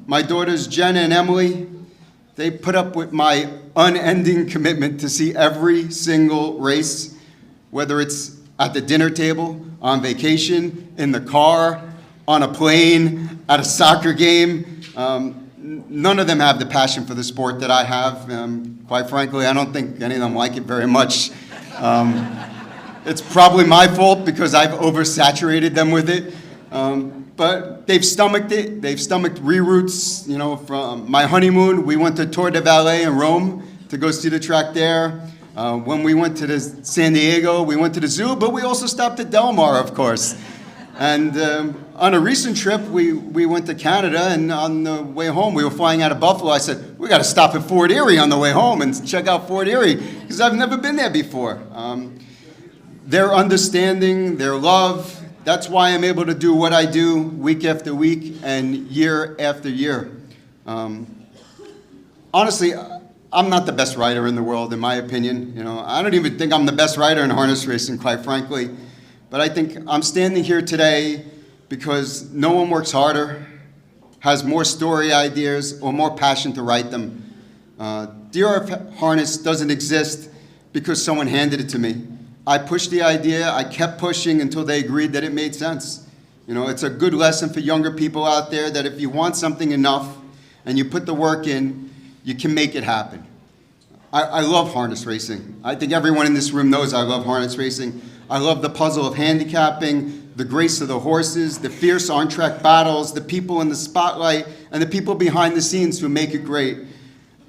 my daughters Jenna and Emily. They put up with my unending commitment to see every single race, whether it's at the dinner table, on vacation, in the car, on a plane, at a soccer game. None of them have the passion for the sport that I have. Quite frankly, I don't think any of them like it very much. It's probably my fault because I've oversaturated them with it. But they've stomached it. They've stomached reroutes. From my honeymoon, we went to Tour de Valais in Rome to go see the track there. When we went to San Diego, we went to the zoo, but we also stopped at Del Mar, of course. And on a recent trip, we went to Canada, and on the way home, we were flying out of Buffalo. I said, we got to stop at Fort Erie on the way home and check out Fort Erie, because I've never been there before. Their understanding, their love, that's why I'm able to do what I do week after week and year after year. Honestly, I'm not the best rider in the world, in my opinion. I don't even think I'm the best rider in harness racing, quite frankly. But I think I'm standing here today because no one works harder, has more story ideas, or more passion to write them. DRF Harness doesn't exist because someone handed it to me. I pushed the idea, I kept pushing until they agreed that it made sense. It's a good lesson for younger people out there that if you want something enough and you put the work in, you can make it happen. I love harness racing. I think everyone in this room knows I love harness racing. I love the puzzle of handicapping, the grace of the horses, the fierce on-track battles, the people in the spotlight, and the people behind the scenes who make it great.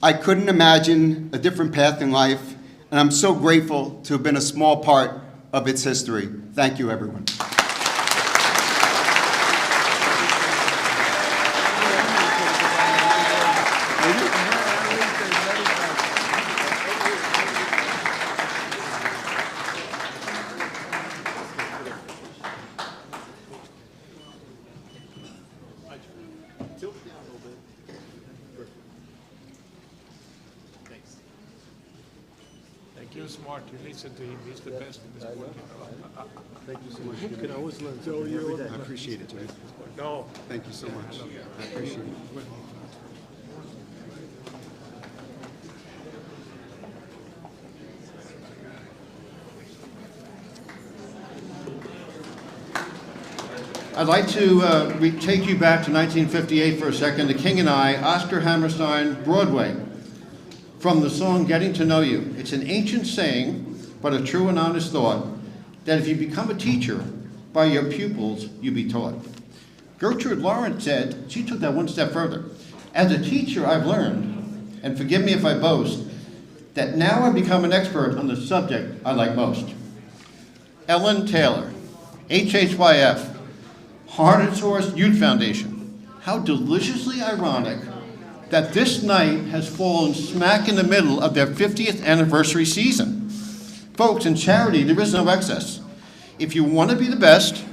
I couldn't imagine a different path in life, and I'm so grateful to have been a small part of its history. Thank you, everyone. Thank you, smart. You listen to him. He's the best in this sport. Thank you so much. You can always learn something every day. I appreciate it, Jimmy. No. Thank you so much. I appreciate it. I'd like to take you back to 1958 for a second. The King and I, Oscar Hammerstein, Broadway, from the song Getting to Know You. It's an ancient saying, but a true and honest thought, that if you become a teacher, by your pupils you be taught. Gertrude Lawrence said, she took that one step further. As a teacher, I've learned, and forgive me if I boast, that now I've become an expert on the subject I like most. Ellen Taylor, HHYF, Harness Horse Youth Foundation. How deliciously ironic that this night has fallen smack in the middle of their 50th anniversary season. Folks, in charity, there is no excess. If you want to be the best,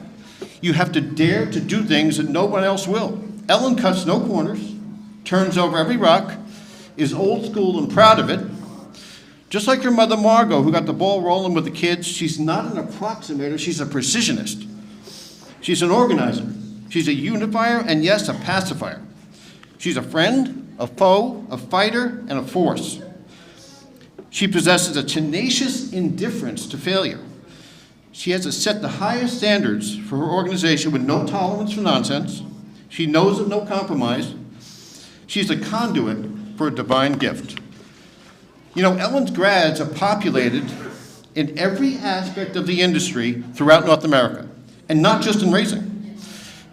you have to dare to do things that no one else will. Ellen cuts no corners, turns over every rock, is old school and proud of it. Just like her mother, Margot, who got the ball rolling with the kids, she's not an approximator, she's a precisionist. She's an organizer. She's a unifier, and yes, a pacifier. She's a friend, a foe, a fighter, and a force. She possesses a tenacious indifference to failure. She has to set the highest standards for her organization with no tolerance for nonsense. She knows of no compromise. She's a conduit for a divine gift. You know, Ellen's grads are populated in every aspect of the industry throughout North America, and not just in racing.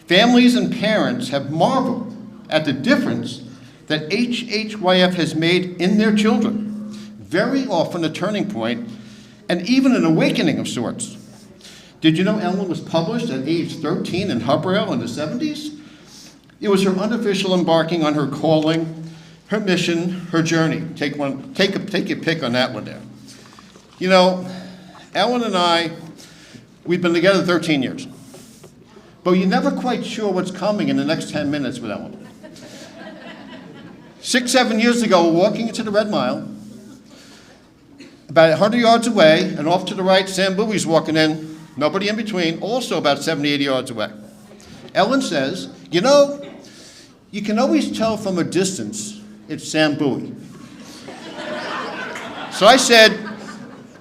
Families and parents have marveled at the difference that HHYF has made in their children, very often a turning point and even an awakening of sorts. Did you know Ellen was published at age 13 in Hubbard in the 70s? It was her unofficial embarking on her calling, her mission, her journey. Take your pick on that one there. You know, Ellen and I, we've been together 13 years, but you're never quite sure what's coming in the next 10 minutes with Ellen. 6, 7 years ago, we're walking into the Red Mile. About 100 yards away, and off to the right, Sam Bowie's walking in, nobody in between, also about 70, 80 yards away. Ellen says, you know, you can always tell from a distance it's Sam Bowie. So I said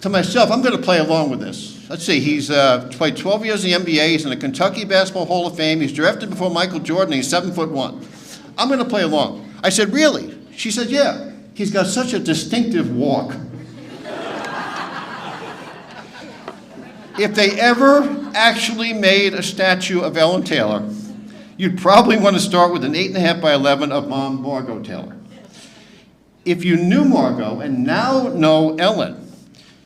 to myself, I'm going to play along with this. Let's see, he's played 12 years in the NBA, he's in the Kentucky Basketball Hall of Fame, he's drafted before Michael Jordan, he's 7'1". I'm going to play along. I said, really? She said, yeah, he's got such a distinctive walk. If they ever actually made a statue of Ellen Taylor, you'd probably want to start with an 8.5 by 11 of Mom Margot Taylor. If you knew Margot and now know Ellen,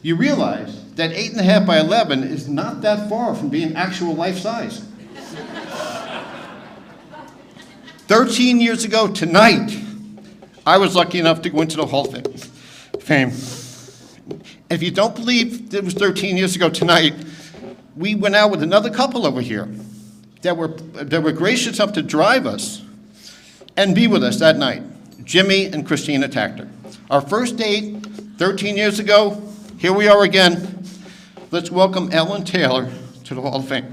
you realize that 8.5 by 11 is not that far from being actual life size. 13 years ago tonight, I was lucky enough to go into the Hall of Fame. If you don't believe it was 13 years ago tonight, we went out with another couple over here that were gracious enough to drive us and be with us that night, Jimmy and Christina Tactor. Our first date, 13 years ago, here we are again. Let's welcome Ellen Taylor to the Hall of Fame.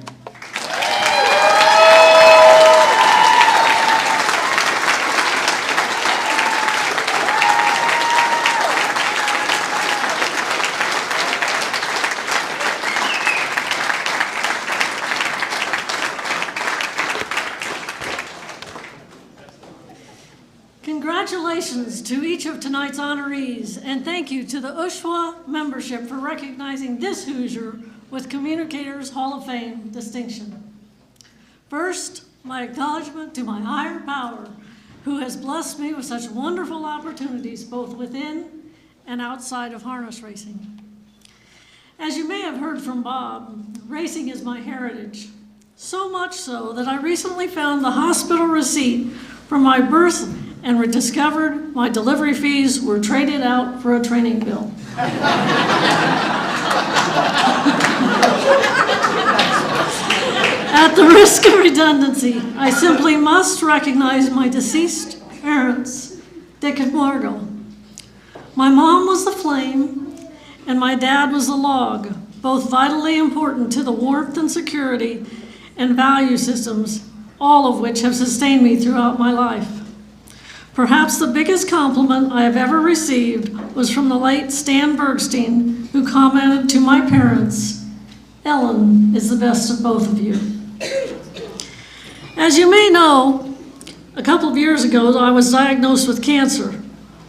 Congratulations to each of tonight's honorees, and thank you to the USHWA membership for recognizing this Hoosier with Communicators Hall of Fame distinction. First, my acknowledgement to my higher power, who has blessed me with such wonderful opportunities both within and outside of harness racing. As you may have heard from Bob, racing is my heritage. So much so that I recently found the hospital receipt from my birth and discovered my delivery fees were traded out for a training bill. At the risk of redundancy, I simply must recognize my deceased parents, Dick and Margot. My mom was the flame, and my dad was the log, both vitally important to the warmth and security and value systems, all of which have sustained me throughout my life. Perhaps the biggest compliment I have ever received was from the late Stan Bergstein, who commented to my parents, "Ellen is the best of both of you." As you may know, a couple of years ago, I was diagnosed with cancer,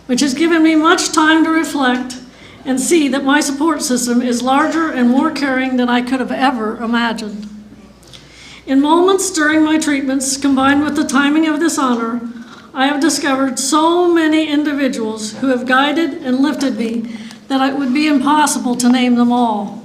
which has given me much time to reflect and see that my support system is larger and more caring than I could have ever imagined. In moments during my treatments, combined with the timing of this honor, I have discovered so many individuals who have guided and lifted me that it would be impossible to name them all.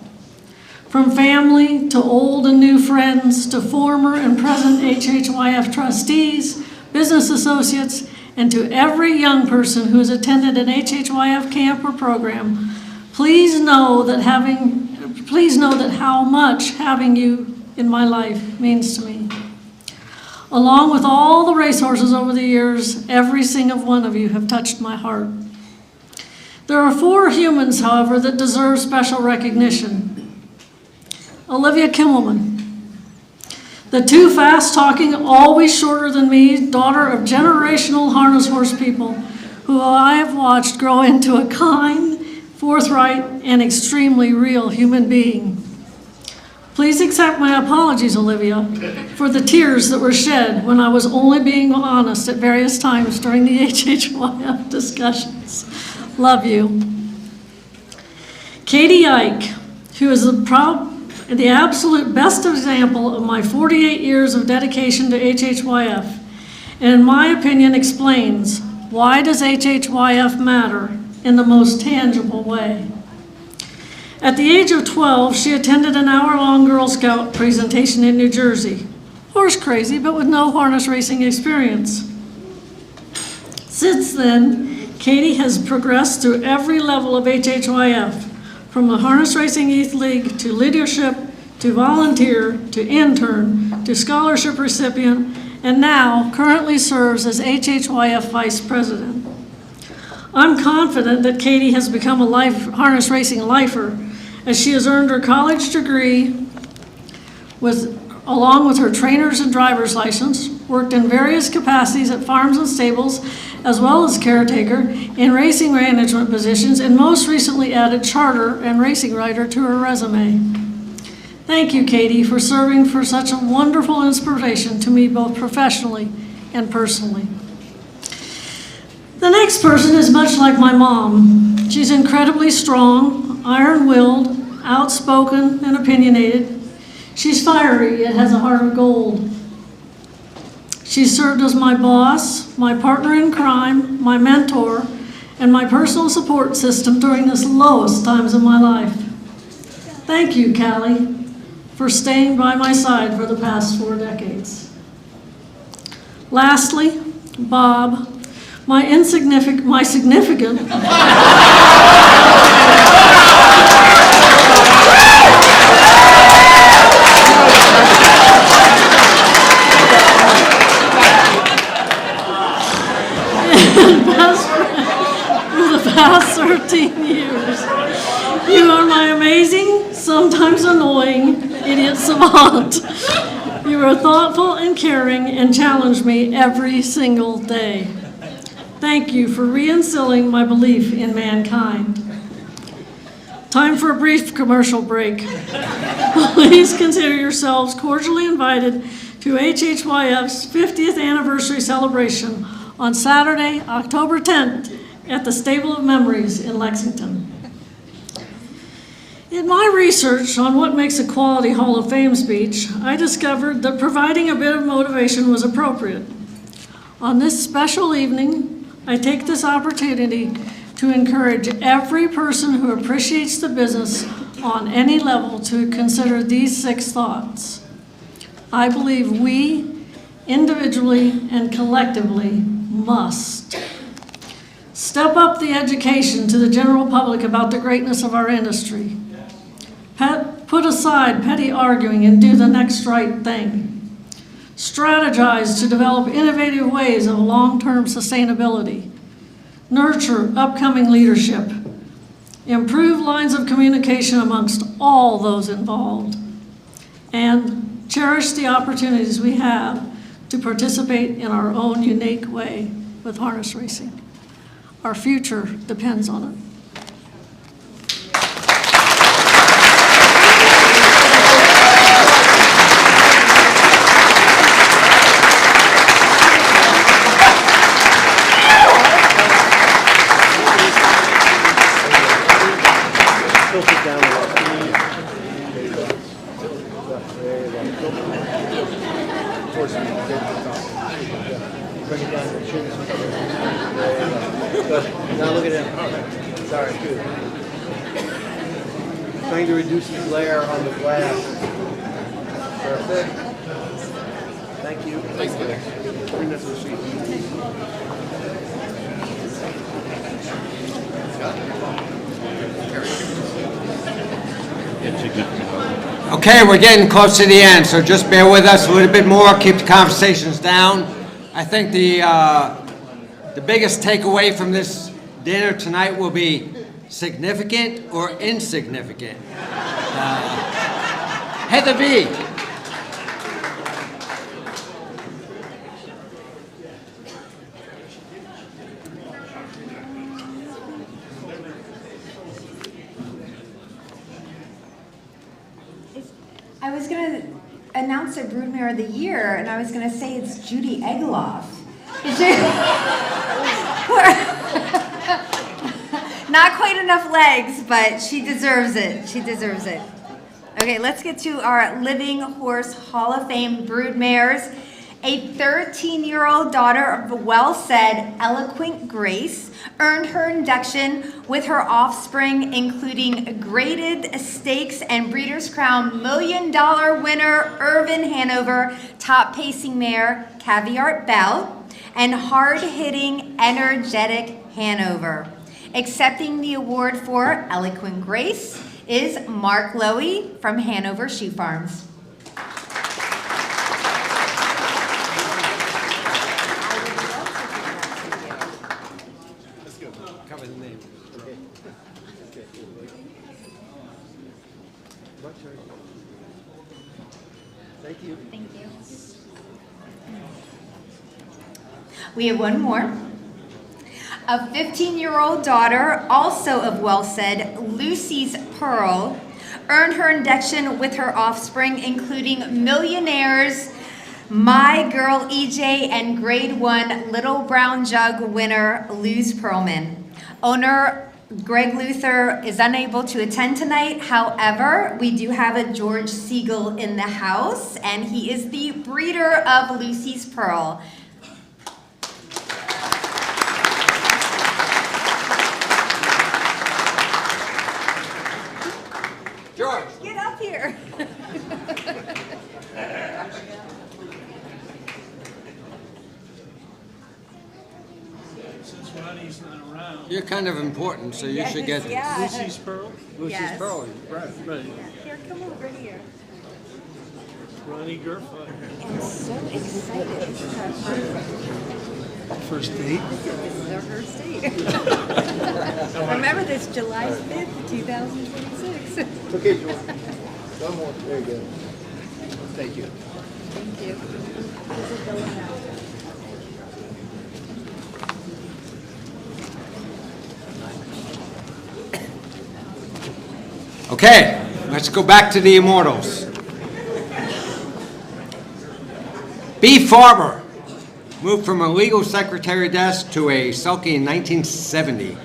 From family to old and new friends to former and present HHYF trustees, business associates, and to every young person who has attended an HHYF camp or program, please know that how much having you in my life means to me. Along with all the racehorses over the years, every single one of you have touched my heart. There are 4 humans, however, that deserve special recognition. Olivia Kimmelman, the too fast-talking, always shorter than me, daughter of generational harness horse people who I have watched grow into a kind, forthright, and extremely real human being. Please accept my apologies, Olivia, for the tears that were shed when I was only being honest at various times during the HHYF discussions. Love you. Katie Ike, who is the absolute best example of my 48 years of dedication to HHYF, and in my opinion explains why does HHYF matter in the most tangible way. At the age of 12, she attended an hour-long Girl Scout presentation in New Jersey. Horse crazy, but with no harness racing experience. Since then, Katie has progressed through every level of HHYF, from the Harness Racing Youth League to leadership, to volunteer, to intern, to scholarship recipient, and now currently serves as HHYF Vice President. I'm confident that Katie has become a harness racing lifer, as she has earned her college degree along with her trainer's and driver's license, worked in various capacities at farms and stables, as well as caretaker, in racing management positions, and most recently added charter and racing writer to her resume. Thank you, Katie, for serving for such a wonderful inspiration to me both professionally and personally. The next person is much like my mom. She's incredibly strong, iron-willed, outspoken, and opinionated. She's fiery, yet has a heart of gold. She served as my boss, my partner in crime, my mentor, and my personal support system during the lowest times of my life. Thank you, Callie, for staying by my side for the past 4 decades. Lastly, Bob, my significant best friend for the past 13 years. You are my amazing, sometimes annoying, idiot savant. You are thoughtful and caring and challenge me every single day. Thank you for reinstilling my belief in mankind. Time for a brief commercial break. Please consider yourselves cordially invited to HHYF's 50th anniversary celebration on Saturday, October 10th at the Stable of Memories in Lexington. In In my research on what makes a quality Hall of Fame speech, I discovered that providing a bit of motivation was appropriate. On this special evening, I take this opportunity to encourage every person who appreciates the business on any level to consider these 6 thoughts. I believe we, individually and collectively, must step up the education to the general public about the greatness of our industry. Put aside petty arguing and do the next right thing. Strategize to develop innovative ways of long-term sustainability. Nurture upcoming leadership. Improve lines of communication amongst all those involved. And cherish the opportunities we have to participate in our own unique way with harness racing. Our future depends on it. Now look at him. Sorry, good. Trying to reduce the glare on the glass. Perfect. Thank you. Thank you. Bring that to the seat. Okay, we're getting close to the end, so just bear with us a little bit more. Keep the conversations down. I think the biggest takeaway from this dinner tonight will be significant or insignificant. Heather B. I was going to announce a Broodmare of the Year, and I was going to say it's Judy Egloff. Not quite enough legs, but she deserves it. She deserves it. Okay, let's get to our Living Horse Hall of Fame broodmares. A 13-year-old daughter of the well-said, eloquent Grace earned her induction with her offspring, including graded stakes and Breeders' Crown $1 million winner Irvin Hanover, top pacing mare Caviar Belle, and hard-hitting, energetic Hanover. Accepting the award for Eloquent Grace is Mark Lowy from Hanover Shoe Farms. Cover the name. Okay. Thank you. Thank you. We have one more. A 15-year-old daughter, also of well-said, Lucy's Pearl, earned her induction with her offspring, including millionaires, My Girl EJ, and Grade 1 Little Brown Jug winner, Luz Pearlman. Owner Greg Luther is unable to attend tonight. However, we do have a George Siegel in the house, and he is the breeder of Lucy's Pearl. George. Get up here. Since Ronnie's not around. You're kind of important, so you should get this. Yeah. Lucy's Pearl? Lucy's Yes. Pearl. Right. Here, come over here. Ronnie Gerfa. I'm so excited. This is our First date? This is our first date. Remember this, July 5th, 2026. Okay, George. One more. There you go. Thank you. Thank you. This is going out. Okay, let's go back to the immortals. B. Farber moved from a legal secretary desk to a sulky in 1970.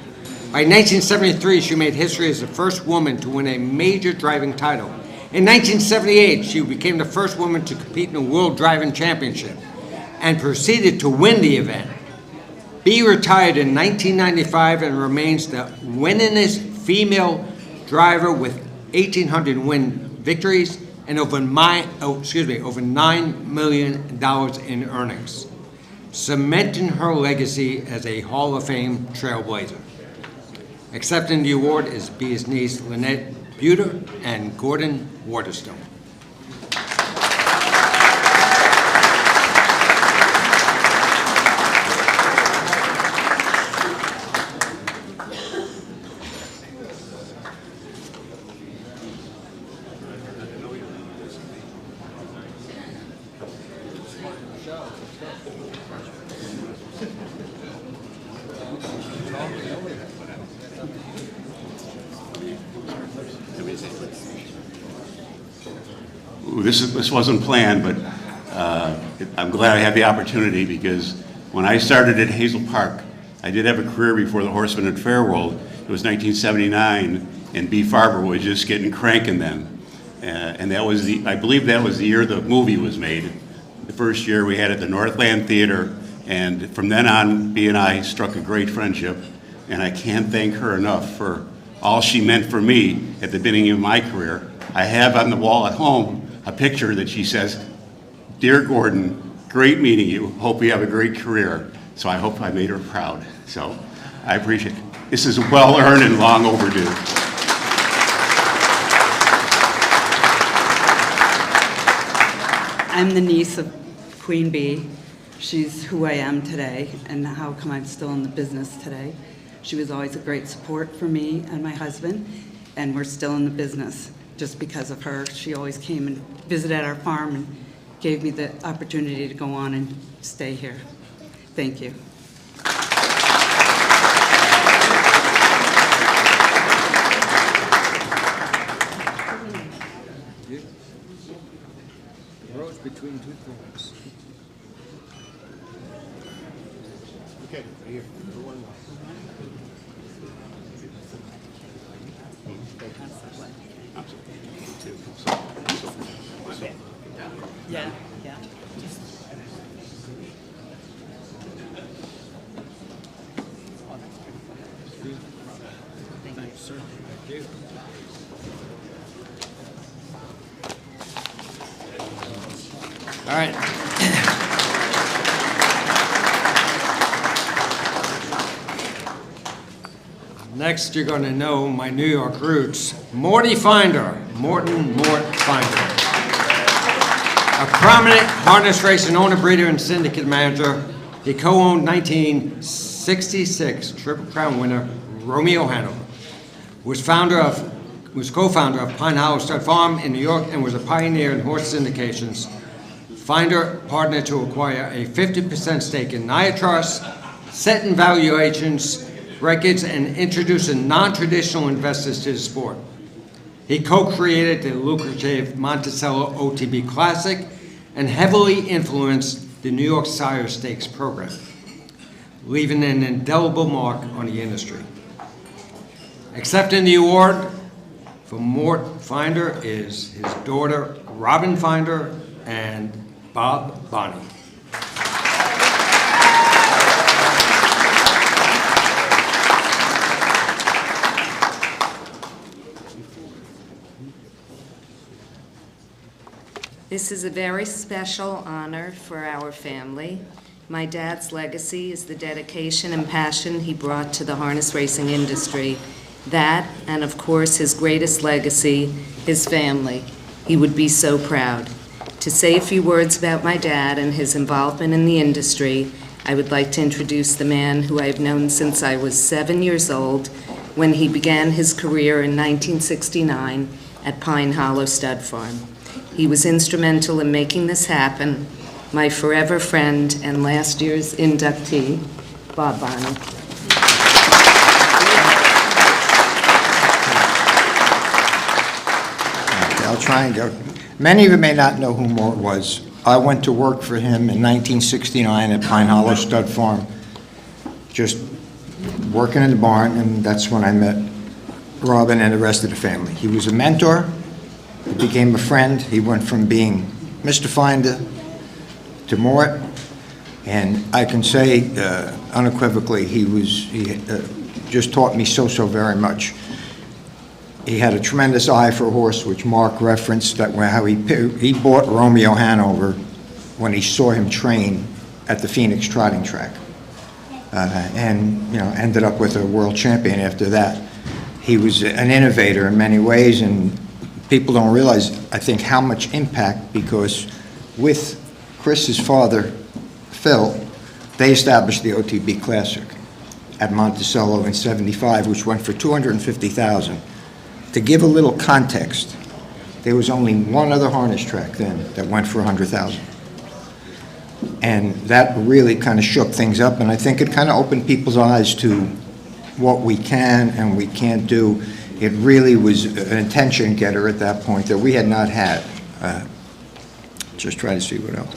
By 1973, she made history as the first woman to win a major driving title. In 1978, she became the first woman to compete in the World Driving Championship and proceeded to win the event. B retired in 1995 and remains the winningest female driver with 1,800 win victories and over $9 million in earnings, cementing her legacy as a Hall of Fame trailblazer. Accepting the award is B's niece Lynette Buter and Gordon Waterstone. Ooh, this wasn't planned, but I'm glad I had the opportunity, because when I started at Hazel Park, I did have a career before the Horseman at Fairwold. It was 1979, and B. Farber was just getting cranking then. And that was I believe that was the year the movie was made. The first year we had it at the Northland Theater, and from then on, B and I struck a great friendship, and I can't thank her enough for all she meant for me at the beginning of my career. I have on the wall at home a picture that she says, "Dear Gordon, great meeting you. Hope you have a great career." So I hope I made her proud. So I appreciate it. This is well earned and long overdue. I'm the niece of Queen Bee. She's who I am today, and how come I'm still in the business today. She was always a great support for me and my husband, and we're still in the business just because of her. She always came and visited our farm and gave me the opportunity to go on and stay here. Thank you. Rose between two thorns. Okay, right here. Yeah, yeah. Thank you, sir. Thank you. All right. Next, you're going to know my New York roots. Morton Mort Finder. A prominent harness racing owner, breeder, and syndicate manager, he co-owned 1966 Triple Crown winner Romeo Hanover. Was co-founder of Pine Hollow Stud Farm in New York and was a pioneer in horse syndications. Finder partnered to acquire a 50% stake in Niatrust, setting valuations records, and introducing non-traditional investors to the sport. He co-created the lucrative Monticello OTB Classic and heavily influenced the New York Sire Stakes program, leaving an indelible mark on the industry. Accepting the award for Mort Finder is his daughter, Robin Finder, and Bob Bonney. This is a very special honor for our family. My dad's legacy is the dedication and passion he brought to the harness racing industry. That, and of course his greatest legacy, his family. He would be so proud. To say a few words about my dad and his involvement in the industry, I would like to introduce the man who I have known since I was 7 years old, when he began his career in 1969 at Pine Hollow Stud Farm. He was instrumental in making this happen. My forever friend and last year's inductee, Bob Bonney. I'll try and go. Many of you may not know who Mort was. I went to work for him in 1969 at Pine Hollow Stud Farm. Just working in the barn, and that's when I met Robin and the rest of the family. He was a mentor, he became a friend. He went from being Mr. Finder to Mort, and I can say unequivocally, he just taught me so very much. He had a tremendous eye for a horse, which Mark referenced, that how he bought Romeo Hanover when he saw him train at the Phoenix trotting track, and ended up with a world champion after that. He was an innovator in many ways, and people don't realize, I think, how much impact, because with Chris's father, Phil, they established the OTB Classic at Monticello in '75, which went for $250,000. To give a little context, there was only one other harness track then that went for $100,000. And that really kind of shook things up, and I think it kind of opened people's eyes to what we can and we can't do. It really was an attention getter at that point that we had not had. Just trying to see what else.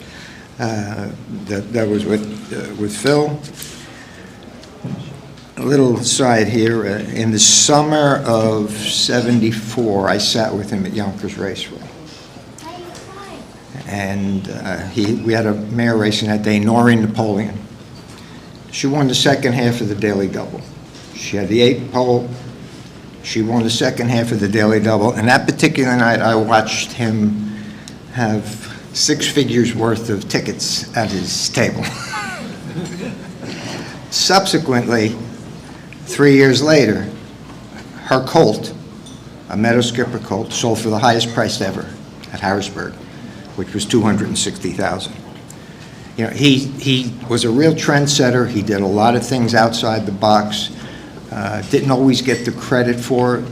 That was with Phil. A little side here. In the summer of '74, I sat with him at Yonkers Raceway. And we had a mare racing that day, Noreen Napoleon. She won the second half of the Daily Double. She had the 8th pole. She won the second half of the Daily Double. And that particular night, I watched him have 6 figures worth of tickets at his table. Subsequently, 3 years later, her colt, a Meadow Skipper colt, sold for the highest price ever at Harrisburg, which was $260,000. He was a real trendsetter. He did a lot of things outside the box. Didn't always get the credit for it,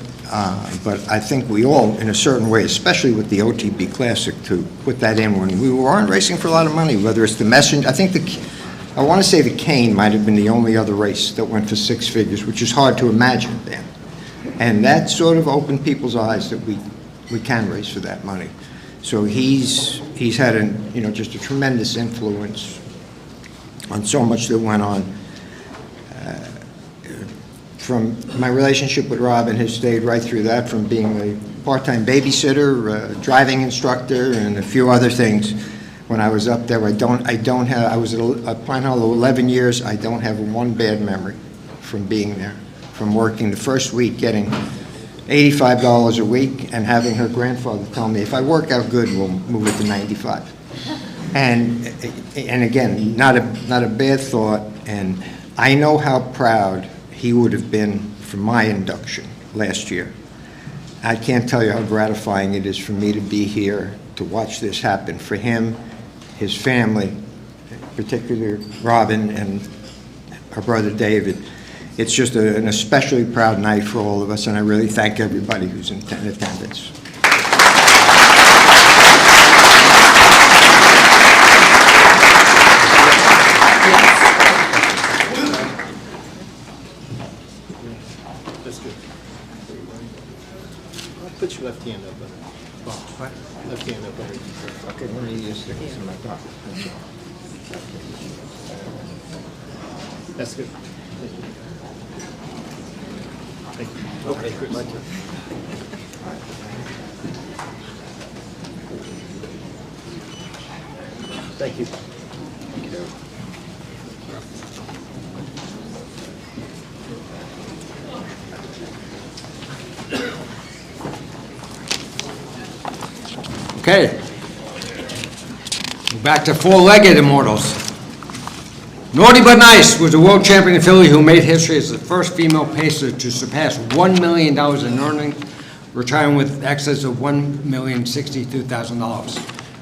but I think we all, in a certain way, especially with the OTB Classic, to put that in when we weren't racing for a lot of money, whether it's the Messenger. I want to say the Cane might have been the only other race that went for 6 figures, which is hard to imagine then. And that sort of opened people's eyes that we can race for that money. So he's had just a tremendous influence on so much that went on. From my relationship with Robin has stayed right through that, from being a part-time babysitter, driving instructor, and a few other things. When I was up there, I was at Pine Hollow 11 years. I don't have one bad memory from being there, from working the first week, getting $85 a week, and having her grandfather tell me, if I work out good, we'll move it to 95. And again, not a bad thought, and I know how proud he would have been for my induction last year. I can't tell you how gratifying it is for me to be here to watch this happen for him, his family, particularly Robin and her brother David. It's just an especially proud night for all of us, and I really thank everybody who's in attendance. That's good. I'll put your left hand up. What? Left hand up. Okay, let me just stick this in my pocket. That's good. Thank you. Okay, good. Thank you. Thank you. Okay. Back to four-legged immortals. Naughty But Nice was a world champion filly who made history as the first female pacer to surpass $1 million in earnings, retiring with excess of $1,062,000.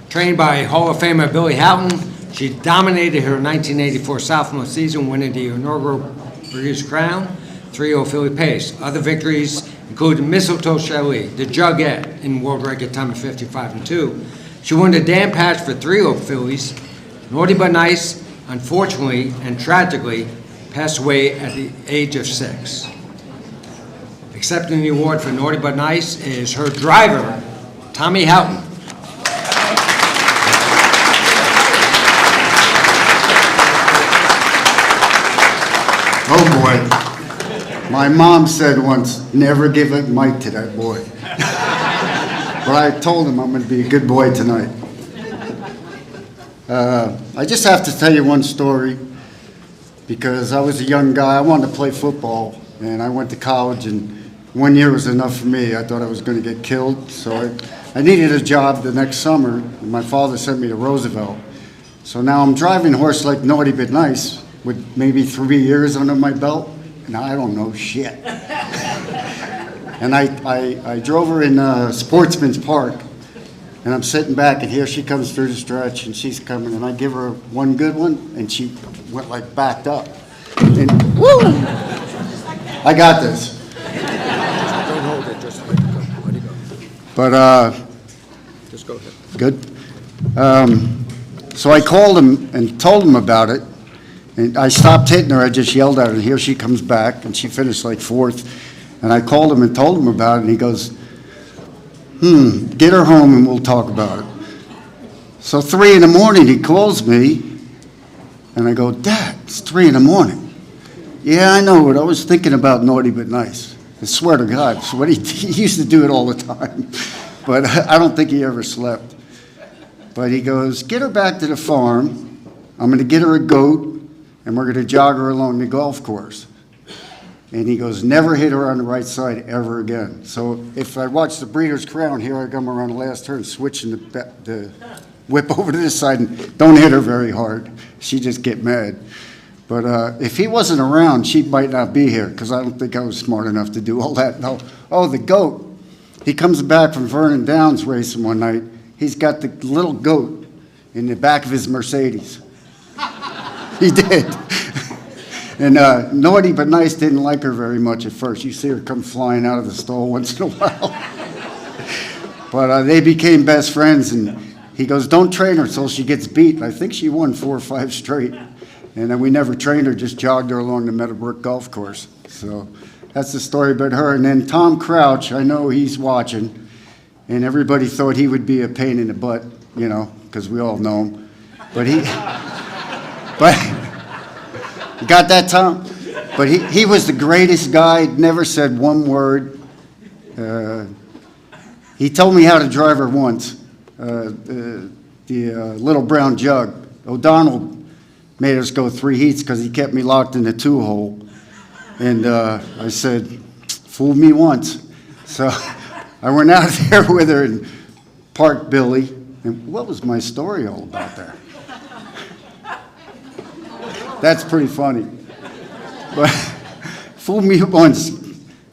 Trained by Hall of Famer Billy Houghton, she dominated her 1984 sophomore season, winning the inaugural Breeders' Crown, 3-0 filly pace. Other victories included Mistletoe Chalet, the Jugette in world record time of 55-2. She won the Dan Patch for 3-0 fillies. Naughty But Nice, unfortunately and tragically, passed away at the age of 6. Accepting the award for Naughty But Nice is her driver, Tommy Houghton. Oh boy. My mom said once, never give a mic to that boy. But I told him I'm going to be a good boy tonight. I just have to tell you one story, because I was a young guy. I wanted to play football, and I went to college, and 1 year was enough for me. I thought I was going to get killed, so I needed a job the next summer, and my father sent me to Roosevelt. So now I'm driving a horse like Naughty But Nice with maybe 3 years under my belt, and I don't know shit. And I drove her in Sportsman's Park, and I'm sitting back, and here she comes through the stretch, and she's coming, and I give her one good one, and she went like backed up. And woo! I got this. Don't hold it, just let it go. But, Just go ahead. good. So I called him and told him about it, and I stopped hitting her. I just yelled at her, and here she comes back, and she finished like fourth. And I called him and told him about it, and he goes, get her home and we'll talk about it. So 3 in the morning, he calls me, and I go, Dad, it's 3 in the morning. Yeah, I know, but I was thinking about Naughty But Nice. I swear to God, it's what he used to do it all the time. But I don't think he ever slept. But he goes, get her back to the farm. I'm going to get her a goat, and we're going to jog her along the golf course. And he goes, never hit her on the right side ever again. So if I watch the Breeders' Crown, here I come around the last turn, switching the whip over to this side, and don't hit her very hard. She just get mad. But if he wasn't around, she might not be here, because I don't think I was smart enough to do all that. No. Oh, the goat. He comes back from Vernon Downs racing one night. He's got the little goat in the back of his Mercedes. He did. And Naughty But Nice didn't like her very much at first. You see her come flying out of the stall once in a while. But they became best friends, and he goes, don't train her till she gets beat. I think she won 4 or 5 straight. And then we never trained her, just jogged her along the Meadowbrook Golf Course. So that's the story about her. And then Tom Crouch, I know he's watching. And everybody thought he would be a pain in the butt, you know, because we all know him. But you got that, Tom? But he was the greatest guy, never said one word. He told me how to drive her once, the little brown jug. O'Donnell made us go 3 heats because he kept me locked in the 2-hole. And I said, fool me once. So I went out there with her and parked Billy. And what was my story all about there? That's pretty funny. But fool me once,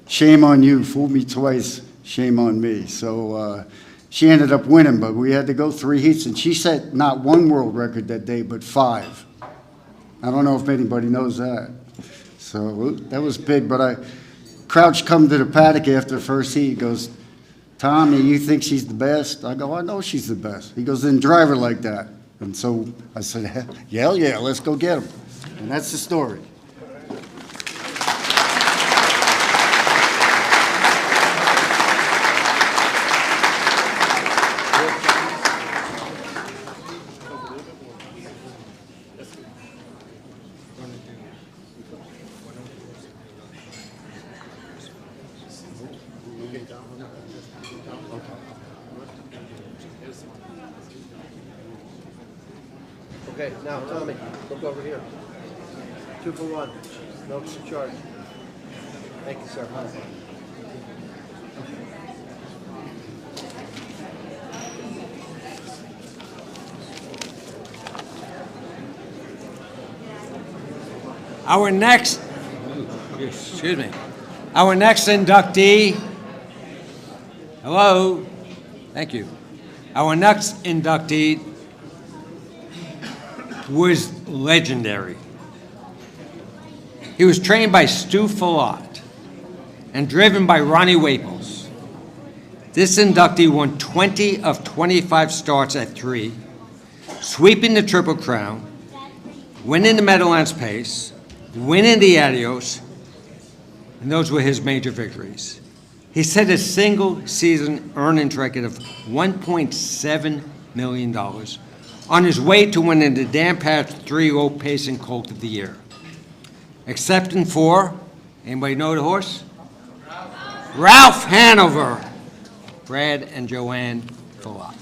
shame on you. Fool me twice, shame on me. So she ended up winning, but we had to go 3 heats. And she set not 1 world record that day, but 5. I don't know if anybody knows that. So that was big. But Crouch come to the paddock after the first heat. He goes, Tommy, you think she's the best? I go, I know she's the best. He goes, then drive her like that. And so I said, yeah, let's go get him. And that's the story. Okay, now, Tommy, look over here. 2 for 1. No extra charge. Thank you, sir. Our next inductee, hello, thank you. Our next inductee was legendary. He was trained by Stu Follott and driven by Ronnie Waples. This inductee won 20 of 25 starts at 3, sweeping the Triple Crown, winning the Meadowlands Pace, winning the Adios, and those were his major victories. He set a single-season earnings record of $1.7 million on his way to winning the Dan Patch 3-0 Pacing Colt of the Year. Except in 4, Anybody know the horse? Ralph Hanover. Brad and Joanne Fulop.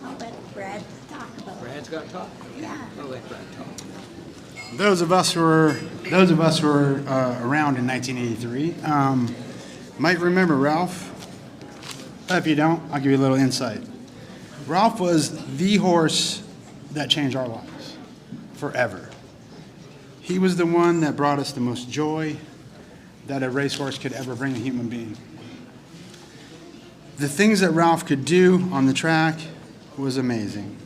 I'll let Brad talk about it. Brad's got to talk? Yeah. I'll let Brad talk. Those of us who were around in 1983 might remember Ralph. If you don't, I'll give you a little insight. Ralph was the horse that changed our lives forever. He was the one that brought us the most joy that a racehorse could ever bring a human being. The things that Ralph could do on the track was amazing.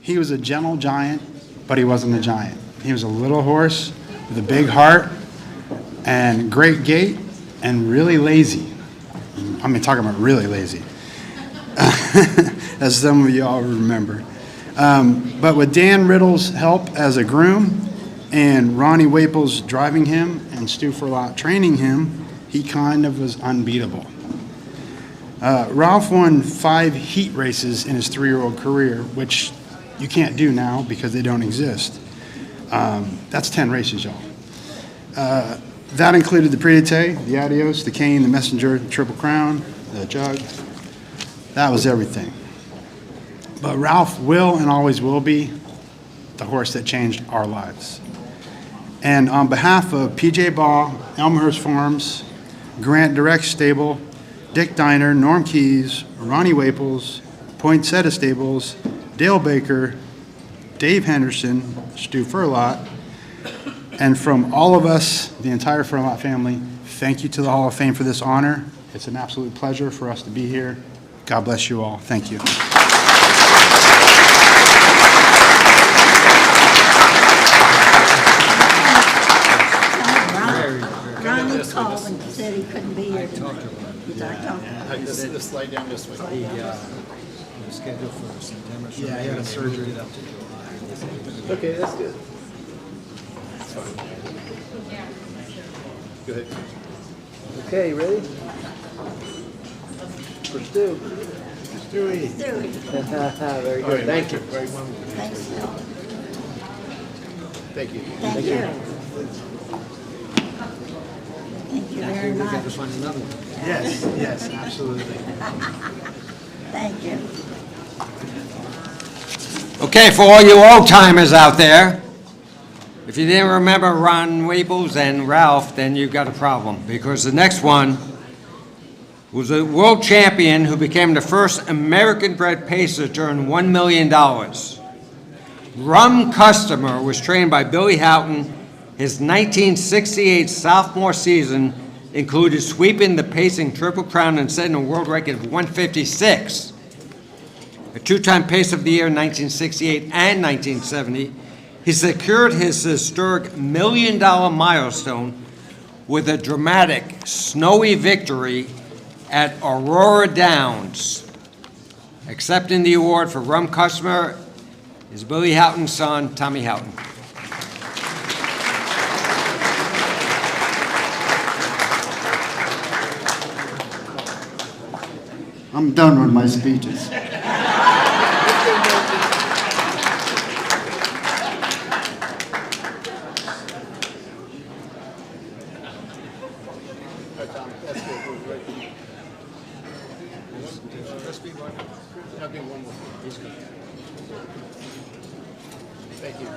He was a gentle giant, but he wasn't a giant. He was a little horse with a big heart and great gait and really lazy. I mean, talking about really lazy, as some of you all remember. But with Dan Riddle's help as a groom and Ronnie Waples driving him and Stu Furlot training him, he kind of was unbeatable. Ralph won 5 heat races in his 3-year-old career, which you can't do now because they don't exist. That's 10 races, y'all. That included the Prix-d'Été, the Adios, the Cane, the Messenger, the Triple Crown, the Jug. That was everything. But Ralph will and always will be the horse that changed our lives. And on behalf of PJ Ball, Elmhurst Farms, Grant Direct Stable, Dick Diner, Norm Keys, Ronnie Waples, Poinsettia Stables, Dale Baker, Dave Henderson, Stu Furlot, and from all of us, the entire Furlot family, thank you to the Hall of Fame for this honor. It's an absolute pleasure for us to be here. God bless you all. Thank you. Ronnie called and said he couldn't be here tonight. Let's slide down this way. Scheduled for September. Yeah, he had a surgery. Okay, that's good. That's fine. Go ahead. Okay, ready? For Stu. Stewie. Stewie. Very good. Thank you. Very well. Thanks, Phil. Thank you. Thank you. Thank you very We got to much. find another one. Yes, absolutely. Thank you. Okay, for all you old-timers out there, if you didn't remember Ron Waples and Ralph, then you've got a problem, because the next one was a world champion who became the first American-bred pacer to earn $1 million. Rum Customer was trained by Billy Houghton. His 1968 sophomore season included sweeping the pacing Triple Crown and setting a world record of 156. A 2-time Pace of the Year in 1968 and 1970, he secured his historic $1 million milestone with a dramatic, snowy victory at Aurora Downs. Accepting the award for Rum Customer is Billy Houghton's son, Tommy Houghton. I'm done with my speeches. Thank you.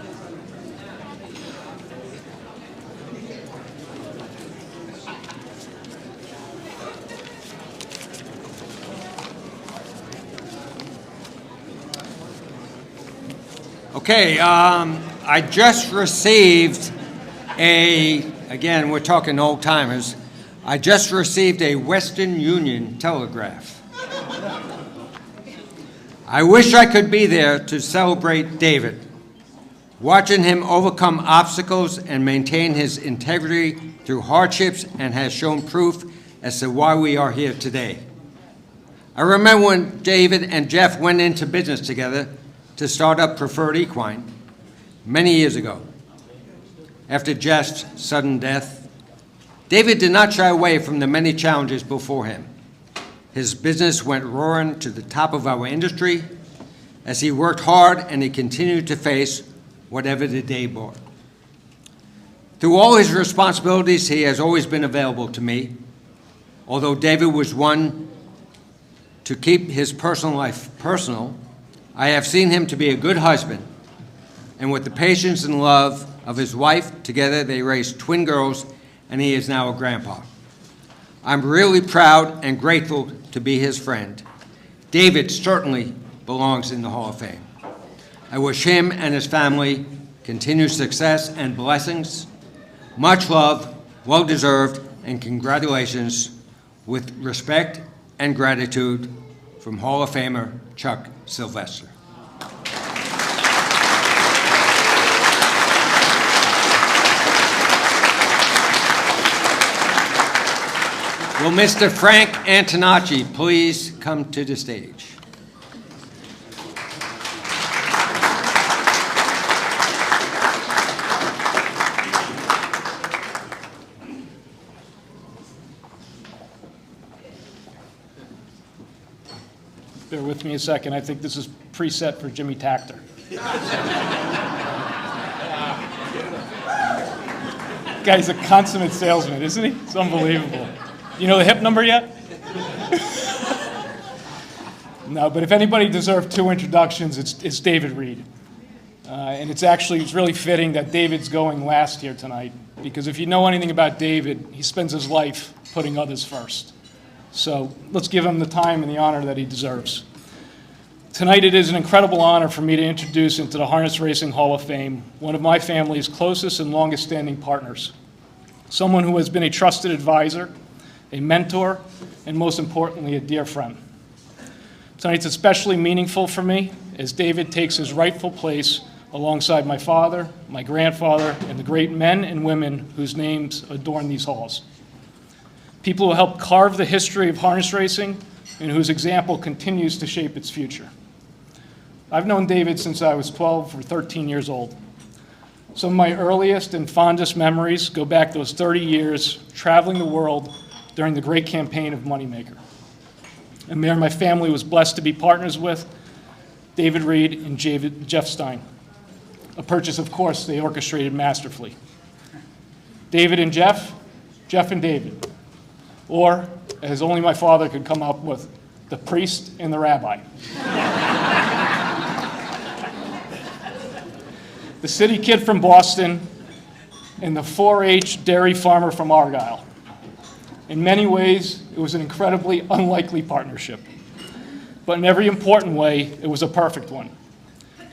Okay, I just received again, we're talking old timers, I just received a Western Union telegraph. I wish I could be there to celebrate David, watching him overcome obstacles and maintain his integrity through hardships, and has shown proof as to why we are here today. I remember when David and Jeff went into business together to start up Preferred Equine many years ago. After Jeff's sudden death, David did not shy away from the many challenges before him. His business went roaring to the top of our industry as he worked hard and he continued to face whatever the day brought. Through all his responsibilities, he has always been available to me. Although David was one to keep his personal life personal, I have seen him to be a good husband, and with the patience and love of his wife, together they raised twin girls, and he is now a grandpa. I'm really proud and grateful to be his friend. David certainly belongs in the Hall of Fame. I wish him and his family continued success and blessings. Much love, well-deserved, and congratulations. With respect and gratitude from Hall of Famer Chuck Sylvester. Will Mr. Frank Antonacci please come to the stage? Bear with me a second. I think this is preset for Jimmy Takter. Guy's a consummate salesman, isn't he? It's unbelievable. You know the hip number yet? No, but if anybody deserved two introductions, it's David Reed. And it's really fitting that David's going last here tonight, because if you know anything about David, he spends his life putting others first. So let's give him the time and the honor that he deserves. Tonight it is an incredible honor for me to introduce into the Harness Racing Hall of Fame one of my family's closest and longest standing partners, someone who has been a trusted advisor, a mentor, and most importantly, a dear friend. Tonight's especially meaningful for me as David takes his rightful place alongside my father, my grandfather, and the great men and women whose names adorn these halls. People who helped carve the history of harness racing and whose example continues to shape its future. I've known David since I was 12 or 13 years old. Some of my earliest and fondest memories go back those 30 years traveling the world during the great campaign of Moneymaker. And there my family was blessed to be partners with David Reed and Jeff Stein, a purchase, of course, they orchestrated masterfully. David and Jeff, Jeff and David. Or, as only my father could come up with, the priest and the rabbi. The city kid from Boston and the 4-H dairy farmer from Argyle. In many ways, it was an incredibly unlikely partnership. But in every important way, it was a perfect one.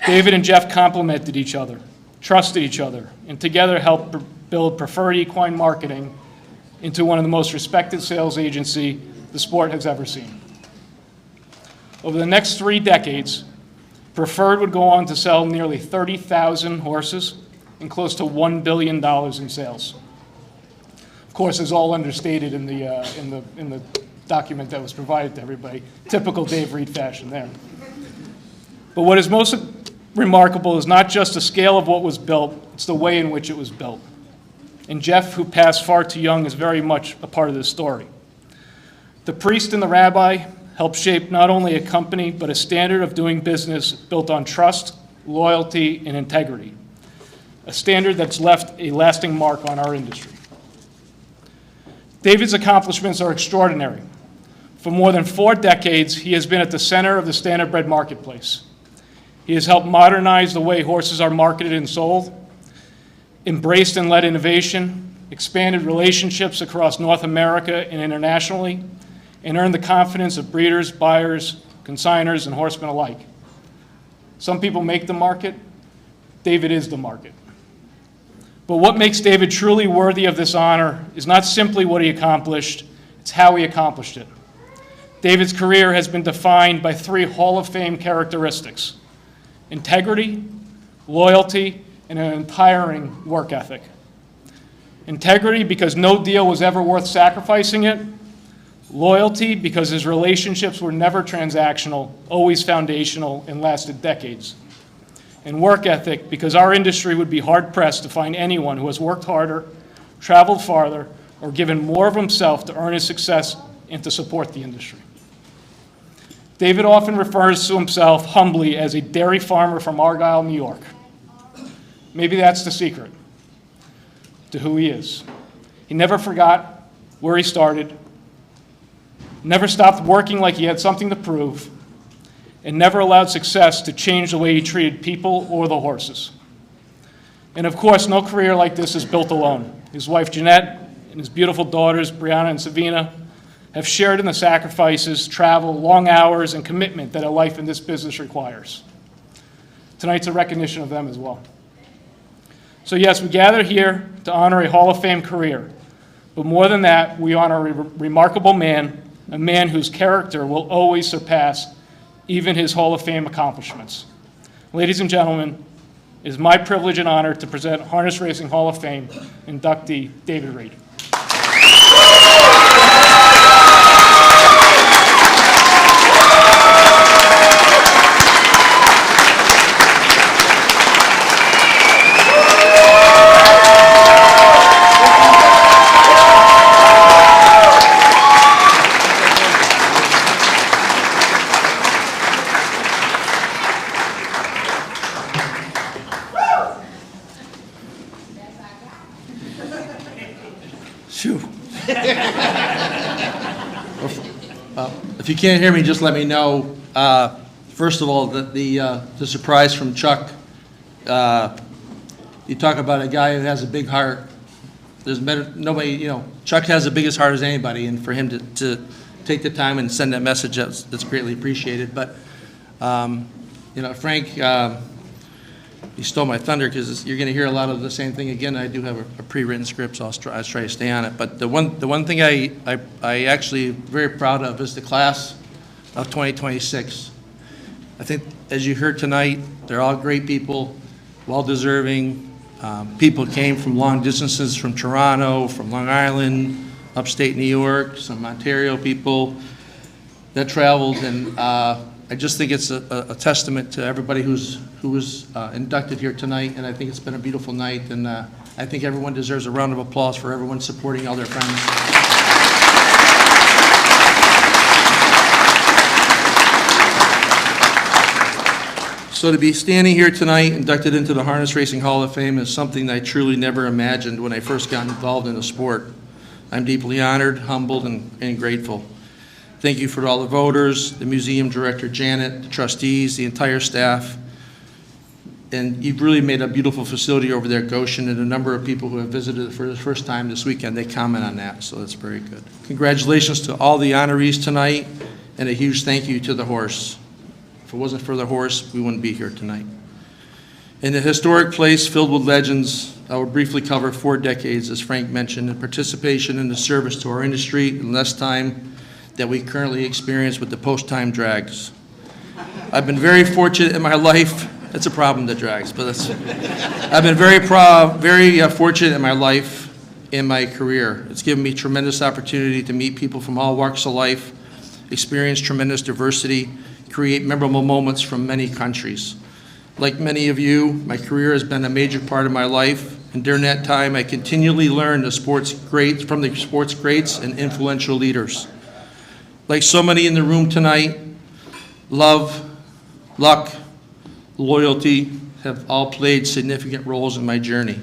David and Jeff complemented each other, trusted each other, and together helped build Preferred Equine Marketing into one of the most respected sales agency the sport has ever seen. Over the next 3 decades, Preferred would go on to sell nearly 30,000 horses and close to $1 billion in sales. Of course, it's all understated in the document that was provided to everybody. Typical Dave Reed fashion there. But what is most remarkable is not just the scale of what was built, it's the way in which it was built. And Jeff, who passed far too young, is very much a part of this story. The priest and the rabbi helped shape not only a company, but a standard of doing business built on trust, loyalty, and integrity. A standard that's left a lasting mark on our industry. David's accomplishments are extraordinary. For more than 4 decades, he has been at the center of the standardbred marketplace. He has helped modernize the way horses are marketed and sold, embraced and led innovation, expanded relationships across North America and internationally, and earned the confidence of breeders, buyers, consignors, and horsemen alike. Some people make the market. David is the market. But what makes David truly worthy of this honor is not simply what he accomplished, it's how he accomplished it. David's career has been defined by 3 Hall of Fame characteristics: integrity, loyalty, and an untiring work ethic. Integrity, because no deal was ever worth sacrificing it. Loyalty, because his relationships were never transactional, always foundational, and lasted decades. And work ethic, because our industry would be hard-pressed to find anyone who has worked harder, traveled farther, or given more of himself to earn his success and to support the industry. David often refers to himself humbly as a dairy farmer from Argyle, New York. Maybe that's the secret to who he is. He never forgot where he started, never stopped working like he had something to prove, and never allowed success to change the way he treated people or the horses. And of course, no career like this is built alone. His wife Jeanette and his beautiful daughters, Brianna and Savina, have shared in the sacrifices, travel, long hours, and commitment that a life in this business requires. Tonight's a recognition of them as well. So yes, we gather here to honor a Hall of Fame career, but more than that, we honor a remarkable man, a man whose character will always surpass even his Hall of Fame accomplishments. Ladies and gentlemen, it is my privilege and honor to present Harness Racing Hall of Fame inductee David Reed. If you can't hear me, just let me know. First of all, the surprise from Chuck. You talk about a guy who has a big heart. There's nobody, Chuck has the biggest heart as anybody, and for him to take the time and send that message, that's greatly appreciated. But, Frank, you stole my thunder because you're going to hear a lot of the same thing again. I do have a pre-written script, so I'll try to stay on it. But the one thing I actually very proud of is the class of 2026. I think, as you heard tonight, they're all great people, well-deserving. People came from long distances, from Toronto, from Long Island, upstate New York, some Ontario people that traveled, and I just think it's a testament to everybody who was inducted here tonight, and I think it's been a beautiful night, and I think everyone deserves a round of applause for everyone supporting all their friends. So to be standing here tonight, inducted into the Harness Racing Hall of Fame, is something I truly never imagined when I first got involved in the sport. I'm deeply honored, humbled, and grateful. Thank you for all the voters, the museum director, Janet, the trustees, the entire staff. And you've really made a beautiful facility over there at Goshen, and a number of people who have visited for the first time this weekend, they comment on that, so that's very good. Congratulations to all the honorees tonight, and a huge thank you to the horse. If it wasn't for the horse, we wouldn't be here tonight. In a historic place filled with legends, I will briefly cover 4 decades, as Frank mentioned, in participation in the service to our industry in less time that we currently experience with the post-time drags. I've been very fortunate in my life. It's a problem, the drags, but I've been very fortunate in my life, in my career. It's given me tremendous opportunity to meet people from all walks of life, experience tremendous diversity, create memorable moments from many countries. Like many of you, my career has been a major part of my life, and during that time, I continually learned from the sports greats and influential leaders. Like so many in the room tonight, love, luck, loyalty have all played significant roles in my journey.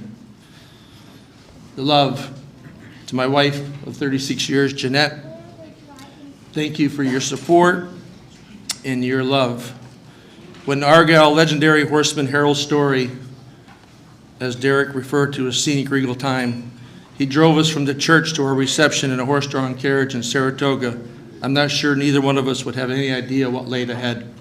The love to my wife of 36 years, Jeanette, thank you for your support and your love. When Argyle legendary horseman Harold Story, as Derek referred to as Scenic Regal Time, he drove us from the church to our reception in a horse-drawn carriage in Saratoga, I'm not sure neither one of us would have any idea what laid ahead.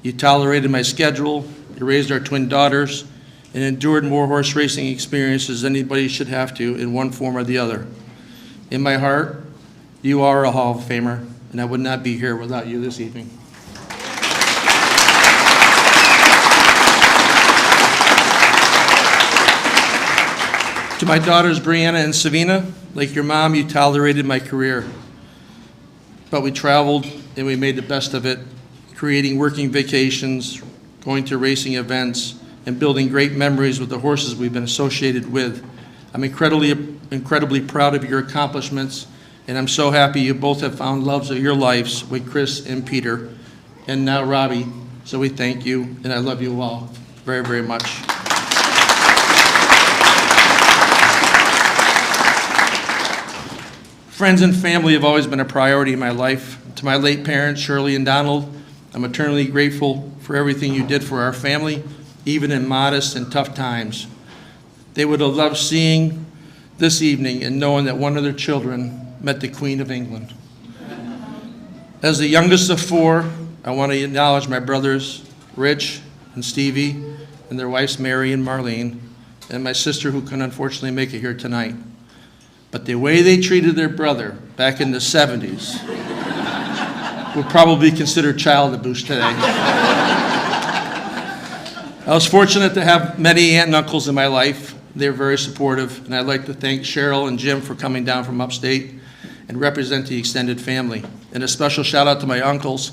You tolerated my schedule, you raised our twin daughters, and endured more horse racing experiences than anybody should have to in one form or the other. In my heart, you are a Hall of Famer, and I would not be here without you this evening. To my daughters, Brianna and Savina, like your mom, you tolerated my career. But we traveled and we made the best of it, creating working vacations, going to racing events, and building great memories with the horses we've been associated with. I'm incredibly incredibly proud of your accomplishments, and I'm so happy you both have found loves of your lives with Chris and Peter, and now Robbie. So we thank you, and I love you all very, very much. Friends and family have always been a priority in my life. To my late parents, Shirley and Donald, I'm eternally grateful for everything you did for our family, even in modest and tough times. They would have loved seeing this evening and knowing that one of their children met the Queen of England. As the youngest of four, I want to acknowledge my brothers, Rich and Stevie, and their wives, Mary and Marlene, and my sister who couldn't unfortunately make it here tonight. But the way they treated their brother back in the 70s would probably be considered child abuse today. I was fortunate to have many aunt and uncles in my life. They're very supportive, and I'd like to thank Cheryl and Jim for coming down from upstate and represent the extended family. And a special shout out to my uncles,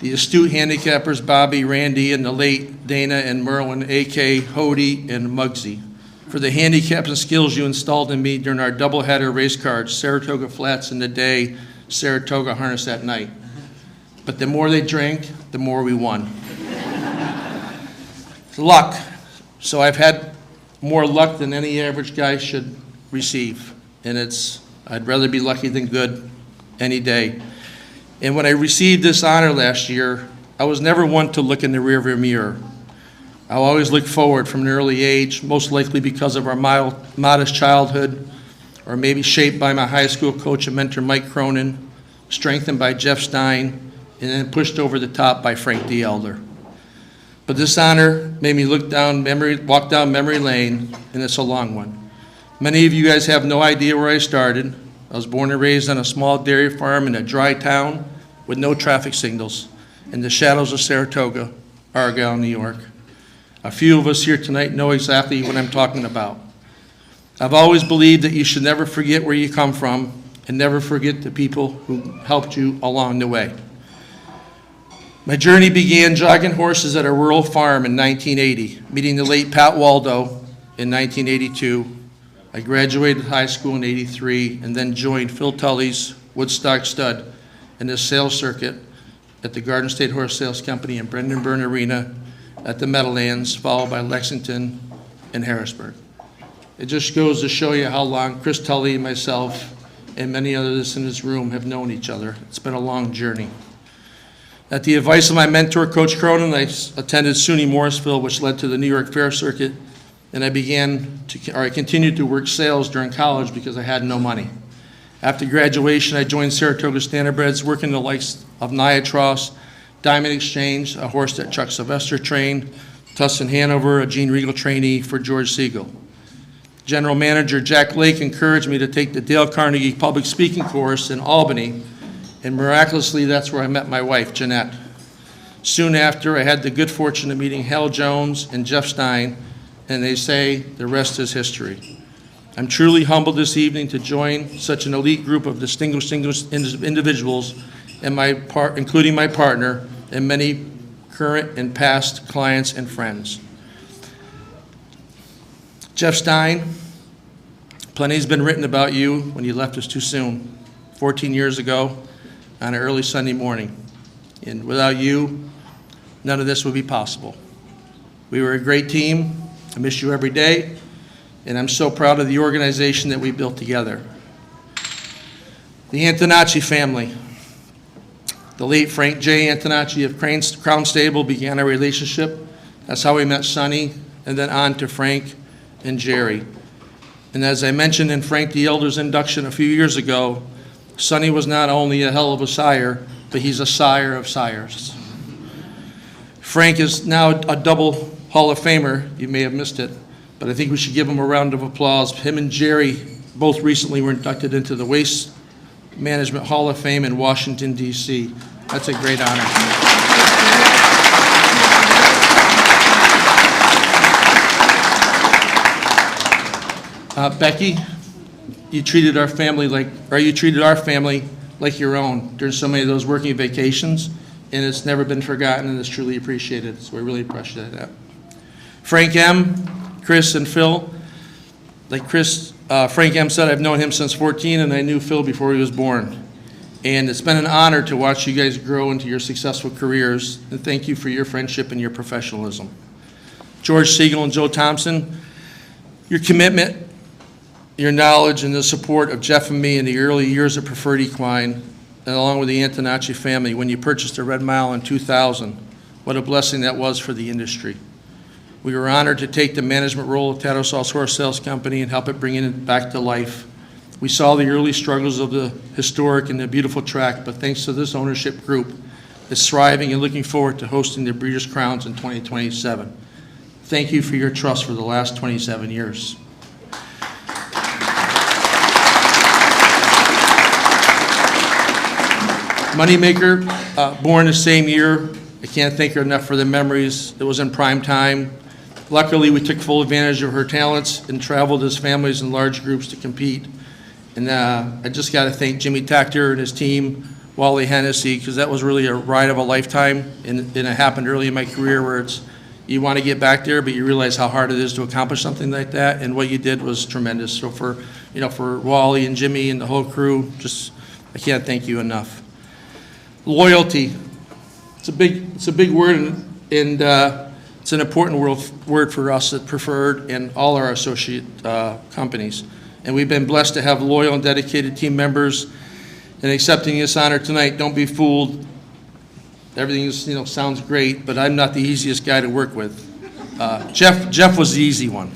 the astute handicappers Bobby, Randy, and the late Dana and Merwin, A.K., Hody, and Muggsy, for the handicaps and skills you installed in me during our doubleheader race cards, Saratoga Flats in the day, Saratoga Harness at night. But the more they drank, the more we won. Luck. So I've had more luck than any average guy should receive. And I'd rather be lucky than good any day. And when I received this honor last year, I was never one to look in the rearview mirror. I always look forward from an early age, most likely because of our modest childhood, or maybe shaped by my high school coach and mentor, Mike Cronin, strengthened by Jeff Stein, and then pushed over the top by Frank the Elder. But this honor made me walk down memory lane, and it's a long one. Many of you guys have no idea where I started. I was born and raised on a small dairy farm in a dry town with no traffic signals in the shadows of Saratoga, Argyle, New York. A few of us here tonight know exactly what I'm talking about. I've always believed that you should never forget where you come from and never forget the people who helped you along the way. My journey began jogging horses at a rural farm in 1980, meeting the late Pat Waldo in 1982. I graduated high school in 83 and then joined Phil Tully's Woodstock Stud in the sales circuit at the Garden State Horse Sales Company in Brendan Byrne Arena at the Meadowlands, followed by Lexington and Harrisburg. It just goes to show you how long Chris Tully and myself and many others in this room have known each other. It's been a long journey. At the advice of my mentor, Coach Cronin, I attended SUNY Morrisville, which led to the New York Fair Circuit, and I continued to work sales during college because I had no money. After graduation, I joined Saratoga Standardbreds, working the likes of Niatross, Diamond Exchange, a horse that Chuck Sylvester trained, Tussin Hanover, a Gene Regal trainee for George Siegel. General Manager Jack Lake encouraged me to take the Dale Carnegie Public Speaking course in Albany, and miraculously, that's where I met my wife, Jeanette. Soon after, I had the good fortune of meeting Hal Jones and Jeff Stein, and they say the rest is history. I'm truly humbled this evening to join such an elite group of distinguished individuals, and including my partner and many current and past clients and friends. Jeff Stein, plenty's been written about you when you left us too soon, 14 years ago on an early Sunday morning. And without you, none of this would be possible. We were a great team. I miss you every day, and I'm so proud of the organization that we built together. The Antonacci family. The late Frank J. Antonacci of Crown Stable began our relationship. That's how we met Sonny, and then on to Frank and Jerry. And as I mentioned in Frank the Elder's induction a few years ago, Sonny was not only a hell of a sire, but he's a sire of sires. Frank is now a double Hall of Famer. You may have missed it, but I think we should give him a round of applause. Him and Jerry both recently were inducted into the Waste Management Hall of Fame in Washington, D.C. That's a great honor. Becky, you treated our family like your own during so many of those working vacations, and it's never been forgotten, and it's truly appreciated, so we really appreciate that. Frank M., Chris, and Phil, like Chris Frank M. said I've known him since 14, and I knew Phil before he was born. And it's been an honor to watch you guys grow into your successful careers, and thank you for your friendship and your professionalism. George Siegel and Joe Thompson, your commitment, your knowledge, and the support of Jeff and me in the early years of Preferred Equine, and along with the Antonacci family when you purchased the Red Mile in 2000, what a blessing that was for the industry. We were honored to take the management role of Tattersalls Horse Sales Company and help it bring it back to life. We saw the early struggles of the historic and the beautiful track, but thanks to this ownership group, it's thriving and looking forward to hosting the Breeders' Crowns in 2027. Thank you for your trust for the last 27 years. Moneymaker, born the same year. I can't thank her enough for the memories. It was in prime time. Luckily, we took full advantage of her talents and traveled as families in large groups to compete. And I just got to thank Jimmy Tactor and his team, Wally Hennessy, because that was really a ride of a lifetime. And it happened early in my career where you want to get back there, but you realize how hard it is to accomplish something like that. And what you did was tremendous. So for Wally and Jimmy and the whole crew, I can't thank you enough. Loyalty. It's a big word, and it's an important word for us at Preferred and all our associate companies. And we've been blessed to have loyal and dedicated team members. And accepting this honor tonight, don't be fooled. Everything sounds great, but I'm not the easiest guy to work with. Jeff was the easy one.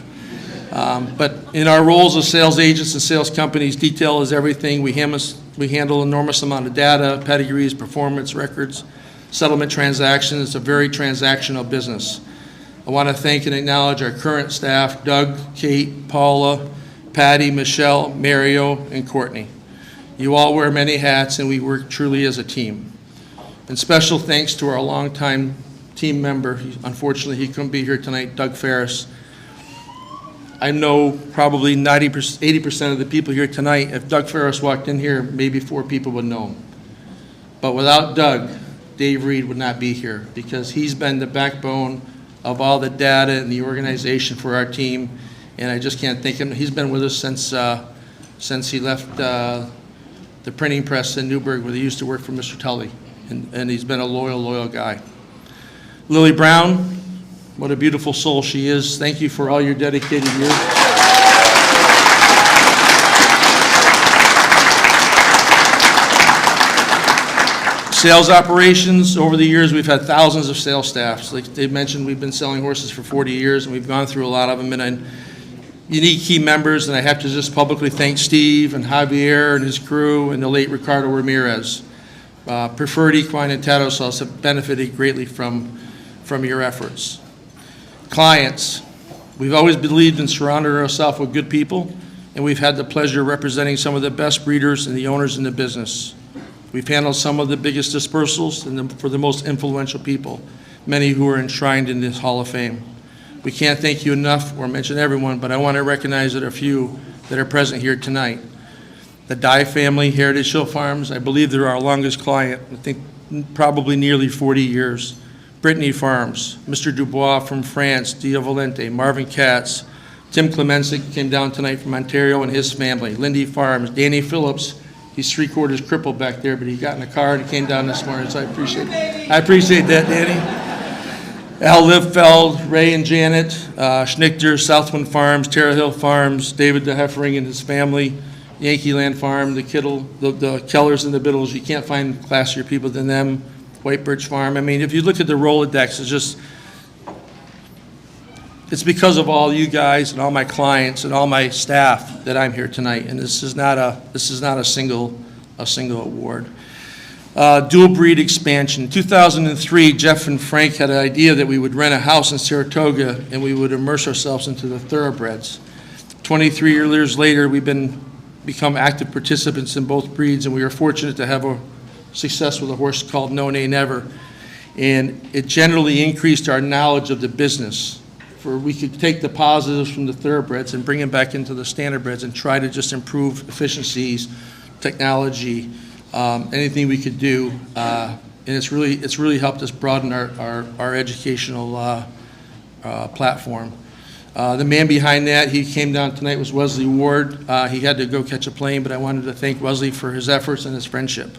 But in our roles as sales agents and sales companies, detail is everything. We handle an enormous amount of data, pedigrees, performance records, settlement transactions. It's a very transactional business. I want to thank and acknowledge our current staff, Doug, Kate, Paula, Patty, Michelle, Mario, and Courtney. You all wear many hats, and we work truly as a team. And special thanks to our longtime team member. Unfortunately, he couldn't be here tonight, Doug Ferris. I know probably 80% of the people here tonight, if Doug Ferris walked in here, maybe 4 people would know him. But without Doug, Dave Reed would not be here, because he's been the backbone of all the data and the organization for our team. And I just can't thank him. He's been with us since he left the printing press in Newburgh, where he used to work for Mr. Tully. And he's been a loyal guy. Lily Brown, what a beautiful soul she is. Thank you for all your dedicated years. Sales operations, over the years, we've had thousands of sales staffs. Like they mentioned, we've been selling horses for 40 years, and we've gone through a lot of them. And you need key members, and I have to just publicly thank Steve and Javier and his crew and the late Ricardo Ramirez. Preferred Equine and Tattersalls have benefited greatly from your efforts. Clients, we've always believed in surrounding ourselves with good people, and we've had the pleasure of representing some of the best breeders and the owners in the business. We've handled some of the biggest dispersals for the most influential people, many who are enshrined in this Hall of Fame. We can't thank you enough or mention everyone, but I want to recognize that a few that are present here tonight. The Dye family, Heritage Hill Farms, I believe they're our longest client, I think probably nearly 40 years. Brittany Farms, Mr. Dubois from France, Dia Valente, Marvin Katz, Tim Clemensic came down tonight from Ontario and his family. Lindy Farms, Danny Phillips, he's 3/4 crippled back there, but he got in the car and he came down this morning, so I appreciate that, Danny. Al Livfeld, Ray and Janet, Schnichter, Southwind Farms, Terra Hill Farms, David DeHeffering and his family, Yankee Land Farm, the Kittle, the Kellers and the Biddles. You can't find classier people than them. White Birch Farm. I mean, if you look at the Rolodex, it's because of all you guys and all my clients and all my staff that I'm here tonight. And this is not a single award. Dual breed expansion. In 2003, Jeff and Frank had an idea that we would rent a house in Saratoga and we would immerse ourselves into the thoroughbreds. 23 years later, we've become active participants in both breeds, and we are fortunate to have a success with a horse called No Nay Never. And it generally increased our knowledge of the business. For we could take the positives from the thoroughbreds and bring them back into the standardbreds and try to just improve efficiencies, technology, anything we could do. And it's really helped us broaden our educational platform. The man behind that, he came down tonight, was Wesley Ward. He had to go catch a plane, but I wanted to thank Wesley for his efforts and his friendship.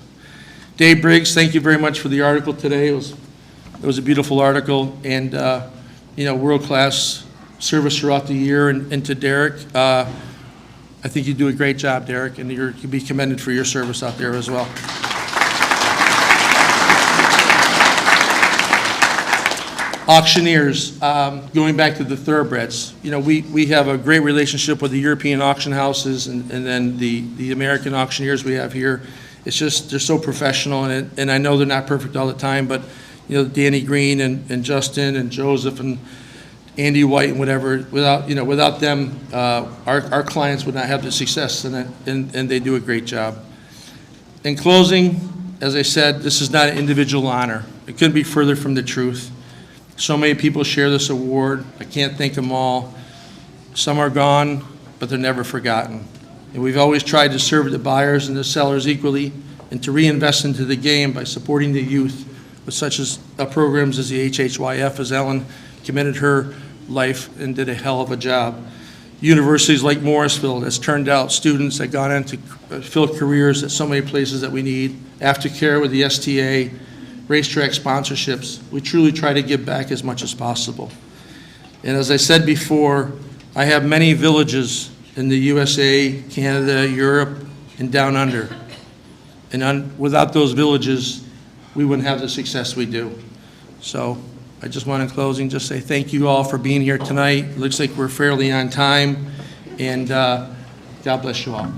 Dave Briggs, thank you very much for the article today. It was a beautiful article, and world-class service throughout the year. And to Derek, I think you do a great job, Derek, and you'll be commended for your service out there as well. Auctioneers, going back to the thoroughbreds, we have a great relationship with the European auction houses and then the American auctioneers we have here. It's just, they're so professional, and I know they're not perfect all the time, but, Danny Green and Justin and Joseph and Andy White and whatever, without them, our clients would not have the success, and they do a great job. In closing, as I said, this is not an individual honor. It couldn't be further from the truth. So many people share this award. I can't thank them all. Some are gone, but they're never forgotten. And we've always tried to serve the buyers and the sellers equally and to reinvest into the game by supporting the youth with such as programs as the HHYF, as Ellen committed her life and did a hell of a job. Universities like Morrisville that's turned out students that gone into fill careers at so many places that we need. Aftercare with the STA, racetrack sponsorships. We truly try to give back as much as possible. And as I said before, I have many villages in the USA, Canada, Europe, and down under. And without those villages, we wouldn't have the success we do. So I just want in closing just say thank you all for being here tonight. It looks like we're fairly on time, and God bless you all.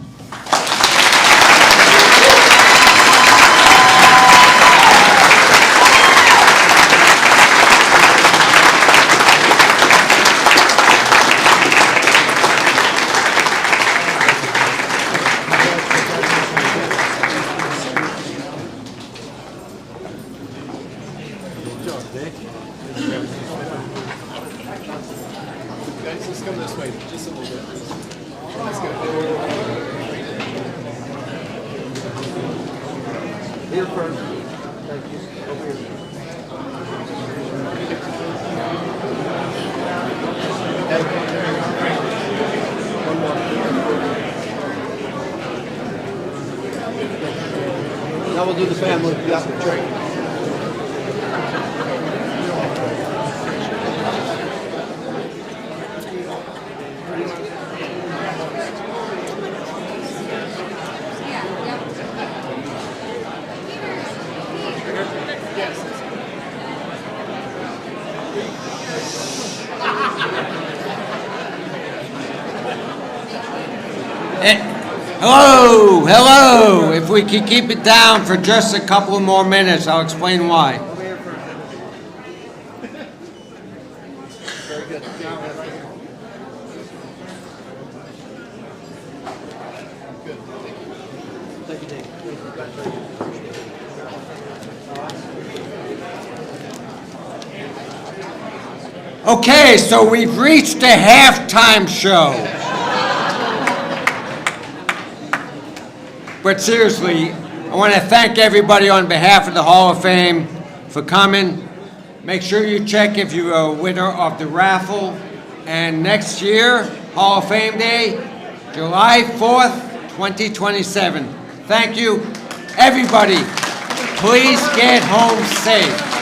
Now we'll do the family. Yeah, Hello. If we could keep it down for just a couple more minutes, I'll explain why. Okay, so we've reached the halftime show. But seriously, I want to thank everybody on behalf of the Hall of Fame for coming. Make sure you check if you're a winner of the raffle. And next year, Hall of Fame Day, July 4th, 2027. Thank you. Everybody, please get home safe.